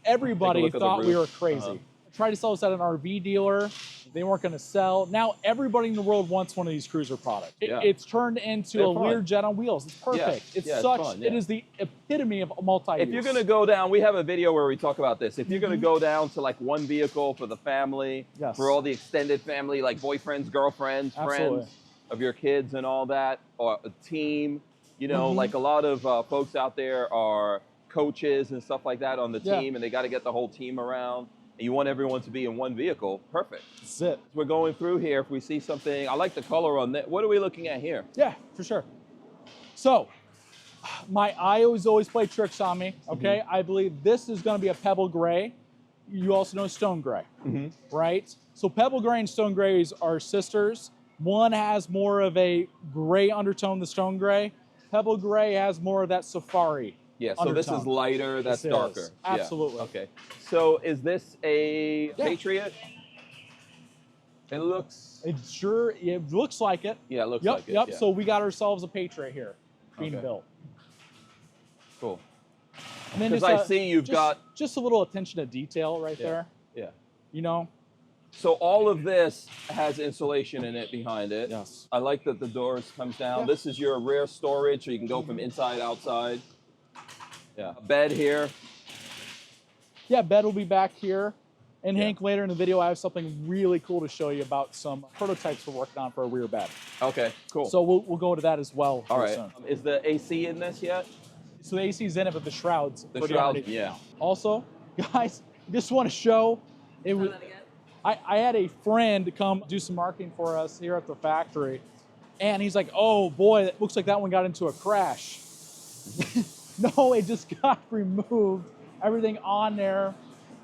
everybody thought we were crazy. I tried to sell this at an RV dealer. They weren't going to sell. Now everybody in the world wants one of these cruiser products. It's turned into a Learjet on wheels. It's perfect. It's such. Fun, it is the epitome of multi-use. If you're going to go down, we have a video where we talk about this. If you're going to go down to like one vehicle for the family, for all the extended family, like boyfriends, girlfriends, friends of your kids and all that, or a team, you know, like a lot of folks out there are coaches and stuff like that on the team, and they got to get the whole team around. You want everyone to be in one vehicle. Perfect. That's it. We're going through here. If we see something, I like the color on that. What are we looking at here? Yeah, for sure. So, my eye always play tricks on me. Okay, I believe this is going to be a pebble gray. You also know stone gray, right? So pebble gray and stone grays are sisters. One has more of a gray undertone, the stone gray. Pebble gray has more of that safari. Yeah, so this is lighter, that's darker. Absolutely. Yeah. Okay. So is this a Patriot? It looks... It looks like it. Yeah, it looks like it. Yep, so we got ourselves a Patriot here being built. Cool. Because I see you've got... Just a little attention to detail right there. Yeah. You know? So all of this has insulation in it behind it. Yes. I like that the doors comes down. This is your rear storage, so you can go from inside, outside. Yeah. Bed here. Yeah, bed will be back here. And Hank, later in the video, I have something really cool to show you about some prototypes we're working on for a rear bed. Okay, cool. So we'll go to that as well. All right. Soon. Is the AC in this yet? So the AC is in it, but the shrouds. The shrouds, yeah. Also, guys, just want to show, I had a friend come do some marketing for us here at the factory, and he's like, oh boy, it looks like that one got into a crash. No, it just got removed. Everything on there.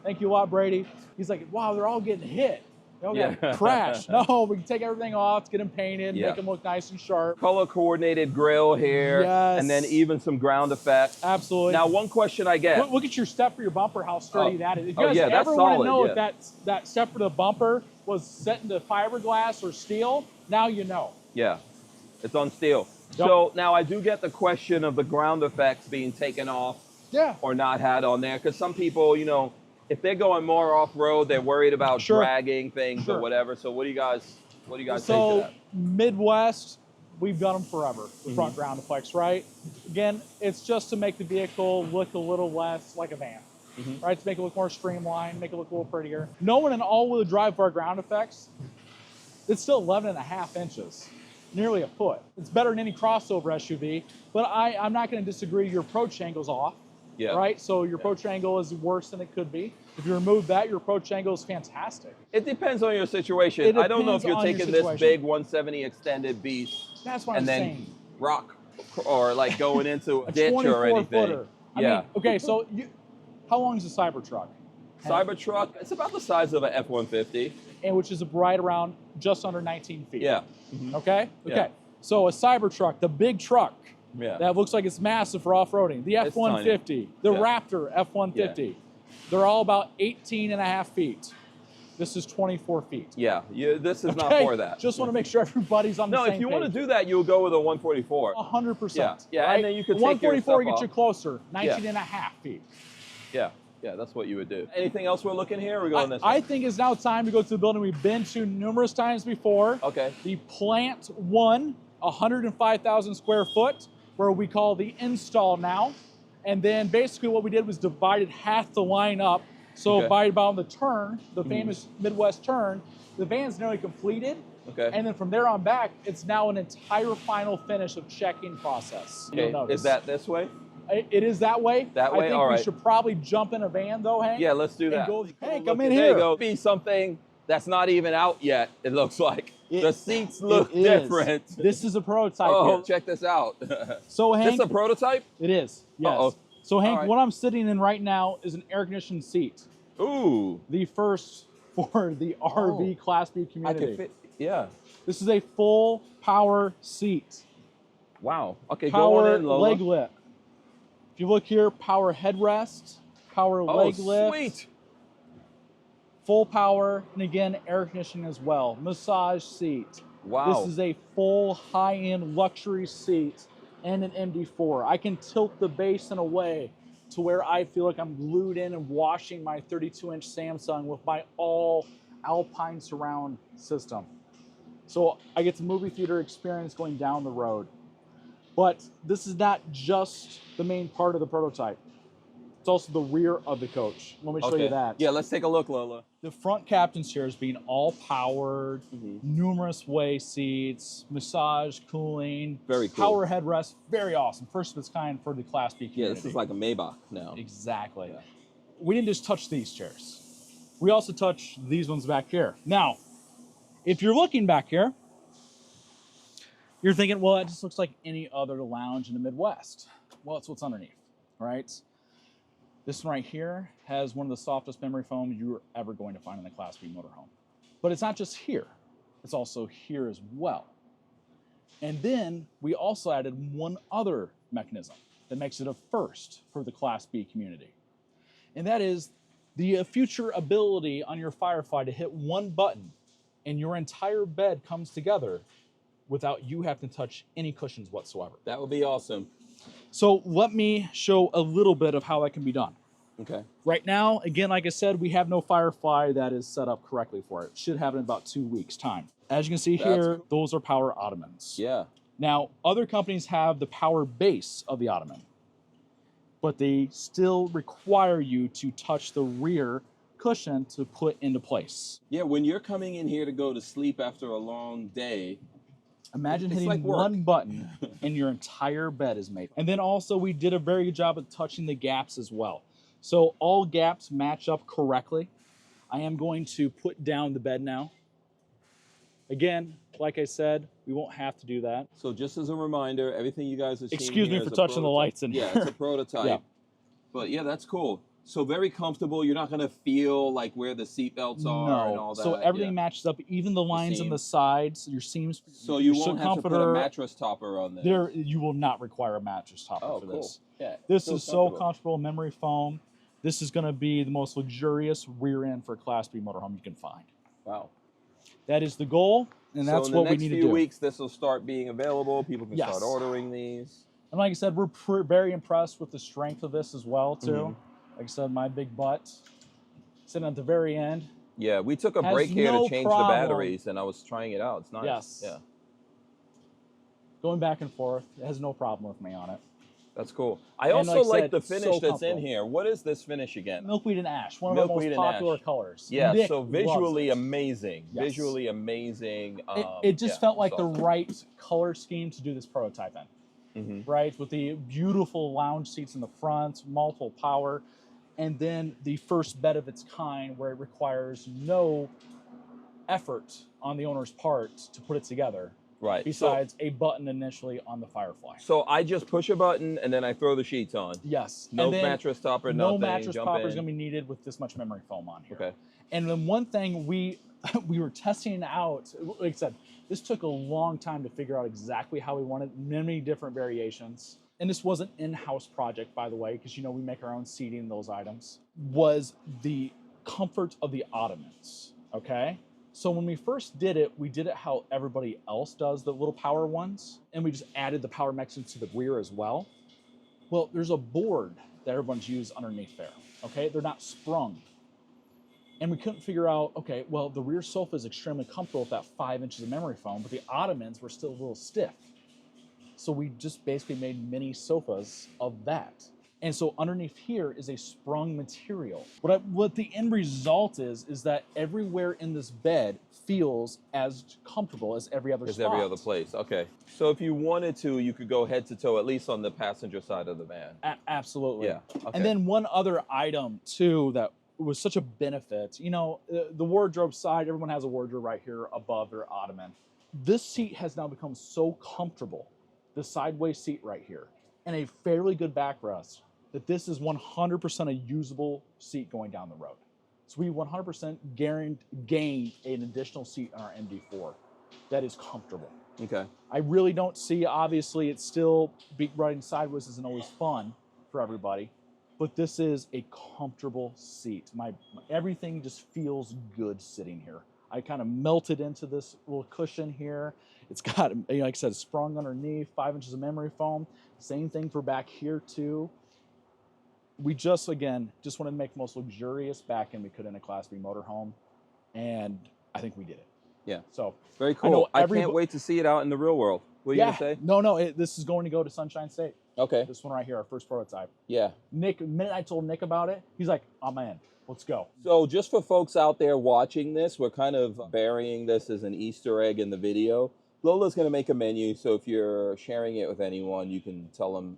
Thank you a lot, Brady. He's like, wow, they're all getting hit. They all got crashed. No, we can take everything off, get them painted, make them look nice and sharp. Color coordinated grill here. Yes. And then even some ground effects. Absolutely. Now, one question I get. Look at your step for your bumper, how sturdy that is. If you guys ever want to know if that step for the bumper was set into fiberglass or steel, now you know. Yeah, it's on steel. Yep. So now I do get the question of the ground effects being taken off or not had on there. Because some people, you know, if they're going more off-road, they're worried about dragging things or whatever. So what do you guys think to that? Midwest, we've done them forever, the front ground effects, right? Again, it's just to make the vehicle look a little less like a van, right? To make it look more streamlined, make it look a little prettier. Knowing an all-wheel drive for our ground effects, it's still 11.5 inches. Nearly a foot. It's better than any crossover SUV, but I'm not going to disagree. Your approach angle's off, right? So your approach angle is worse than it could be. If you remove that, your approach angle is fantastic. It depends on your situation. I don't know if you're taking this big 170 extended beast and then rock or like going into a ditch or anything. Footer. I mean, okay, so how long is a Cybertruck? Cybertruck, it's about the size of an F-150. And which is right around just under 19 feet. Yeah. Okay? Okay. So a Cybertruck, the big truck that looks like it's massive for off-roading. The F-150, the Raptor F-150. They're all about 18.5 feet. This is 24 feet. Yeah, this is not for that. Just want to make sure everybody's on the same page. No, if you want to do that, you'll go with a 144. 100%. Yeah, right? and then you could take 144 gets you closer, 19.5 feet. Yeah. Yeah, that's what you would do. Anything else we're looking here? Or are we going this way? I think it's now time to go to the building we've been to numerous times before. Okay. The Plant 1, 105,000 square foot, where we call the install now. And then basically what we did was divided half the line up. So by about the turn, the famous Midwest turn, the van's nearly completed. Okay. And then from there on back, it's now an entire final finish of check-in process. Okay. Is that this way? It is that way. That way, all right. I think we should probably jump in a van though, Hank. Yeah, let's do that. Hank, I'm in here. There you go. Be something that's not even out yet, it looks like. The seats look different. This is a prototype. Oh, check this out. So Hank. This is a prototype? It is, yes. So Hank, what I'm sitting in right now is an air-conditioned seat. Ooh. The first for the RV Class B community. I can fit, yeah. This is a full power seat. Wow. Okay, Power go on in, Lola. leg lift. If you look here, power headrest, power leg lift. Sweet. Full power, and again, air conditioning as well. Massage seat. Wow. This is a full high-end luxury seat and an MD4. I can tilt the base in a way to where I feel like I'm glued in and watching my 32-inch Samsung with my all Alpine surround system. So I get the movie theater experience going down the road. But this is not just the main part of the prototype. It's also the rear of the coach. Let me show you that. Yeah, let's take a look, Lola. The front captain's chairs being all powered, numerous way seats, massage, cooling, very cool. Power headrest, very awesome. First of its kind for the Class B community. Yeah, this is like a Maybach now. Exactly. Yeah. We didn't just touch these chairs. We also touched these ones back here. Now, if you're looking back here, you're thinking, well, that just looks like any other lounge in the Midwest. Well, it's what's underneath, right? This one right here has one of the softest memory foam you're ever going to find in a Class B motorhome. But it's not just here, it's also here as well. And then we also added one other mechanism that makes it a first for the Class B community. And that is the future ability on your Firefly to hit one button and your entire bed comes together without you having to touch any cushions whatsoever. That would be awesome. So let me show a little bit of how that can be done. Okay. Right now, again, like I said, we have no Firefly that is set up correctly for it. Should have it in about 2 weeks' time. As you can see here, those are power ottomans. Yeah. Now, other companies have the power base of the ottoman, but they still require you to touch the rear cushion to put into place. Yeah, when you're coming in here to go to sleep after a long day, imagine hitting like one button and your entire bed is made. And then also we did a very good job of touching the gaps as well. So all gaps match up correctly. I am going to put down the bed now. Again, like I said, we won't have to do that. So just as a reminder, everything you guys are seeing Excuse me for touching the lights in here. Yeah, it's a prototype. Yeah. But yeah, that's cool. So very comfortable. You're not going to feel like where the seat belts are and all that. So everything matches up, even the lines on the sides, your seams. So you won't have to put a mattress topper on there. You will not require a mattress topper for this. Yeah, this is so comfortable, memory foam. This is going to be the most luxurious rear end for a Class B motorhome you can find. Wow. That is the goal, and that's what we need to do. So in the next few weeks, this will start being available. People can start ordering these. And like I said, we're very impressed with the strength of this as well, too. Like I said, my big butt sitting at the very end. Yeah, we took a break here to change the batteries, and I was trying it out. It's nice. Yes. Yeah. Going back and forth, it has no problem with me on it. That's cool. I also like the finish that's in here. What is this finish again? Milkweed and ash, one of our most popular colors. Yeah, Nick so visually amazing. Yes. Visually amazing. It just felt like the right color scheme to do this prototype in. Right, with the beautiful lounge seats in the front, multiple power, and then the first bed of its kind where it requires no effort on the owner's part to put it together. Right. Besides a button initially on the Firefly. So I just push a button and then I throw the sheets on. Yes. No mattress topper, nothing. No mattress topper is going to be needed with this much memory foam on here. Okay. And then one thing we were testing out, like I said, this took a long time to figure out exactly how we wanted, many different variations. And this was an in-house project, by the way, because, you know, we make our own seating in those items, was the comfort of the ottomans, okay? So when we first did it, we did it how everybody else does the little power ones, and we just added the power mechanisms to the rear as well. Well, there's a board that everyone's used underneath there, okay? They're not sprung. And we couldn't figure out, okay, well, the rear sofa is extremely comfortable with that 5 inches of memory foam, but the ottomans were still a little stiff. So we just basically made mini sofas of that. And so underneath here is a sprung material. What the end result is that everywhere in this bed feels as comfortable as every other spot. As every other place, okay. So if you wanted to, you could go head to toe, at least on the passenger side of the van. Absolutely. Yeah, okay. And then one other item too that was such a benefit, you know, the wardrobe side, everyone has a wardrobe right here above their ottoman. This seat has now become so comfortable, the sideways seat right here, and a fairly good backrest, that this is 100% a usable seat going down the road. So we 100% gained an additional seat on our MD4 that is comfortable. Okay. I really don't see, obviously, it's still riding sideways isn't always fun for everybody, but this is a comfortable seat. Everything just feels good sitting here. I kind of melted into this little cushion here. It's got, like I said, sprung underneath, 5 inches of memory foam. Same thing for back here too. We just wanted to make the most luxurious back end we could in a Class B motorhome, and I think we did it. Yeah. So very cool. I can't wait to see it out in the real world. What are you gonna say? No, this is going to go to Sunshine State. Okay. This one right here, our first prototype. Yeah. Nick, the minute I told Nick about it, he's like, I'm in. Let's go. So just for folks out there watching this, we're kind of burying this as an Easter egg in the video. Lola's going to make a menu, so if you're sharing it with anyone, you can tell them,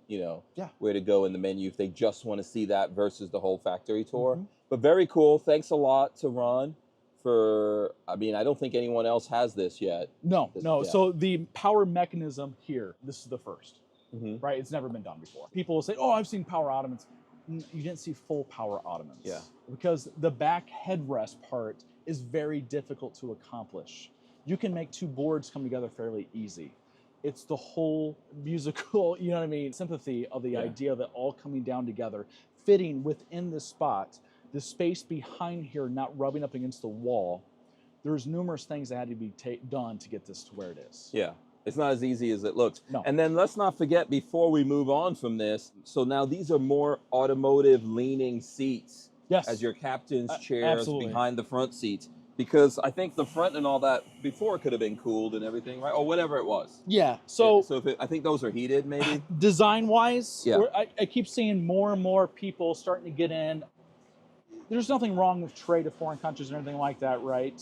where to go in the menu if they just want to see that versus the whole factory tour. Mm-hmm. But very cool. Thanks a lot to Ron for, I don't think anyone else has this yet. No. Yeah. So the power mechanism here, this is the first, right? It's never been done before. People will say, oh, I've seen power ottomans. You didn't see full power ottomans. Yeah. Because the back headrest part is very difficult to accomplish. You can make two boards come together fairly easy. It's the whole musical, sympathy of the idea of it all coming down together, fitting within the spot, the space behind here not rubbing up against the wall. There's numerous things that had to be done to get this to where it is. Yeah. It's not as easy as it looks. No. And then let's not forget, before we move on from this, so now these are more automotive leaning seats. Yes. As your captain's chairs absolutely. Behind the front seats. Because I think the front and all that before could have been cooled and everything, right? Or whatever it was. Yeah. So I think those are heated, maybe. Design-wise, yeah. I keep seeing more and more people starting to get in. There's nothing wrong with trade to foreign countries or anything like that, right?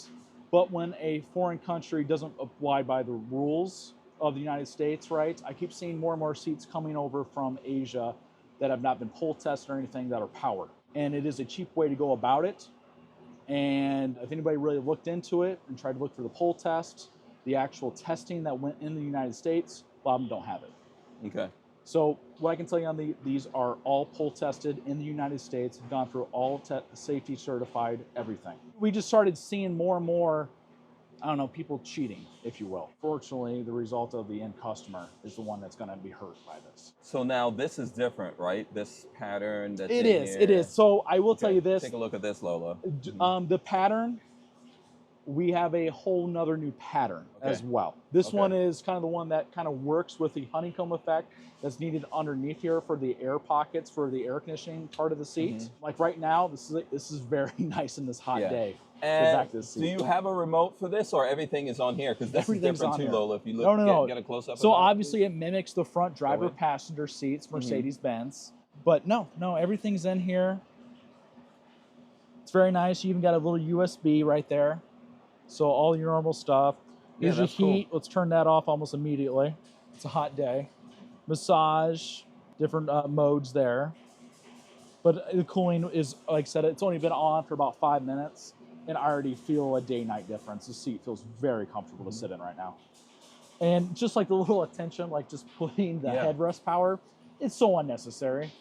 But when a foreign country doesn't abide by the rules of the United States, right? I keep seeing more and more seats coming over from Asia that have not been pull tested or anything that are power. And it is a cheap way to go about it. And if anybody really looked into it and tried to look for the pull test, the actual testing that went in the United States, a lot of them don't have it. Okay. So what I can tell you on these are all pull tested in the United States, have gone through all safety certified, everything. We just started seeing more and more, people cheating, if you will. Fortunately, the result of the end customer is the one that's going to be hurt by this. So now this is different, right? This pattern that's It is. So I will tell you this. Take a look at this, Lola. The pattern, we have a whole nother new pattern as well. This one is kind of the one that kind of works with the honeycomb effect that's needed underneath here for the air pockets for the air conditioning part of the seat. Like right now, this is very nice in this hot day. And do you have a remote for this, or everything is on here? Because this is different too, Lola. If you look, get a close up. So obviously it mimics the front driver passenger seats, Mercedes-Benz. But no, everything's in here. It's very nice. You even got a little USB right there. So all your normal stuff. Here's your heat. Cool. Let's turn that off almost immediately. It's a hot day. Massage, different modes there. But the cooling is, like I said, it's only been on for about 5 minutes. And I already feel a day-night difference. The seat feels very comfortable to sit in right now. And just like the little attention, like just putting the headrest power, it's so unnecessary.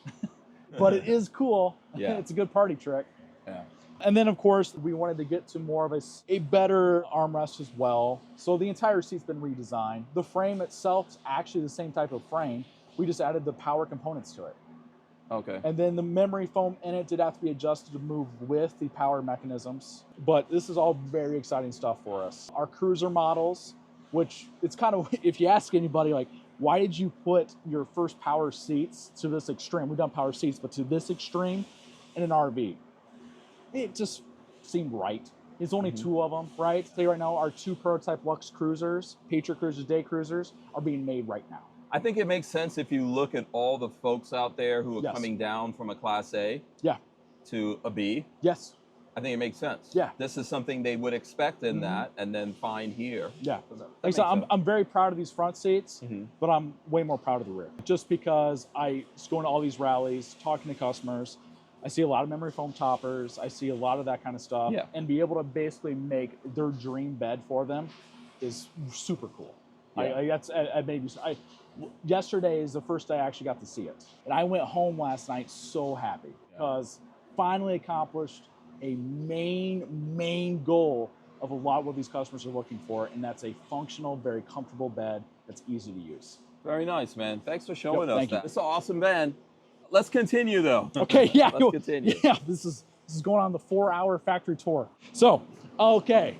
But it is cool. Yeah. It's a good party trick. Yeah. And then, of course, we wanted to get to more of a better armrest as well. So the entire seat's been redesigned. The frame itself is actually the same type of frame. We just added the power components to it. Okay. And then the memory foam in it did have to be adjusted to move with the power mechanisms. But this is all very exciting stuff for us. Our cruiser models, which it's kind of, if you ask anybody, like, why did you put your first power seats to this extreme? We've done power seats, but to this extreme in an RV. It just seemed right. It's only 2 of them, right? Say right now, our 2 prototype Lux cruisers, Patriot cruisers, day cruisers, are being made right now. I think it makes sense if you look at all the folks out there who are coming down from a Class A to a B. Yes. I think it makes sense. Yeah. This is something they would expect in that and then find here. Yeah. Like I said, I'm very proud of these front seats, but I'm way more proud of the rear. Just because I was going to all these rallies, talking to customers, I see a lot of memory foam toppers. I see a lot of that kind of stuff. Yeah. And be able to basically make their dream bed for them is super cool. Yeah. Yesterday is the first day I actually got to see it. And I went home last night so happy because finally accomplished a main goal of a lot of what these customers are looking for, and that's a functional, very comfortable bed that's easy to use. Very nice, man. Thanks for showing us thank you. that. It's an awesome van. Let's continue though. Okay, yeah. Let's continue. Yeah, this is going on the 4-hour factory tour. So, okay,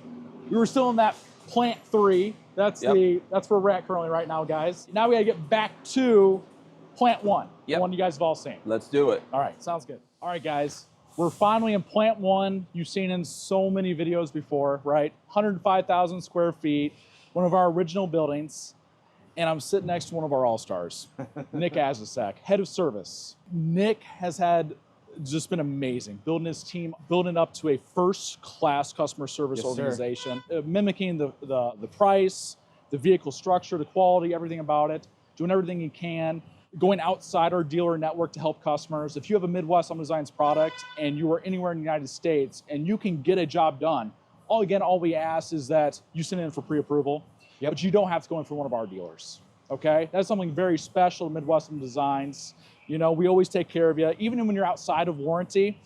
we were still in that plant 3. That's that's where we're at currently right now, guys. Now we gotta get back to plant 1, the one you guys have all seen. Let's do it. All right, sounds good. All right, guys, we're finally in plant 1. You've seen in so many videos before, right? 105,000 square feet, one of our original buildings. And I'm sitting next to one of our all-stars, Nick Azasek, head of service. Nick has just been amazing, building his team, building up to a first-class customer service organization, mimicking the price, the vehicle structure, the quality, everything about it, doing everything he can, going outside our dealer network to help customers. If you have a Midwest Auto Designs product and you are anywhere in the United States and you can get a job done, all we ask is that you send in for pre-approval. But you don't have to go in for one of our dealers, okay? That's something very special to Midwest Auto Designs. You know, we always take care of you. Even when you're outside of warranty,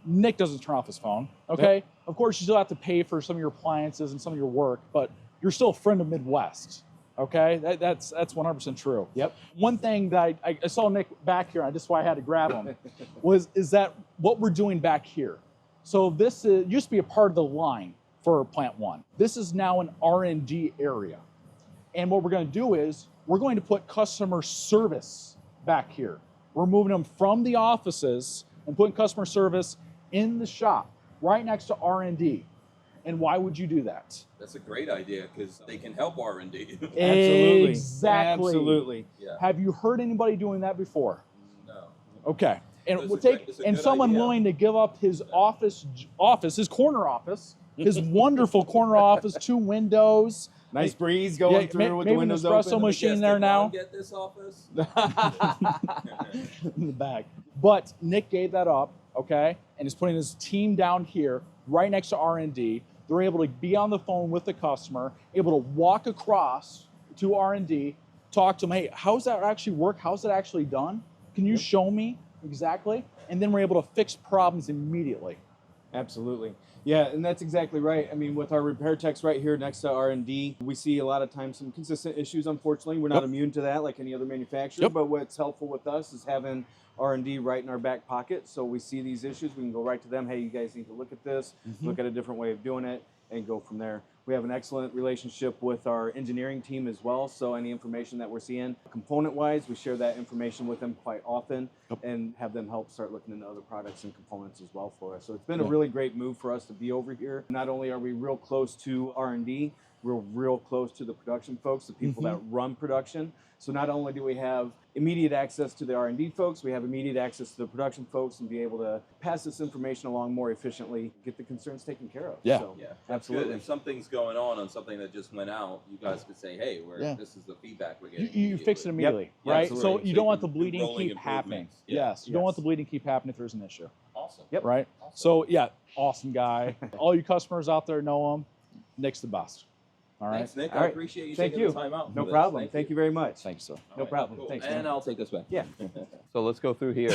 Nick doesn't turn off his phone, okay? Of course, you still have to pay for some of your appliances and some of your work, but you're still a friend of Midwest, okay? That's 100% true. One thing that I saw Nick back here, and that's why I had to grab him, is that what we're doing back here. So this used to be a part of the line for plant 1. This is now an R&D area. And what we're going to do is we're going to put customer service back here. We're moving them from the offices and putting customer service in the shop right next to R&D. And why would you do that? That's a great idea because they can help R&D. Absolutely. Exactly. Absolutely. Yeah. Have you heard anybody doing that before? No. Okay. And It's we'll a take good and someone idea. willing to give up his office, his corner office, his wonderful corner office, 2 windows. Nice breeze going through with the windows maybe an espresso open. machine there now. Get this office. In the back. But Nick gave that up, okay, and is putting his team down here, right next to R&D. They're able to be on the phone with the customer, able to walk across to R&D, talk to them, hey, how's that actually work? How's it actually done? Can you show me exactly? And then we're able to fix problems immediately. Absolutely. Yeah, and that's exactly right. I mean, with our repair techs right here next to R&D, we see a lot of times some consistent issues, unfortunately. We're not immune to that like any other manufacturer, but what's helpful with us is having R&D right in our back pocket. So we see these issues, we can go right to them. Hey, you guys need to look at this, look at a different way of doing it, and go from there. We have an excellent relationship with our engineering team as well. So any information that we're seeing component-wise, we share that information with them quite often and have them help start looking into other products and components as well for us. So it's been a really great move for us to be over here. Not only are we real close to R&D, we're real close to the production folks, the people that run production. So not only do we have immediate access to the R&D folks, we have immediate access to the production folks and be able to pass this information along more efficiently, get the concerns taken care of. So, absolutely. If something's going on something that just went out, you guys could say, hey, this is the feedback we're getting. You fix it immediately, right? So you don't want the bleeding to keep happening. Yes, you don't want the bleeding to keep happening if there's an issue. Awesome. Right? Awesome. So yeah, awesome guy. All you customers out there know him. Nick's the best. All right. Thanks, Nick. All I right. appreciate you Thank taking you. the time out. No for this. problem. Thank you very much. Thanks, sir. No problem. Cool. Thanks, And man. I'll take this back. Yeah. So let's go through here.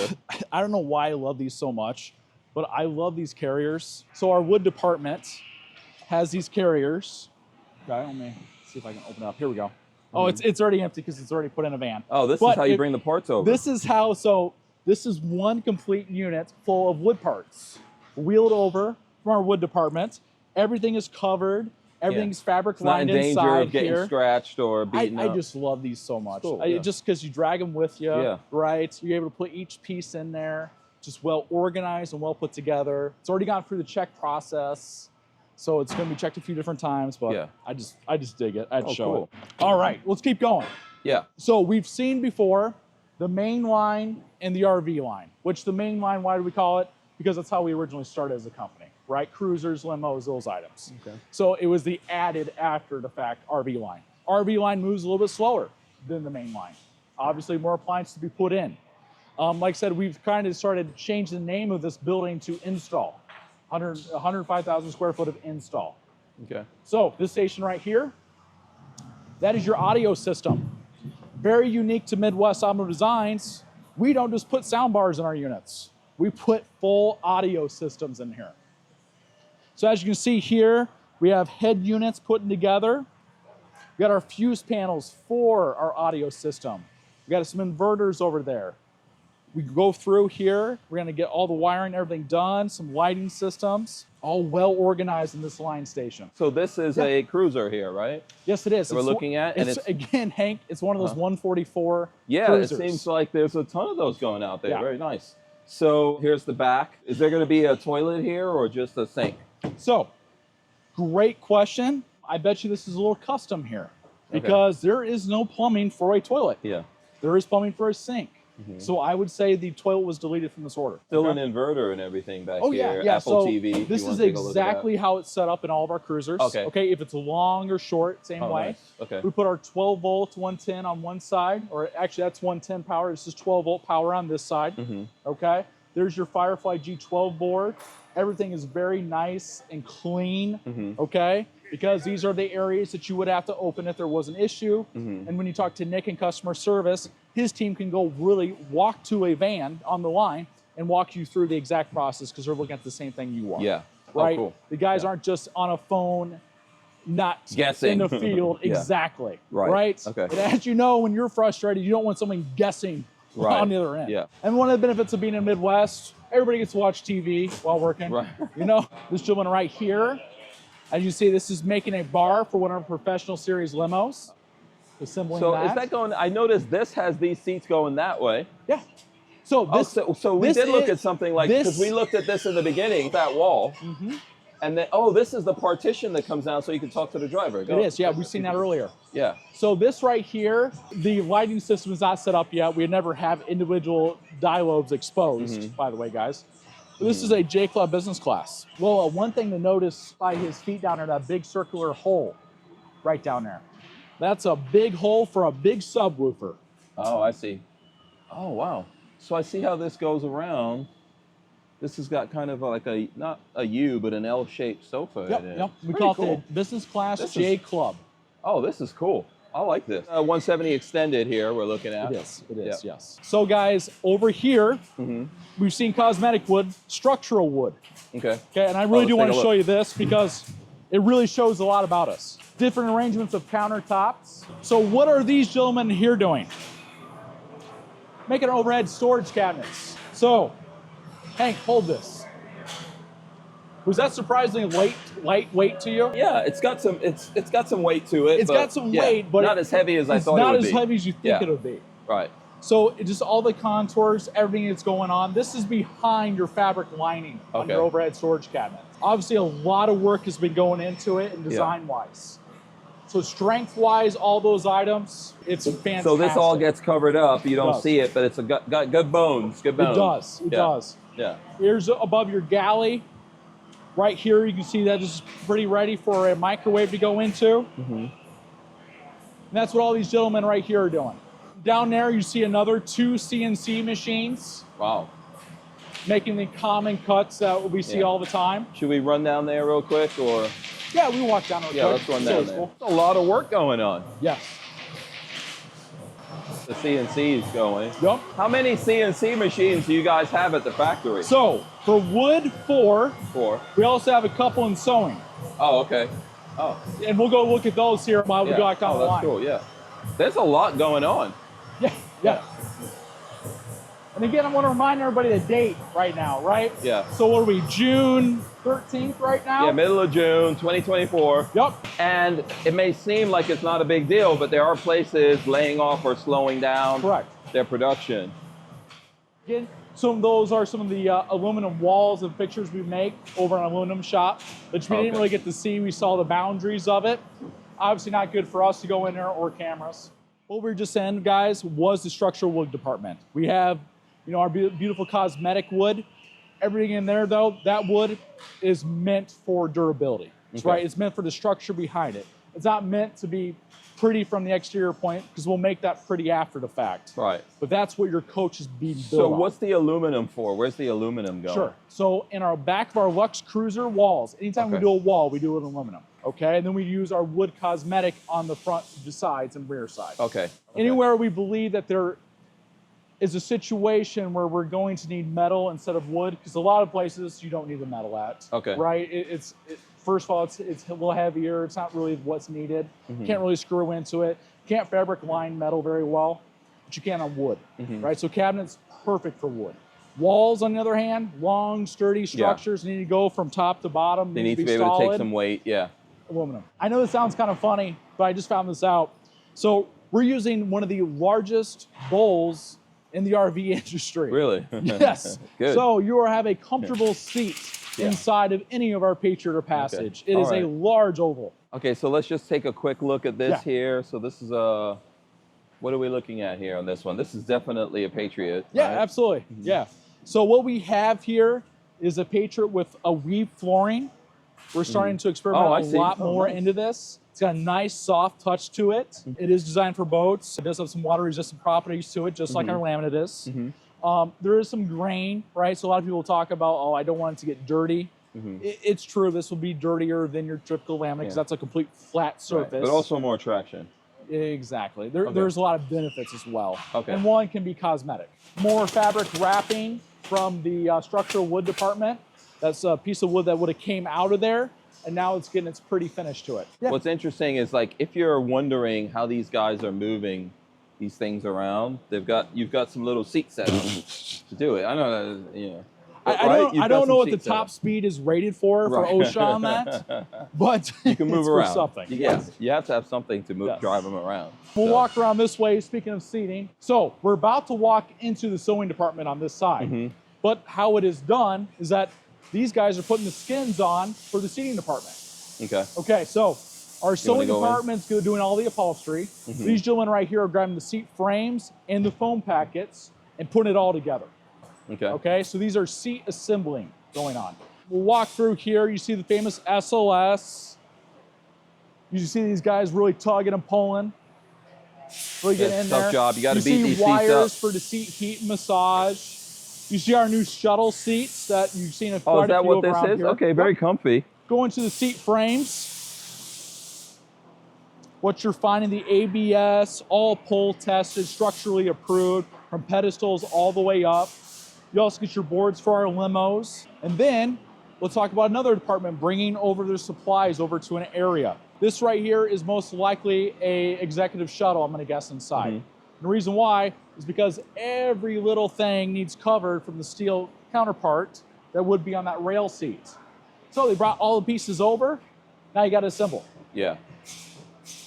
I don't know why I love these so much, but I love these carriers. So our wood department has these carriers. Okay, let me see if I can open it up. Here we go. Oh, it's already empty because it's already put in a van. Oh, this is how you bring the parts over. This is how, so this is one complete unit full of wood parts. Wheeled over from our wood department. Everything is covered. Everything's fabric lined inside here. Not in danger of getting scratched or beaten up. I just love these so much. Cool, Just because you drag them with you, right? You're able to put each piece in there, just well organized and well put together. It's already gone through the check process, so it's going to be checked a few different times. But I just dig it. I'd show it. All right, let's keep going. Yeah. So we've seen before the main line and the RV line. Which the main line, why do we call it? Because that's how we originally started as a company. Right? Cruisers, limos, those items. Okay. So it was the added after the fact RV line. RV line moves a little bit slower than the main line. Obviously more appliances to be put in. Like I said, we've kind of started to change the name of this building to install. 105,000 square foot of install. Okay. So this station right here, that is your audio system. Very unique to Midwest Automotive Designs. We don't just put sound bars in our units. We put full audio systems in here. So as you can see here, we have head units putting together. We got our fuse panels for our audio system. We got some inverters over there. We go through here. We're gonna get all the wiring, everything done, some lighting systems, all well organized in this line station. So this is a cruiser here, right? Yes, it is. That we're looking at, and it's again, Hank, it's one of those 144 Yeah, cruisers. it seems like there's a ton of those going out there. Yeah. Very nice. So here's the back. Is there gonna be a toilet here or just a sink? So, great question. I bet you this is a little custom here because there is no plumbing for a toilet. Yeah. There is plumbing for a sink. So I would say the toilet was deleted from this order. Still an inverter and everything back Oh here. yeah. Apple So TV. if this you want is to take a look at that. exactly how it's set up in all of our cruisers. Okay. If it's long or short, same way. Nice. Okay. We put our 12 volt 110 on one side, or actually that's 110 power. This is 12 volt power on this side. Okay. There's your Firefly G12 board. Everything is very nice and clean. Okay. Because these are the areas that you would have to open if there was an issue. And when you talk to Nick in customer service, his team can go really walk to a van on the line and walk you through the exact process because they're looking at the same thing you are. Yeah. Right? Oh, cool. The guys aren't just on a phone, not Guessing. in the field. Yeah. Exactly. Right. Okay. And as you know, when you're frustrated, you don't want someone guessing on the other end. Yeah. And one of the benefits of being in the Midwest, everybody gets to watch TV while working. Right. You know, this gentleman right here, as you see, this is making a bar for one of our professional series limos. Assembling So that. is that going? I noticed this has these seats going that way. Yeah. So this. So we this did look is- at something like because we looked at this in the beginning, that wall, and then this is the partition that comes down so you can talk to the driver. Go. It is. Yeah, we've seen that earlier. Yeah. So this right here, the lighting system is not set up yet. We never have individual dilobes exposed, by the way, guys. This is a J Club business class. Well, one thing to notice by his feet down there, that big circular hole right down there. That's a big hole for a big subwoofer. Oh, I see. Oh, wow. So I see how this goes around. This has got kind of like a, not a U, but an L-shaped sofa in it. Yep. We Pretty call it cool. the business class This J is- Club. Oh, this is cool. I like this. 170 extended here we're looking at. It is, Yeah. yes. So guys, over here, we've seen cosmetic wood, structural wood. Okay. Okay, and I really let's do want take to a show look. you this because it really shows a lot about us. Different arrangements of countertops. So what are these gentlemen here doing? Making overhead storage cabinets. So, Hank, hold this. Was that surprisingly lightweight to you? Yeah, it's got some got some weight to it. It's got some weight, but not as heavy as I It's thought it not would as be. heavy as you think Yeah. it would be. Right. So it just all the contours, everything that's going on. This is behind your fabric lining on your Okay. overhead storage cabinet. Obviously, a lot of work has been going into it and design-wise. So strength-wise, all those items, it's fantastic. So this all gets covered up. You don't does. see it, but it's got good bones. Good bones. It does. It Yeah. does. Yeah. Here's above your galley. Right here, you can see that this is pretty ready for a microwave to go into. And that's what all these gentlemen right here are doing. Down there, you see another 2 CNC machines Wow. making the common cuts that we see Yeah. all the time. Should we run down there real quick, or? Yeah, we can walk down real quick. Yeah, let's run down there. There's a lot of work going on. Yes. The CNC is going. Yep. How many CNC machines do you guys have at the factory? So for wood 4, 4. we also have a couple in sewing. Oh, okay. Oh, And we'll go look at those here while we yeah. go back down Oh, the that's line. cool. Yeah. There's a lot going on. Yeah. And again, I want to remind everybody the date right now, right? Yeah. So what are we, June 13th right now? Yeah, middle of June, 2024. Yep. And it may seem like it's not a big deal, but there are places laying off or slowing down Correct. their production. Again, some of those are some of the aluminum walls and fixtures we make over an aluminum shop, which we didn't Okay. really get to see. We saw the boundaries of it. Obviously not good for us to go in there or cameras. What we were just in, guys, was the structural wood department. We have, our beautiful cosmetic wood. Everything in there, though, that wood is meant for durability. That's Okay. right. It's meant for the structure behind it. It's not meant to be pretty from the exterior point because we'll make that pretty after the fact. Right. But that's what your coach is being built So on. what's the aluminum for? Where's the aluminum going? Sure. So in our back of our Lux Cruiser walls, anytime we Okay. do a wall, we do it in aluminum. Okay, and then we use our wood cosmetic on the front sides and rear sides. Okay. Anywhere we believe that there is a situation where we're going to need metal instead of wood, because a lot of places you don't need the metal at. Okay. Right? First of all, it's a little heavier. It's not really what's needed. Can't really screw into it. Can't fabric line metal very well, but you can on wood, right? So cabinets, perfect for wood. Walls, on the other hand, long, sturdy structures need to go from top to bottom. They need to be able to take some weight, Aluminum. I know this sounds kind of funny, but I just found this out. So we're using one of the largest bowls in the RV industry. Really? Yes. Good. So you will have a comfortable seat inside of any of our Patriot or Passage. It is a large oval. Okay, so let's just take a quick look at this here. So this is what are we looking at here on this one? This is definitely a Patriot. Yeah, right? absolutely. Yeah. So what we have here is a Patriot with a weave flooring. We're starting to experiment a lot more into this. It's got a nice soft touch to it. It is designed for boats. It does have some water resistant properties to it, just like our laminate is. There is some grain, right? So a lot of people talk about, oh, I don't want it to get dirty. It's true, this will be dirtier than your typical laminate because that's a complete flat surface. But also more traction. Exactly. There's a lot of benefits as well. Okay. And one can be cosmetic. More fabric wrapping from the structural wood department. That's a piece of wood that would have came out of there, and now it's getting its pretty finish to it. Yeah. What's interesting is, like, if you're wondering how these guys are moving these things around, you've got some little seat setups to do it. I know that, you know. I don't know what the top speed is rated for OSHA on that, but you can move around. Something. Yes, you have to have something to move, drive them around. We'll walk around this way. Speaking of seating, so we're about to walk into the sewing department on this side. But how it is done is that these guys are putting the skins on for the seating department. Okay. Okay. So our sewing department's doing all the upholstery. These gentlemen right here are grabbing the seat frames and the foam packets and putting it all together. Okay, so these are seat assembling going on. We'll walk through here. You see the famous SLS. You see these guys really tugging and pulling. Really getting in there. Tough job. You got to beat these seats up. You see wires for the seat heat and massage. You see our new shuttle seats that you've seen quite a few around here. Oh, is that what this is? Okay, very comfy. Going to the seat frames. What you're finding, the ABS, all pull tested, structurally approved, from pedestals all the way up. You also get your boards for our limos. And then we'll talk about another department bringing over their supplies over to an area. This right here is most likely a executive shuttle, I'm gonna guess, inside. And the reason why is because every little thing needs covered from the steel counterpart that would be on that rail seat. So they brought all the pieces over, now you gotta assemble. Yeah.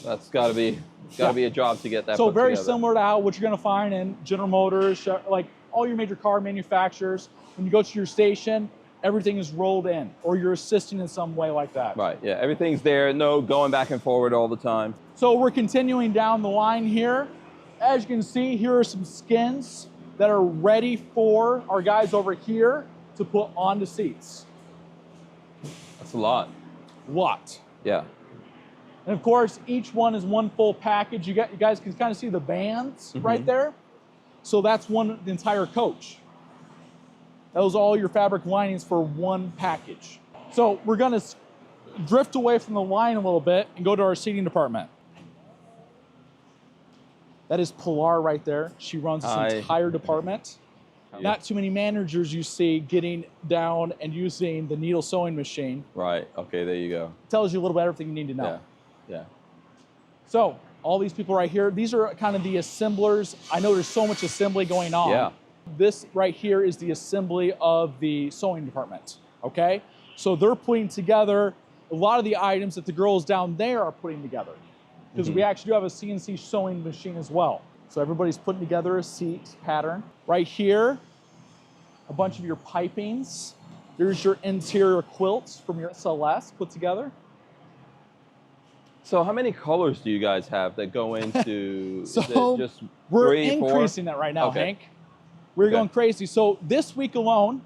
That's gotta be a job to get that So put very together. similar to what you're gonna find in General Motors, like all your major car manufacturers. When you go to your station, everything is rolled in, or you're assisting in some way like that. Right, yeah, everything's there, no going back and forward all the time. So we're continuing down the line here. As you can see, here are some skins that are ready for our guys over here to put on the seats. That's a lot. Lot. Yeah. And of course, each one is one full package. You guys can kind of see the bands right there. So that's the entire coach. Those are all your fabric linings for one package. So we're gonna drift away from the line a little bit and go to our seating department. That is Pilar right there. She runs this entire department. Not too many managers you see getting down and using the needle sewing machine. Right, okay, there you go. Tells you a little bit everything you need to know. Yeah. So all these people right here, these are kind of the assemblers. I know there's so much assembly going on. Yeah. This right here is the assembly of the sewing department, okay? So they're putting together a lot of the items that the girls down there are putting together, because we actually do have a CNC sewing machine as well. So everybody's putting together a seat pattern. Right here, a bunch of your pipings. There's your interior quilts from your SLS put together. So how many colors do you guys have that go into, so is it just we're 3, 4? increasing that right now, Hank. We're going crazy. So this week alone,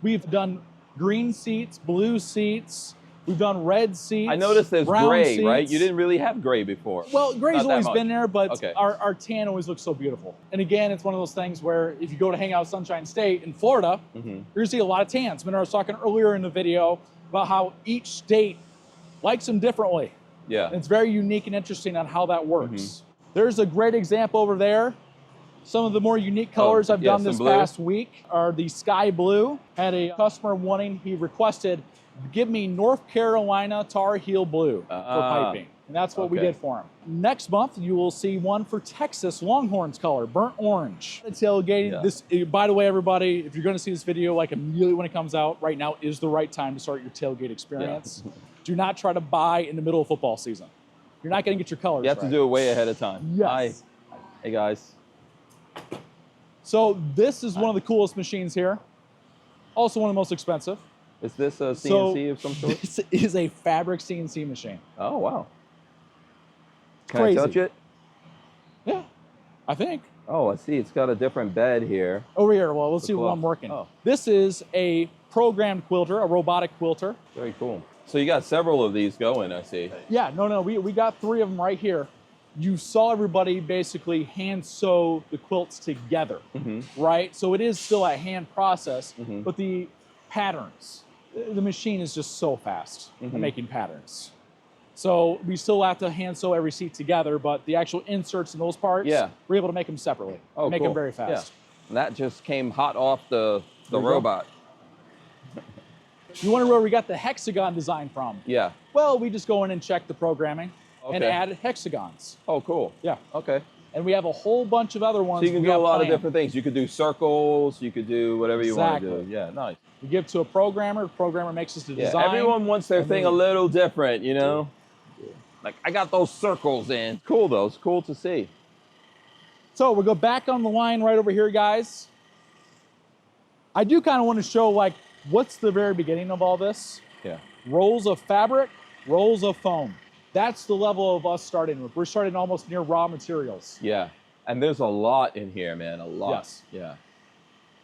we've done green seats, blue seats, we've done red seats. I noticed there's brown gray, seats. right? You didn't really have gray before. Well, gray's always been there, but Okay. our tan always looks so beautiful. And again, it's one of those things where if you go to hang out at Sunshine State in Florida, you're gonna see a lot of tans. Remember I was talking earlier in the video about how each state likes them differently. Yeah. And it's very unique and interesting on how that works. There's a great example over there Some of the more unique colors I've done this past week are the sky blue. Had a customer he requested, give me North Carolina Tar Heel blue for piping. And that's what we did for him. Next month, you will see one for Texas Longhorns color, burnt orange. The tailgating, this, by the way, everybody, if you're gonna see this video like immediately when it comes out, right now is the right time to start your tailgate experience. Yeah. Do not try to buy in the middle of football season. You're not gonna get your colors You have to do it way ahead of time. Yes. Hi. Hey guys. So this is one of the coolest machines here. Also one of the most expensive. Is this a CNC of some sort? This is a fabric CNC machine. Oh, wow. Can Crazy. I touch it? Yeah, I think. Oh, I see. It's got a different bed here. Over here. Well, let's see what I'm working. Oh. This is a programmed quilter, a robotic quilter. Very cool. So you got several of these going, I see. Yeah, no, we got 3 of them right here. You saw everybody basically hand sew the quilts together, right? So it is still a hand process, but the patterns, the machine is just so fast at making patterns. So we still have to hand sew every seat together, but the actual inserts in those parts, we're able to make them separately. Make them very fast. Yeah. And that just came hot off the robot. You wonder where we got the hexagon design from? Yeah. Well, we just go in and check the programming and add hexagons. Oh, cool. Yeah. Okay. And we have a whole bunch of other ones. So you can do a lot of different things. You could do circles. You could do whatever you want to do. Yeah, nice. We give it to a programmer. The programmer makes us the design. Everyone wants their thing a little different, you know? Like, I got those circles in. Cool, though. It's cool to see. So we'll go back on the line right over here, guys. I do kind of want to show, like, what's the very beginning of all this? Yeah. Rolls of fabric, rolls of foam. That's the level of us starting with. We're starting almost near raw materials. Yeah. And there's a lot in here, man. A lot. Yes. Yeah.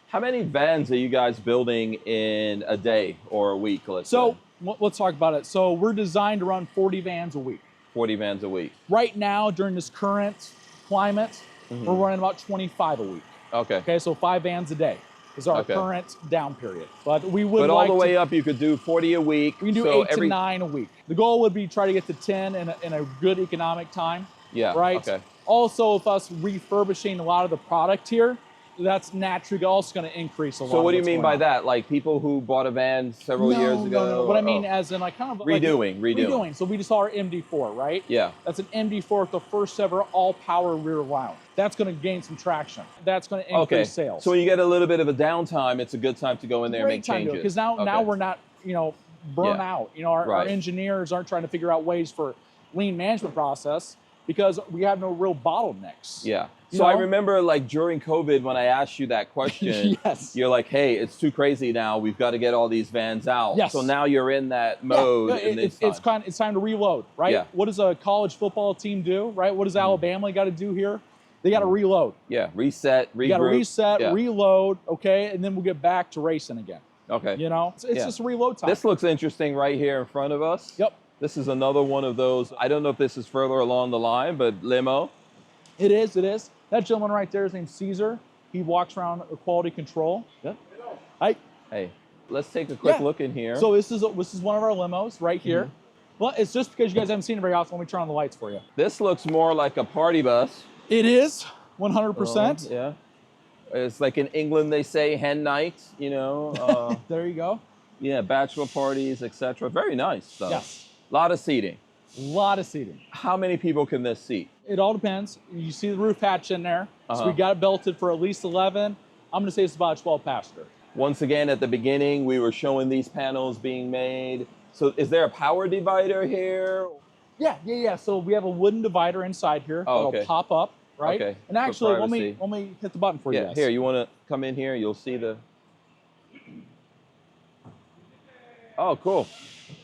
How many vans are you guys building in a day or a week, let's say? Let's talk about it. So we're designed to run 40 vans a week. 40 vans a week. Right now, during this current climate, we're running about 25 a week. Okay. Okay, so 5 vans a day is our current down period. But we would all the way up, you could do 40 a week. We can do 8 to 9 a week. The goal would be try to get to 10 in a good economic time. Yeah, right? Okay. Also, with us refurbishing a lot of the product here, that's naturally also going to increase a lot. So what do you mean by that? Like people who bought a van several years ago? No. What I mean as in like kind of redoing. So we just saw our MD4, right? Yeah. That's an MD4 with the first ever all-power rear mount. That's going to gain some traction. That's going to increase sales. So when you get a little bit of a downtime, it's a good time to go in there and make changes. Because now we're not, burn out. Our engineers aren't trying to figure out ways for lean management process because we have no real bottlenecks. Yeah. So I remember like during COVID when I asked you that question, yes. You're like, hey, it's too crazy now. We've got to get all these vans out. Yes. So now you're in that mode. Yeah. It's time to reload, right? Yeah. What does a college football team do, right? What does Alabama got to do here? They got to reload. Yeah, reset, regroup. You got to reset, reload, okay? And then we'll get back to racing again. Okay. It's just reload time. This looks interesting right here in front of us. Yep. This is another one of those, I don't know if this is further along the line, but limo. It is. That gentleman right there is named Caesar. He walks around quality control. Yeah. Hi. Hey, let's take a quick look in here. So this is one of our limos right here. Well, it's just because you guys haven't seen it very often. Let me turn on the lights for you. This looks more like a party bus. It is, 100%. Yeah. It's like in England they say hen night, there you go. Yeah, bachelor parties, etc. Very nice stuff. Yes. A lot of seating. How many people can this seat? It all depends. You see the roof hatch in there. So we got it belted for at least 11. I'm going to say it's about a 12 passenger. Once again, at the beginning, we were showing these panels being made. So is there a power divider here? Yeah. So we have a wooden divider inside here that'll pop up, right? Okay. And actually, let me hit the button for you guys. Here, you want to come in here? You'll see the... Oh, cool.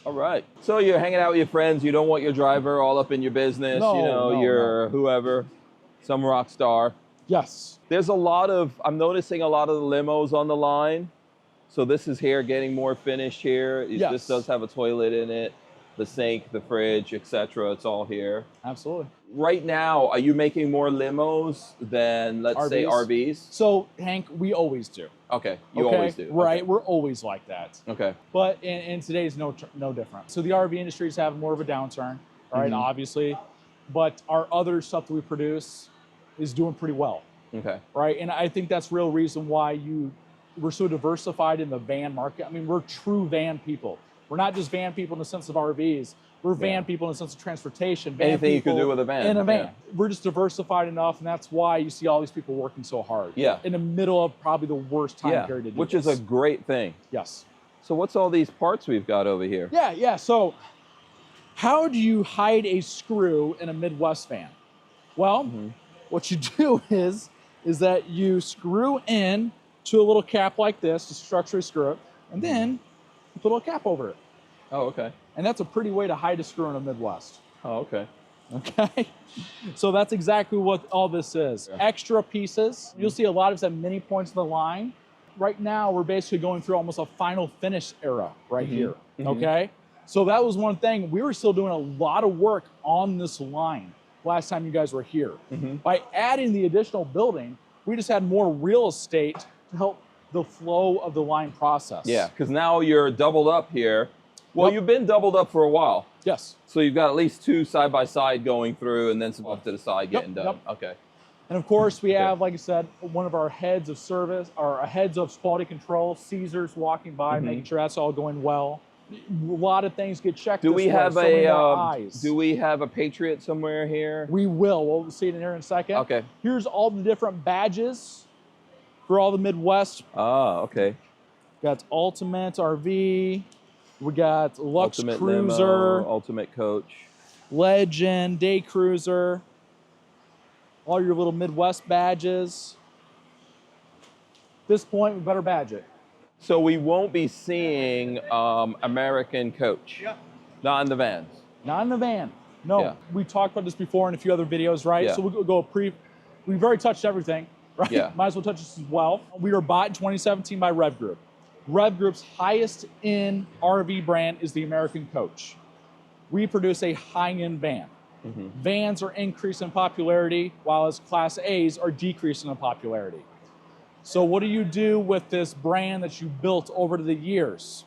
All right. So you're hanging out with your friends. You don't want your driver all up in your business. You're whoever, some rock star. Yes. There's I'm noticing a lot of the limos on the line. So this is here getting more finished here. Yes. This does have a toilet in it, the sink, the fridge, etc. It's all here. Absolutely. Right now, are you making more limos than, let's say, RVs? So, Hank, we always do. Okay, you always do. Right, okay. We're always like that. Okay. But in today's no different. So the RV industries have more of a downturn, right, obviously. But our other stuff that we produce is doing pretty well. Okay. Right, and I think that's real reason why we're so diversified in the van market. I mean, we're true van people. We're not just van people in the sense of RVs. We're van people in the sense of transportation. Van Anything you people can do with a van. in a van. We're just diversified enough, and that's why you see all these people working so hard. Yeah. In the middle of probably the worst time period to do which this. is a great thing. Yes. So what's all these parts we've got over here? Yeah. So how do you hide a screw in a Midwest van? Well, what you do is that you screw in to a little cap like this to structurally screw it, and then you put a little cap over it. Oh, okay. And that's a pretty way to hide a screw in the Midwest. Oh, okay. Okay. So that's exactly what all this is. Yeah. Extra pieces. You'll see a lot of us at many points of the line. Right now, we're basically going through almost a final finish era right here. Okay. So that was one thing. We were still doing a lot of work on this line last time you guys were here. By adding the additional building, we just had more real estate to help the flow of the line process. Yeah, because now you're doubled up here. Well, you've been doubled up for a while. Yes. So you've got at least two side by side going through and then some off to the side getting done. Okay. And of course, we have, like I said, one of our heads of service, or heads of quality control, Caesars, walking by, making sure that's all going well. A lot of things get checked. Do we have do we have a Patriot somewhere here? We will. We'll see it in here in a second. Okay. Here's all the different badges for all the Midwest. Ah, okay. Got Ultimate RV. We got Lux Ultimate Cruiser, Limo, Ultimate Coach, Legend, Day Cruiser. All your little Midwest badges. At this point, we better badge it. So we won't be seeing American Coach. Not in the vans. Not in the van. No. Yeah. We talked about this before in a few other videos, right? Yeah. So we'll go we've already touched everything, right? Yeah. Might as well touch this as well. We were bought in 2017 by REV Group. REV Group's highest end RV brand is the American Coach. We produce a high-end van. Vans are increasing in popularity, while as Class A's are decreasing in popularity. So what do you do with this brand that you built over the years?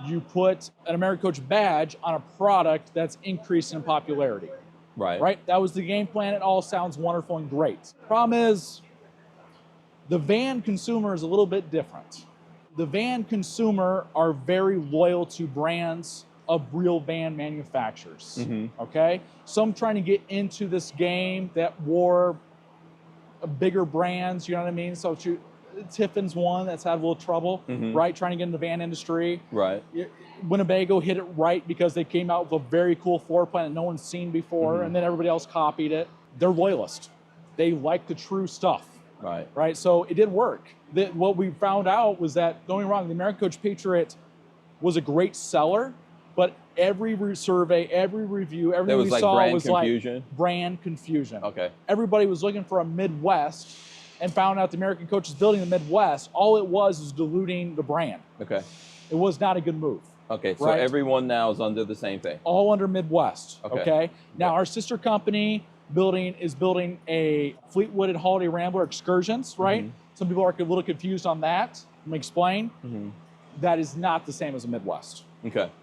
You put an American Coach badge on a product that's increasing in popularity. Right? That was the game plan. It all sounds wonderful and great. Problem is, the van consumer is a little bit different. The van consumer are very loyal to brands of real van manufacturers, okay? Some trying to get into this game that wore bigger brands, you know what I mean? So Tiffin's one that's had a little trouble, right? Trying to get in the van industry. Right. Winnebago hit it right because they came out with a very cool floor plan that no one's seen before, and then everybody else copied it. They're loyalists. They like the true stuff. Right. So it did work. What we found out was that, don't get me wrong, the American Coach Patriot was a great seller, but every survey, every review, everything we saw was like brand confusion. Okay. Everybody was looking for a Midwest and found out the American Coach is building the Midwest. All it was diluting the brand. Okay. It was not a good move. Okay, so everyone now is under the same thing. All under Midwest. Okay. Now our sister company is building a Fleetwood and Holiday Rambler Excursions, right? Some people are a little confused on that. Let me explain. That is not the same as a Midwest.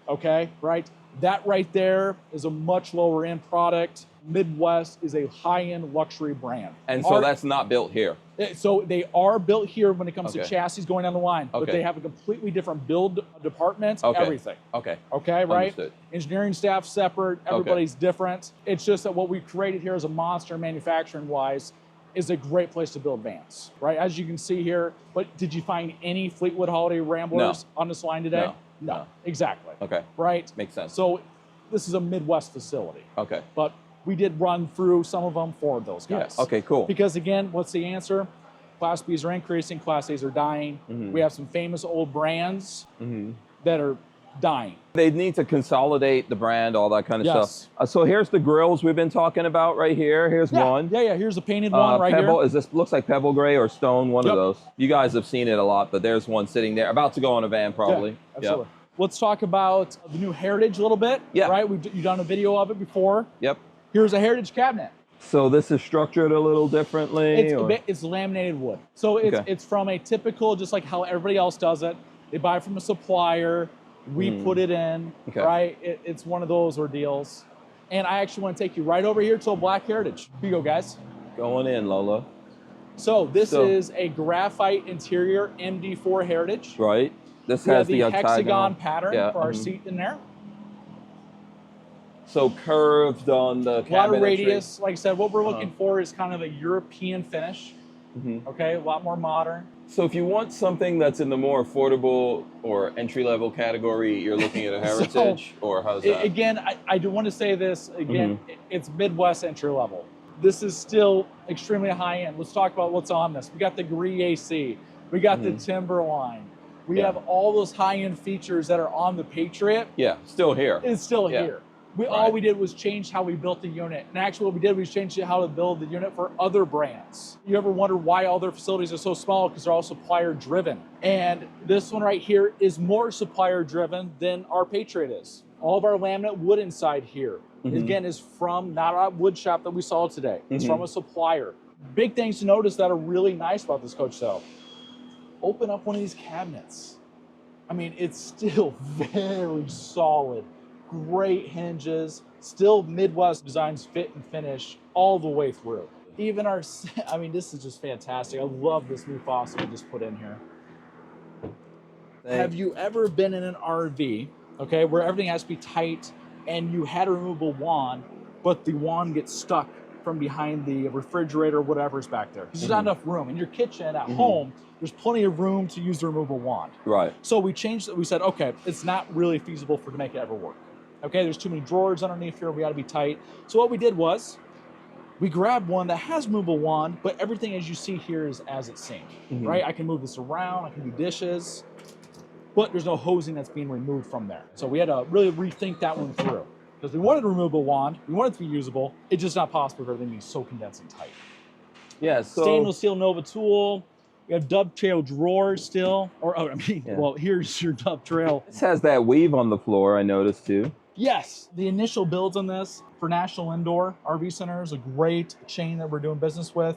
Okay, right? That right there is a much lower end product. Midwest is a high-end luxury brand. And so that's not built here? So they are built here when it comes to chassis going down the line, but they have a completely different build department, everything. Okay, right? Understood. Engineering staff separate, everybody's different. It's just that what we created here as a monster manufacturing-wise is a great place to build vans, right? As you can see here, but did you find any Fleetwood Holiday Ramblers on this line today? No. Exactly. Okay. Right? Makes sense. So this is a Midwest facility. Okay. But we did run through some of them for those guys. Yeah. Okay, cool. Because again, what's the answer? Class Bs are increasing, Class As are dying. We have some famous old brands that are dying. They need to consolidate the brand, all that kind of stuff. So here's the grills we've been talking about right here. Here's one. Yeah, here's a painted one right Pebble, here. is this looks like pebble gray or stone, one of those. You guys have seen it a lot, but there's one sitting there, about to go on a van probably. Yeah, absolutely. Let's talk about the new Heritage a little bit. Right, you've done a video of it before. Here's a Heritage cabinet. So this is structured a little differently? It's laminated wood. So it's from a typical, just like how everybody else does it. They buy from a supplier. We put it in, right? It's one of those ordeals. And I actually want to take you right over here to a Black Heritage. Here you go, guys. Going in, Lola. So this is a graphite interior MD4 Heritage. Right. This We has have the octagonal hexagon pattern yeah, for our seat in there. So curved on the cabinetry. A lot of radius. Like I said, what we're looking for is kind of a European finish. Okay, a lot more modern. So if you want something that's in the more affordable or entry-level category, you're looking at a Heritage, or how's that? Again, I do want to say this, again, it's Midwest entry level. This is still extremely high end. Let's talk about what's on this. We got the Gree AC, we got the Timberline, we have all those high end features that are on the Patriot. Yeah, still here. It's still here. All we did was change how we built the unit. And actually what we did was change how to build the unit for other brands. You ever wonder why all their facilities are so small? Because they're all supplier driven. And this one right here is more supplier driven than our Patriot is. All of our laminate wood inside here, again, is from not a wood shop that we saw today. It's from a supplier. Big things to notice that are really nice about this coach though. Open up one of these cabinets. I mean, it's still very solid. Great hinges, still Midwest designs, fit and finish all the way through. Even our, I mean, this is just fantastic. I love this new faucet we just put in here. Have you ever been in an RV, okay, where everything has to be tight and you had a removable wand, but the wand gets stuck from behind the refrigerator or whatever's back there? Because there's not enough room. In your kitchen at home, there's plenty of room to use the removable wand. Right. So we changed it. We said, okay, it's not really feasible to make it ever work. Okay, there's too many drawers underneath here. We got to be tight. So what we did was we grabbed one that has movable wand, but everything as you see here is as it's seen, right? I can move this around. I can do dishes, but there's no hosing that's being removed from there. So we had to really rethink that one through because we wanted a removable wand. We wanted it to be usable. It's just not possible for everything to be so condensed and tight. Yeah, so Stainless steel Nova tool. We have dovetail drawers still, well, here's your dovetail. This has that weave on the floor, I noticed too. Yes, the initial builds on this for National Indoor RV Center is a great chain that we're doing business with.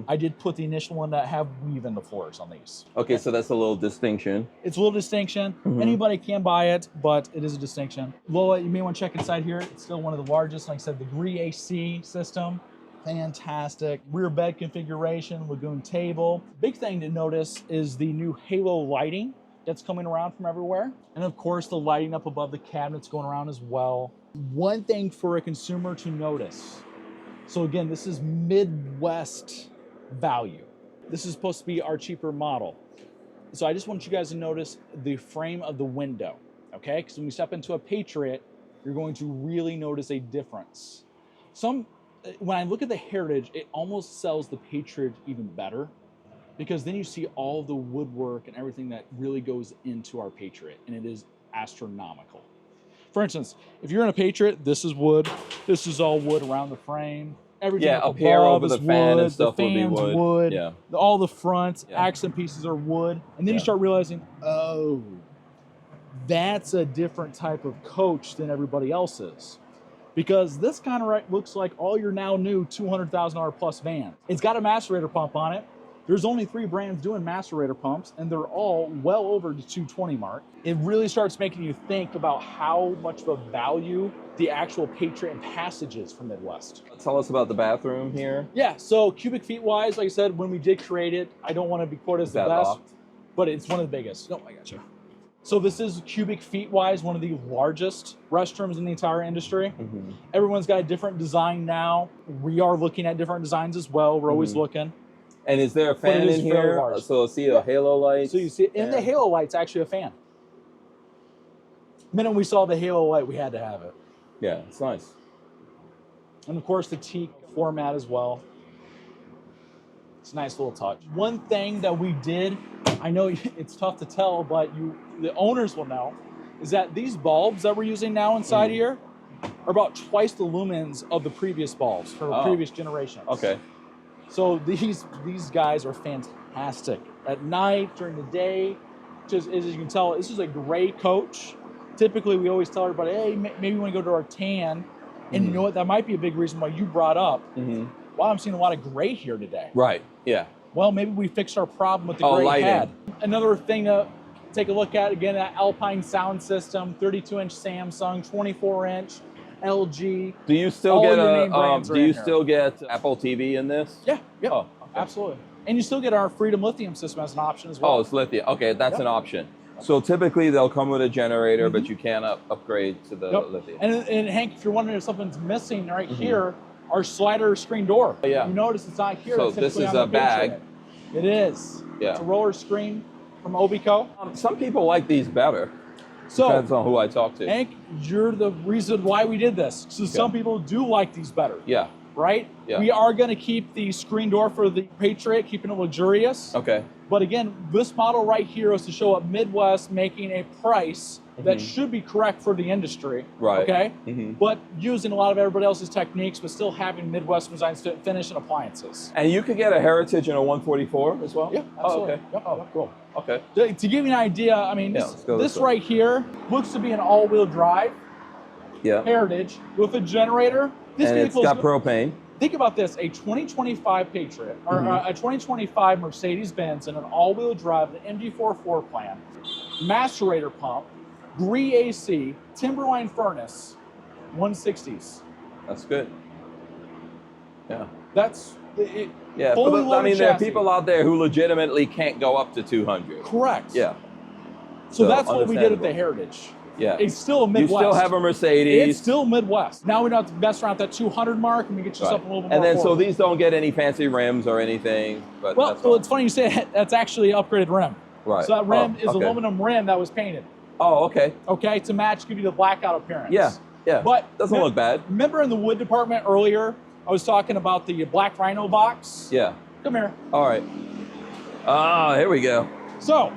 I did put the initial one that have weave in the floors on these. Okay, so that's a little distinction. It's a little distinction. Anybody can buy it, but it is a distinction. Lola, you may want to check inside here. It's still one of the largest, like I said, the Gree AC system. Fantastic. Rear bed configuration, lagoon table. Big thing to notice is the new halo lighting that's coming around from everywhere. And of course, the lighting up above the cabinets going around as well. One thing for a consumer to notice. So again, this is Midwest value. This is supposed to be our cheaper model. So I just want you guys to notice the frame of the window, okay? Because when we step into a Patriot, you're going to really notice a difference. When I look at the Heritage, it almost sells the Patriot even better because then you see all the woodwork and everything that really goes into our Patriot, and it is astronomical. For instance, if you're in a Patriot, this is wood. This is all wood around the frame. Everything up here over the fan and stuff the would be wood. Yeah. All the front accent pieces are wood. And then you start realizing, oh, that's a different type of coach than everybody else's. Because this kind of looks like all your now new $200,000 plus van. It's got a macerator pump on it. There's only 3 brands doing macerator pumps, and they're all well over the 220 mark. It really starts making you think about how much of a value the actual Patriot and Passage is from Midwest. Tell us about the bathroom here. Yeah, so cubic feet wise, like I said, when we did create it, I don't want to be quoted as the best, locked? but it's one of the biggest. No, I got you. So this is cubic feet wise, one of the largest restrooms in the entire industry. Everyone's got a different design now. We are looking at different designs as well. We're always looking. And is there a fan in here? So see a halo light? So you see, and the halo light's actually a fan. The minute we saw the halo light, we had to have it. Yeah, it's nice. And of course the teak format as well. It's a nice little touch. One thing that we did, I know it's tough to tell, but the owners will know, is that these bulbs that we're using now inside here are about twice the lumens of the previous bulbs for the previous generations. Okay. So these guys are fantastic. At night, during the day, just as you can tell, this is a gray coach. Typically, we always tell everybody, hey, maybe we want to go to our tan. And you know what? That might be a big reason why you brought up, wow, I'm seeing a lot of gray here today. Right, yeah. Well, maybe we fixed our problem with the gray lighting. head. Another thing to take a look at, again, that Alpine sound system, 32-inch Samsung, 24-inch LG. Do you still get Apple TV in this? Yeah, Oh, okay. absolutely. And you still get our Freedom Lithium system as an option as well. Oh, it's lithium. Okay, that's Yep. an option. So typically they'll come with a generator, but you can upgrade to the lithium. And Hank, if you're wondering if something's missing right here, our slider screen door. Yeah. You notice it's not here. So it's this typically is on a the bag. Patriot. It is. Yeah. It's a roller screen from Obico. Some people like these better. So, depends on who I talk to. Hank, you're the reason why we did this. So some people do like these better. Yeah. Right? Yeah. We are going to keep the screen door for the Patriot, keeping it luxurious. Okay. But again, this model right here is to show up Midwest making a price that should be correct for the industry. Right. Okay? But using a lot of everybody else's techniques, but still having Midwest designs to finish and appliances. And you could get a Heritage in a 144 as well? Yeah, absolutely. Oh, okay. Yep, Oh, yep. cool. Okay. To give you an idea, I mean, Yeah, let's go this this way. right here looks to be an all-wheel drive Yeah. Heritage with a generator. This And it's vehicle's got propane. Think about this, a 2025 Patriot, or a 2025 Mercedes-Benz in an all-wheel drive, an MD4 floor plan, macerator pump, Gree AC, Timberline furnace, 160s. That's good. Yeah. That's it. Yeah. Fully I loaded mean, there are chassis. people out there who legitimately can't go up to 200. Correct. Yeah. So that's what we did at understandable. the Heritage. Yeah. It's still a Midwest. You still have a Mercedes. It's still Midwest. Now we don't have to mess around at that 200 mark, and we get you something a little bit And more then, so affordable. these don't get any fancy rims or anything. But Well, that's well, fine. it's funny you say that. That's actually an upgraded rim. Right. So that rim is okay. aluminum rim that was painted. Oh, okay. Okay, to match, give you the blackout appearance. Yeah. Yeah. But doesn't look bad. Remember in the wood department earlier, I was talking about the Black Rhino box? Yeah. Come here. All right. Ah, here we go. So,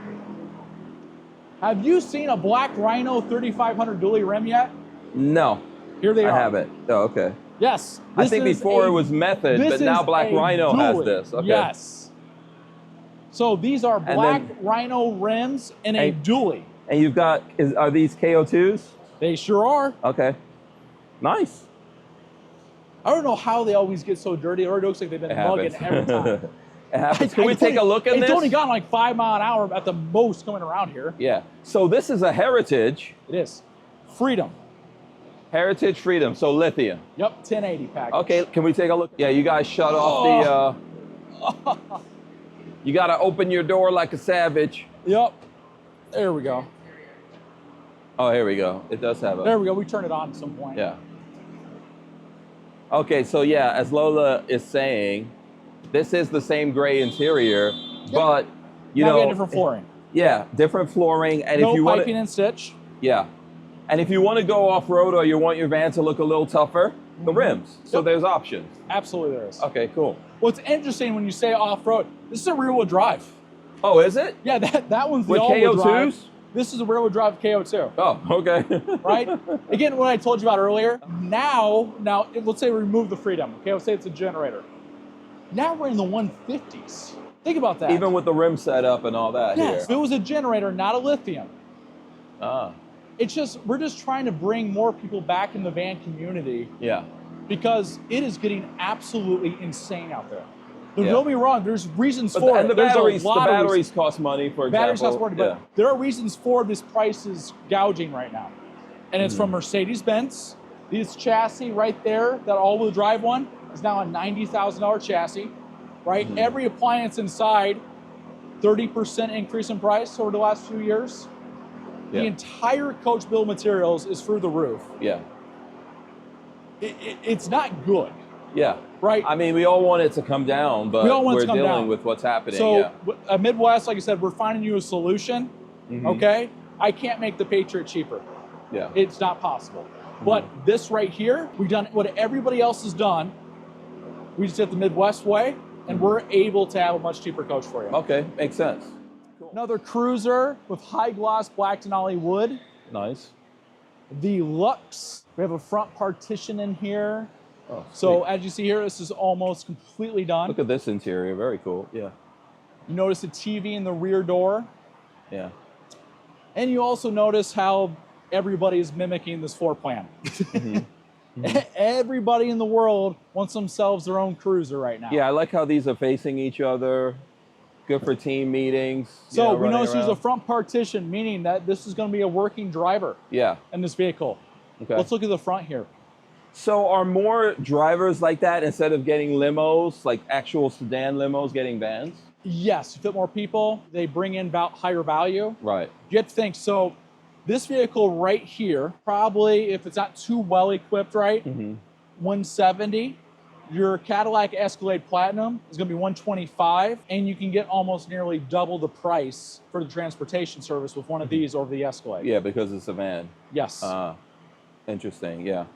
have you seen a Black Rhino 3500 dually rim yet? No, Here they are. I haven't. Oh, okay. Yes. I this think is before a- it was Method, this but now is Black a Rhino has dually. this. Okay. Yes. So these are Black then- Rhino rims in a And- dually. And you've got, are these KO2s? They sure are. Okay. Nice. I don't know how they always get so dirty. It already looks like they've been It mugging happens. every time. It happens. Can we take a look at this? It's only gone like 5 miles an hour at the most coming around here. Yeah. So this is a Heritage. It is. Freedom. Heritage Freedom. So lithium. Yep, 1080 package. Okay, can we take a look? Yeah, you guys shut off the, you got to open your door like a savage. Yep. There we go. Oh, here we go. It does have a. There we go. We turn it on at some point. Yeah. Okay, so yeah, as Lola is saying, this is the same gray interior, but you Now we know, have different flooring. yeah, different flooring, and No if you want, piping and stitch. yeah, and if you want to go off road or you want your van to look a little tougher, the rims. So Yep. there's options. Absolutely there is. Okay, cool. What's interesting when you say off-road, this is a rear-wheel drive. Oh, is it? Yeah, that one's the With all-wheel drive. KO2s? This is a rear-wheel drive KO2. Oh, okay. Right? Again, what I told you about earlier, now, let's say we remove the Freedom. Okay, let's say it's a generator. Now we're in the 150s. Think about that. Even with the rim setup and all that yes, if here. it was a generator, not a lithium. Ah, It's just, we're just trying to bring more people back in the van community yeah. because it is getting absolutely insane out there. Don't Yeah. get me wrong, there's reasons But for and it. the There's batteries, a lot of reasons. cost money, for Batteries example. cost money, but there are reasons for this price is gouging right now. And it's from Mercedes-Benz. This chassis right there, that all-wheel drive one, is now a $90,000 chassis, right? Every appliance inside, 30% increase in price over the last few years. Yeah. The entire coach bill of materials is through the roof. Yeah. It's not good, Yeah. right? I mean, we all want it to come down, but We all want it we're to come dealing down. with what's happening. So yeah. at Midwest, like I said, we're finding you a solution, okay? I can't make the Patriot cheaper. Yeah. It's not possible. But this right here, we've done what everybody else has done. We just did the Midwest way, and we're able to have a much cheaper coach for you. Okay, makes sense. Another cruiser with high gloss black denali wood. Nice. The Lux. We have a front partition in here. Oh, So sweet. as you see here, this is almost completely done. Look at this interior. Very cool. Yeah. You notice the TV in the rear door. Yeah. And you also notice how everybody is mimicking this floor plan. Everybody in the world wants themselves their own cruiser right now. Yeah, I like how these are facing each other. Good for team meetings. So you know, we running notice there's a around. front partition, meaning that this is going to be a working driver Yeah. in this vehicle. Okay. Let's look at the front here. So are more drivers like that, instead of getting limos, like actual sedan limos, getting vans? Yes, to fit more people, they bring in higher value. Right. You have to think, so this vehicle right here, probably if it's not too well equipped, right, 170. Your Cadillac Escalade Platinum is going to be 125, and you can get almost nearly double the price for the transportation service with one of these over the Escalade. Yeah, because it's a van. Yes. Interesting, yeah.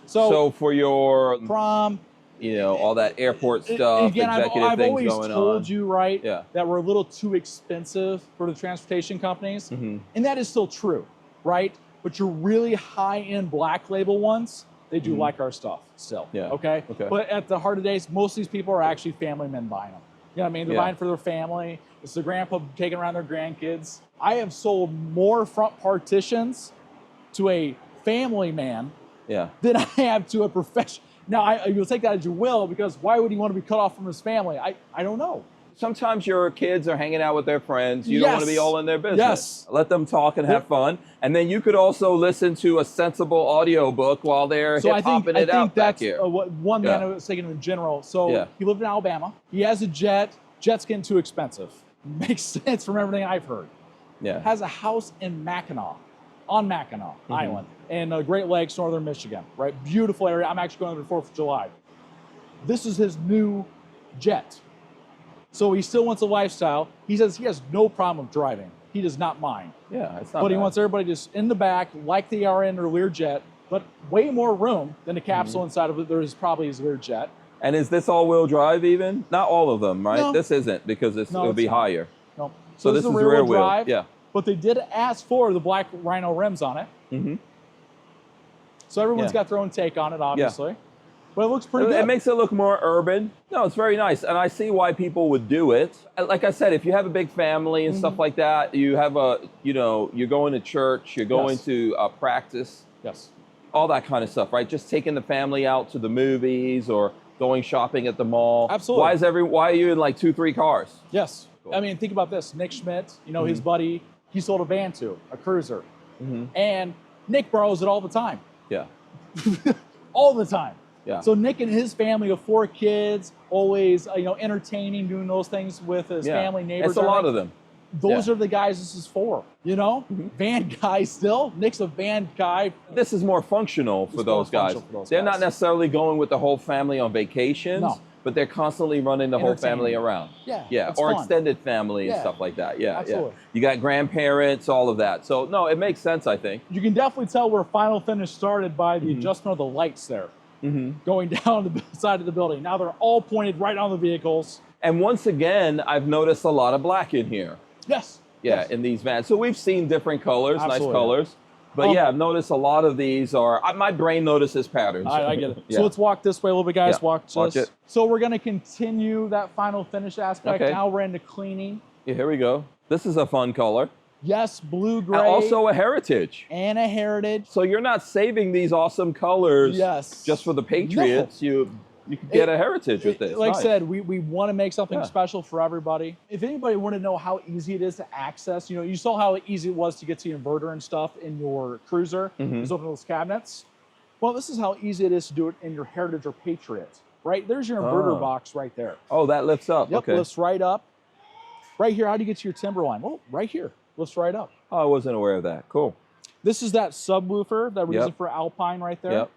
So for your prom, you know, all that airport stuff, again, executive I've things always going told on. you, right, Yeah. that we're a little too expensive for the transportation companies. Mhm. And that is still true, right? But your really high-end black label ones, they do like our stuff still, Yeah. okay? Okay. But at the heart of the days, most of these people are actually family men buying them. You know what I mean? They're Yeah. buying for their family. It's the grandpa taking around their grandkids. I have sold more front partitions to a family man Yeah. than I have to a professional. Now, you'll take that as you will, because why would he want to be cut off from his family? I don't know. Sometimes your kids are hanging out with their friends. You don't want to be Yes. all in their business. Yes. Let them talk and have fun. And then you could also listen to a sensible audio book while they're So I hip-hopping think it out back that's here. what one man Yeah. I was thinking in general. So Yeah. he lived in Alabama. He has a jet. Jet's getting too expensive. Makes sense from everything I've heard. Yeah. Has a house in Mackinac, on Mackinac Island, in Great Lakes, northern Michigan. Right, beautiful area. I'm actually going there the 4th of July. This is his new jet. So he still wants a lifestyle. He says he has no problem with driving. He does not mind. Yeah, it's not But he bad. wants everybody just in the back, like they are in their Learjet, but way more room than the capsule inside of it. There is probably his Learjet. And is this all-wheel drive even? Not all of them, right? No. This isn't, because No, it'll be it's not. higher. No. So this is is a rear rear wheel wheel. drive. Yeah. But they did ask for the black Rhino rims on it. Mm-hmm. So everyone's Yeah. got their own take on it, obviously. But it looks pretty good. It makes it look more urban. No, it's very nice. And I see why people would do it. Like I said, if you have a big family and stuff like that, you have you're going to church, you're going Yes. to practice, Yes. all that kind of stuff, right? Just taking the family out to the movies or going shopping at the mall. Absolutely. Why are you in like 2-3 cars? Yes. Cool. I mean, think about this. Nick Schmidt, you know, his buddy, he sold a van to, a cruiser. And Nick borrows it all the time. Yeah. All the time. Yeah. So Nick and his family of 4 kids, always, entertaining, doing those things with his family, neighbors. It's a lot of them. Those are the guys this is for, you know? Van guy still. Nick's a van guy. This is more functional for those guys. They're not necessarily going with the whole family on vacations, but they're constantly running the whole family around. Yeah. Yeah, it's or fun. extended family and Yeah. stuff like that. Yeah, Absolutely. yeah. You got grandparents, all of that. So no, it makes sense, I think. You can definitely tell where final finish started by the adjustment of the lights there. Going down the side of the building. Now they're all pointed right on the vehicles. And once again, I've noticed a lot of black in here. Yes. Yeah, Yes. in these vans. So we've seen different colors, Absolutely. nice colors. But yeah, I've noticed a lot of these are, my brain notices patterns. I get it. Yeah. So let's walk this way a little bit, guys. Yeah. Watch Watch this. it. So we're going to continue that final finish aspect. Okay. Now we're into cleaning. Yeah, here we go. This is a fun color. Yes, blue, gray. And also a heritage. And a heritage. So you're not saving these awesome colors just for the Patriots. You could get a heritage with this. Like Nice. I said, we want to make something Yeah. special for everybody. If anybody wanted to know how easy it is to access, you saw how easy it was to get to your inverter and stuff in your cruiser. Just open those cabinets. Well, this is how easy it is to do it in your Heritage or Patriot. Right? There's your inverter box right there. Oh, that lifts up. Yep, Okay. lifts right up. Right here, how do you get to your Timberline? Well, right here, lifts right up. Oh, I wasn't aware of that. Cool. This is that subwoofer that we're Yep. using for Alpine right there. Yep.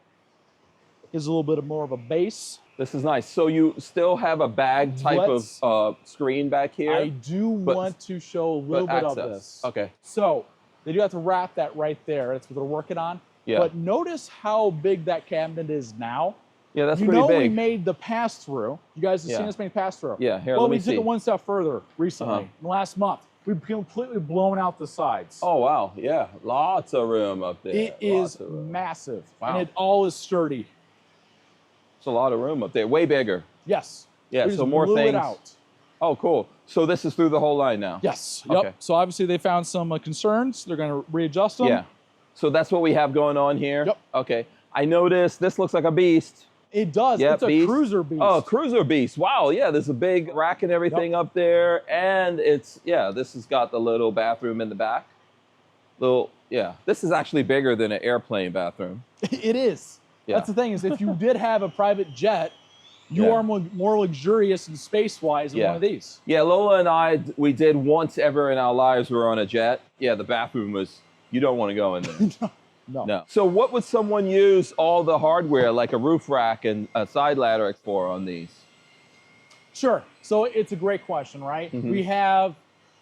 Gives a little bit more of a bass. This is nice. So you still have a bag type of screen back here? I do want to show a little bit of this. Okay. So they do have to wrap that right there. That's what they're working on. Yeah. But notice how big that cabinet is now. Yeah, that's you pretty know big. we made the pass-through. You guys have Yeah. seen us make pass-through. Yeah, here, well, let we me took see. it one step further recently, last month. We've completely blown out the sides. Oh, wow. Yeah, lots of room up there. It Lots is of room. massive. Wow. And it all is sturdy. It's a lot of room up there. Way bigger. Yes. Yeah, We so just more blew things. it out. Oh, cool. So this is through the whole line now? Yes. Okay. Yep. So obviously they found some concerns. They're going to readjust them. Yeah. So that's what we have going on here? Yep. Okay. I noticed this looks like a beast. It does. Yeah, it's a cruiser beast. Oh, cruiser beast. Wow. Yeah, there's a big rack and everything up there. And this has got the little bathroom in the back. This is actually bigger than an airplane bathroom. It is. Yeah. That's the thing is, if you did have a private jet, you are more luxurious and space-wise than one of these. Yeah, Lola and I, we did once ever in our lives, we were on a jet. Yeah, the bathroom was, you don't want to go in there. No. So what would someone use all the hardware, like a roof rack and a side ladder for on these? Sure. So it's a great question, right? We have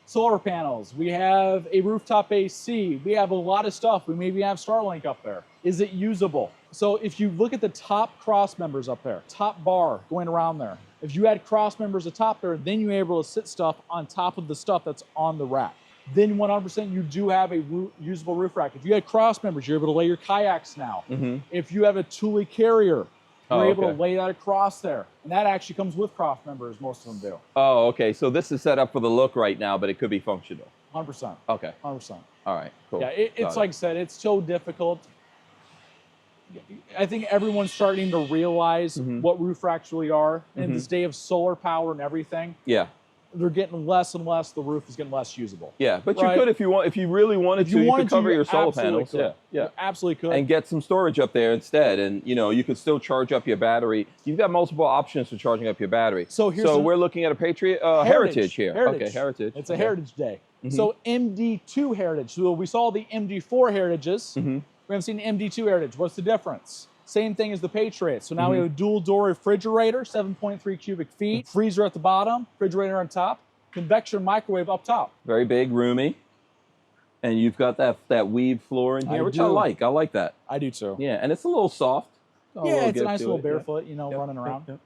solar panels. We have a rooftop AC. We have a lot of stuff. We maybe have Starlink up there. Is it usable? So if you look at the top cross members up there, top bar going around there, if you had cross members atop there, then you're able to sit stuff on top of the stuff that's on the rack. Then 100% you do have a usable roof rack. If you had cross members, you're able to lay your kayaks now. If you have a Thule carrier, you're able to lay that across there. And that actually comes with cross members, most of them do. Oh, okay. So this is set up for the look right now, but it could be functional. 100%. Okay. 100%. All right, cool. Yeah, it's like I said, it's so difficult. I think everyone's starting to realize what roof racks really are. And in this day of solar power and everything, they're getting less and less, the roof is getting less usable. Yeah, but you could, if you really wanted to, you could cover your solar panels. Yeah, you absolutely could. And get some storage up there instead. And you could still charge up your battery. You've got multiple options for charging up your battery. So we're looking at a Patriot Heritage here. Okay, Heritage. It's a Heritage Day. So MD2 Heritage. So we saw the MD4 Heritages. We haven't seen the MD2 Heritage. What's the difference? Same thing as the Patriot. So now we have a dual door refrigerator, 7.3 cubic feet, freezer at the bottom, refrigerator on top, convection microwave up top. Very big, roomy. And you've got that weave floor in here, which I like. I like that. I do too. Yeah, and it's a little soft. It's a nice little barefoot, running around.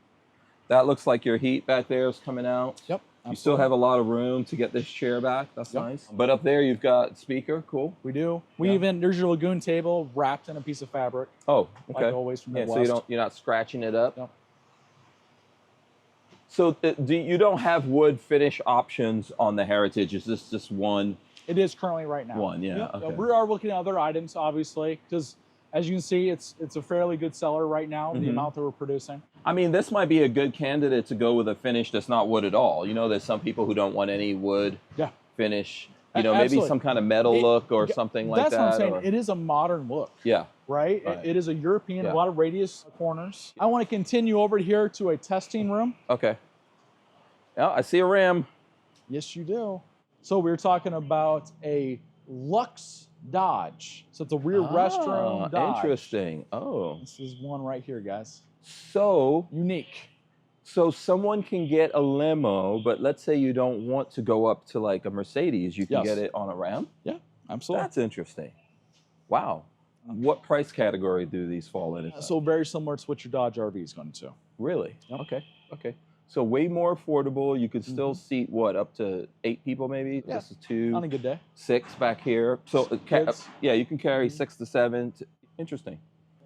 That looks like your heat back there is coming out. Yep. You still have a lot of room to get this chair back. That's nice. But up there, you've got speaker. Cool. We do. There's your lagoon table wrapped in a piece of fabric. Oh, okay. Like always from Midwest. So you're not scratching it up. Yep. So you don't have wood finish options on the Heritage. Is this just one? It is currently right now. One, yeah. Okay. We are looking at other items, obviously, because as you can see, it's a fairly good seller right now, the amount that we're producing. I mean, this might be a good candidate to go with a finish that's not wood at all. There's some people who don't want any wood finish. Maybe some kind of metal look or something like that. That's what I'm saying. It is a modern look. Yeah. Right? It is a European, a lot of radius corners. I want to continue over here to a testing room. Okay. Yeah, I see a ram. Yes, you do. So we were talking about a Lux Dodge. So it's a rear restroom Dodge. Interesting. Oh. This is one right here, guys. So unique. So someone can get a limo, but let's say you don't want to go up to like a Mercedes, you can get it on a Ram? Yeah, absolutely. That's interesting. Wow. What price category do these fall in? So very similar to what your Dodge RV is going to. Really? Yep. Okay. So way more affordable. You could still seat what, up to 8 people maybe? Yeah. This is 2. On a good day. 6 back here. So you can carry 6 to 7. Interesting.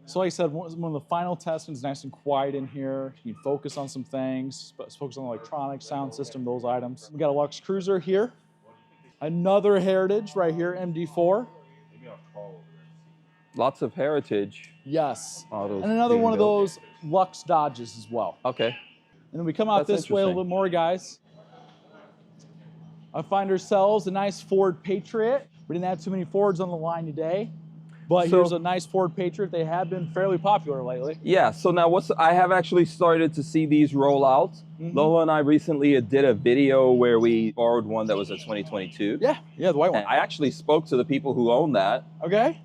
So like I said, one of the final testings is nice and quiet in here. You can focus on some things, focus on electronics, sound system, those items. We got a Lux Cruiser here. Another Heritage right here, MD4. Lots of Heritage. Yes. And another one of those Lux Dodges as well. Okay. And then we come out this way a little bit more, guys. I find ourselves a nice Ford Patriot. We didn't have too many Fords on the line today. But here's a nice Ford Patriot. They have been fairly popular lately. Yeah, so now I have actually started to see these roll out. Lola and I recently did a video where we borrowed one that was a 2022. Yeah, the white one. And I actually spoke to the people who own that. Okay.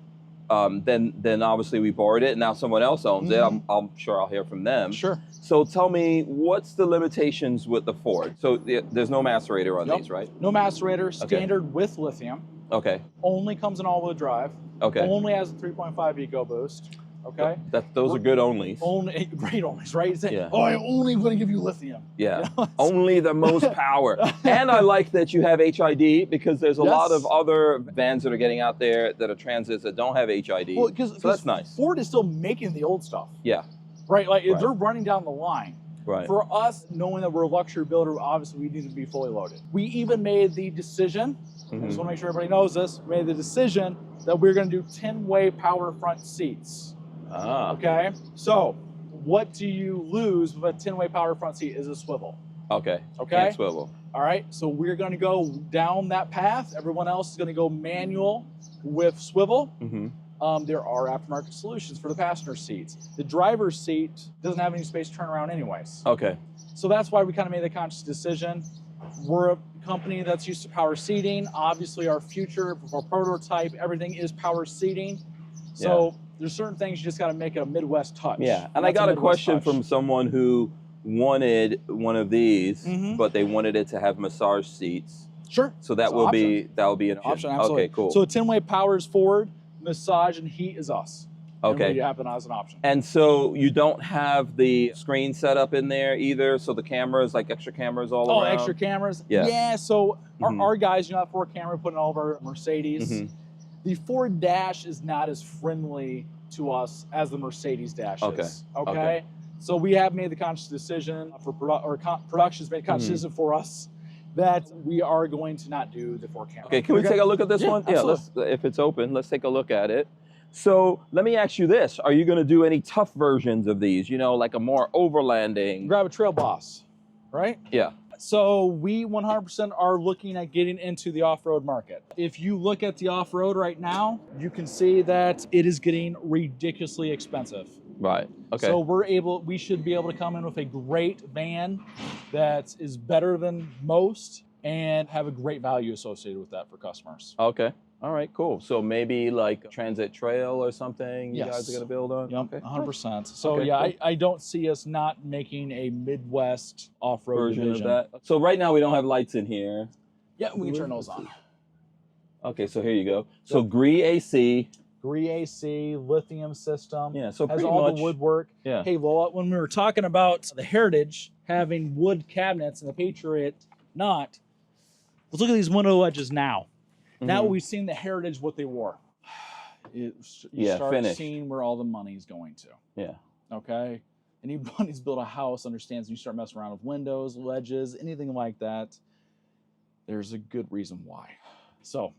Then obviously we borrowed it, and now someone else owns it. I'm sure I'll hear from them. Sure. So tell me, what's the limitations with the Ford? So there's no macerator on these, right? No macerator, standard with lithium. Okay. Only comes in all-wheel drive. Okay. Only has a 3.5 EcoBoost. Okay. Those are good onlys. Only great onlys, right? Yeah. Oh, I'm only going to give you lithium. Yeah. Only the most power. And I like that you have HID, because there's a lot of other vans that are getting out there that are transits that don't have HID. Well, so that's nice. Ford is still making the old stuff. Yeah. Right. Like they're running down the line. Right. For us, knowing that we're a luxury builder, obviously we need to be fully loaded. We even made the decision. I just want to make sure everybody knows this. We made the decision that we're going to do 10-way power front seats. Okay. So what do you lose with a 10-way power front seat is a swivel. Okay. Can't swivel. All right. So we're going to go down that path. Everyone else is going to go manual with swivel. There are aftermarket solutions for the passenger seats. The driver's seat doesn't have any space to turn around anyways. Okay. So that's why we kind of made the conscious decision. We're a company that's used to power seating. Obviously, our future, our prototype, everything is power seating. So there's certain things you just got to make a Midwest touch. Yeah, and I got a question from someone who wanted one of these, but they wanted it to have massage seats. Sure. So that will be an option. Absolutely. Okay, cool. So a 10-way power is forward, massage and heat is us. Okay. And we happen as an option. And so you don't have the screen set up in there either. So the cameras, like extra cameras all around. Oh, extra cameras. Yeah. Yeah. So our guys, you know, have 4 camera put in all of our Mercedes. The Ford Dash is not as friendly to us as the Mercedes Dash is. Okay. So we have made the conscious decision for production's made a conscious decision for us that we are going to not do the 4 camera. Okay, can we take a look at this one? Absolutely. Yeah, if it's open, let's take a look at it. So let me ask you this. Are you going to do any tough versions of these? You know, like a more overlanding? Grab a Trail Boss, right? Yeah. So we 100% are looking at getting into the off-road market. If you look at the off-road right now, you can see that it is getting ridiculously expensive. Right. Okay. So we should be able to come in with a great van that is better than most and have a great value associated with that for customers. Okay. All right, cool. So maybe like Transit Trail or something you guys are going to build on? Yep, okay. 100%. So okay, yeah, cool. I don't see us not making a Midwest off-road version division. of that. So right now we don't have lights in here. Yeah, we can turn those on. Okay, so here you go. So GRE AC. GRE AC, lithium system. Yeah, so has pretty all much, the woodwork. Yeah. Hey, Lola, when we were talking about the Heritage having wood cabinets and the Patriot not, let's look at these window ledges now. Now we've seen the Heritage what they wore. You start finished. seeing where all the money's going to. Yeah. Okay. Anybody who's built a house understands you start messing around with windows, ledges, anything like that, there's a good reason why. So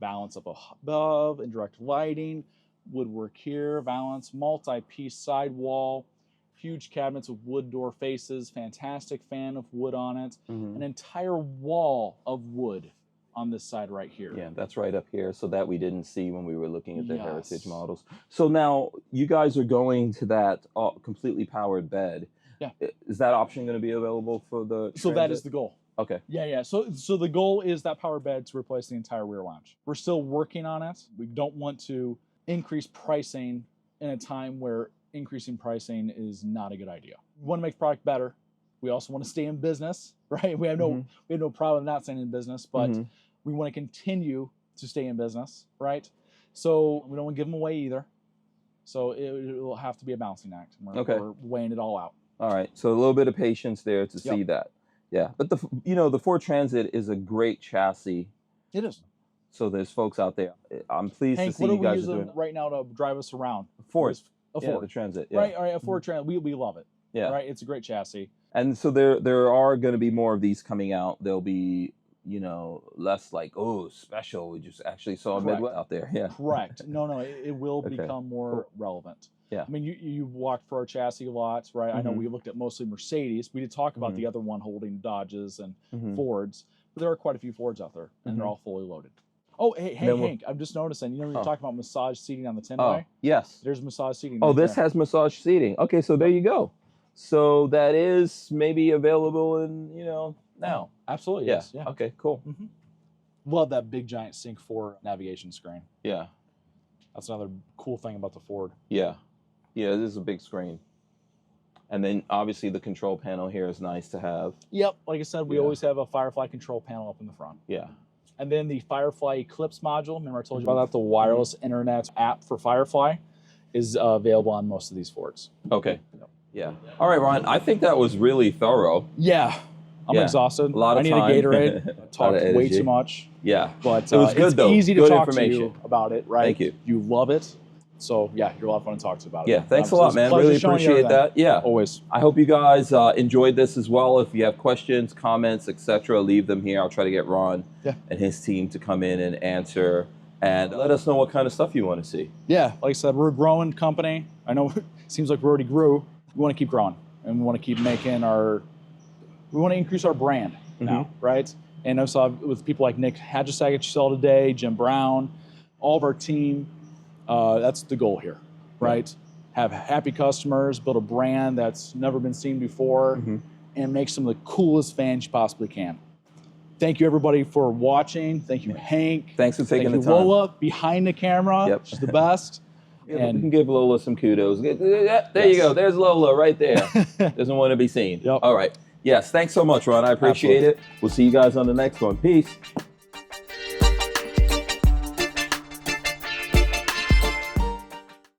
balance up above, indirect lighting, woodwork here, valance, multi-piece sidewall, huge cabinets with wood door faces, fantastic fan of wood on it, an entire wall of wood on this side right here. Yeah, that's right up here. So that we didn't see when we were looking at the Heritage models. So now you guys are going to that completely powered bed. Yeah. Is that option going to be available for the So that is the goal. Okay. Yeah. So the goal is that power bed to replace the entire rear lounge. We're still working on it. We don't want to increase pricing in a time where increasing pricing is not a good idea. We want to make the product better. We also want to stay in business, right? We have no problem not staying in business, but we want to continue to stay in business, right? So we don't want to give them away either. So it will have to be a balancing act. We're weighing it all out. All right. So a little bit of patience there to see that. Yeah. But the Ford Transit is a great chassis. It is. So there's folks out there. I'm pleased to see you guys are doing. What are we using right now to drive us around? Ford. A Ford. The Transit. Yeah. Right. A Ford Transit. We love it. Yeah. Right. It's a great chassis. And so there are going to be more of these coming out. There'll be less like, oh, special. We just actually saw a Midwest out there. Yeah. Correct. No, it will become more relevant. Yeah. I mean, you walked for our chassis lots, right? I know we looked at mostly Mercedes. We did talk about the other one holding Dodges and Fords, but there are quite a few Fords out there, and they're all fully loaded. Oh, hey, Hank, I'm just noticing, you're talking about massage seating on the 10-way? Yes. There's massage seating. Oh, this has massage seating. Okay, so there you go. So that is maybe available in, now. Absolutely, Yeah. yes. Yeah. Okay, cool. Love that big giant Sync 4 navigation screen. Yeah. That's another cool thing about the Ford. Yeah. Yeah, this is a big screen. And then obviously the control panel here is nice to have. Yep. Like I said, we always have a Firefly control panel up in the front. Yeah. And then the Firefly Eclipse module, remember I told you about that? The wireless internet app for Firefly is available on most of these Fords. Okay. Yeah. All right, Ron, I think that was really thorough. Yeah. I'm exhausted. A lot of I need time. a Gatorade. I talked way too much. Yeah. But it was good, though. It's easy to good talk information. to you about it, right? Thank you. You love it. So, yeah, you're a lot of fun to talk to about it. Yeah, thanks a lot, man. Really appreciate that. Yeah. Always. I hope you guys enjoyed this as well. If you have questions, comments, etc., leave them here. I'll try to get Ron and his team to come in and answer. And let us know what kind of stuff you want to see. Yeah, like I said, we're a growing company. I know it seems like we already grew. We want to keep growing. And we want to keep making we want to increase our brand now, right? And also with people like Nick Hadjasag that you saw today, Jim Brown, all of our team, That's the goal here, right? Have happy customers, build a brand that's never been seen before, and make some of the coolest fans you possibly can. Thank you, everybody, for watching. Thank you, Hank. Thanks for taking the Thank time. you, Lola, behind the camera. She's the best. Yeah, we can give Lola some kudos. There you go. There's Lola right there. Doesn't want to be seen. All right. Yes, thanks so much, Ron. I appreciate it. We'll see you guys on the next one. Peace.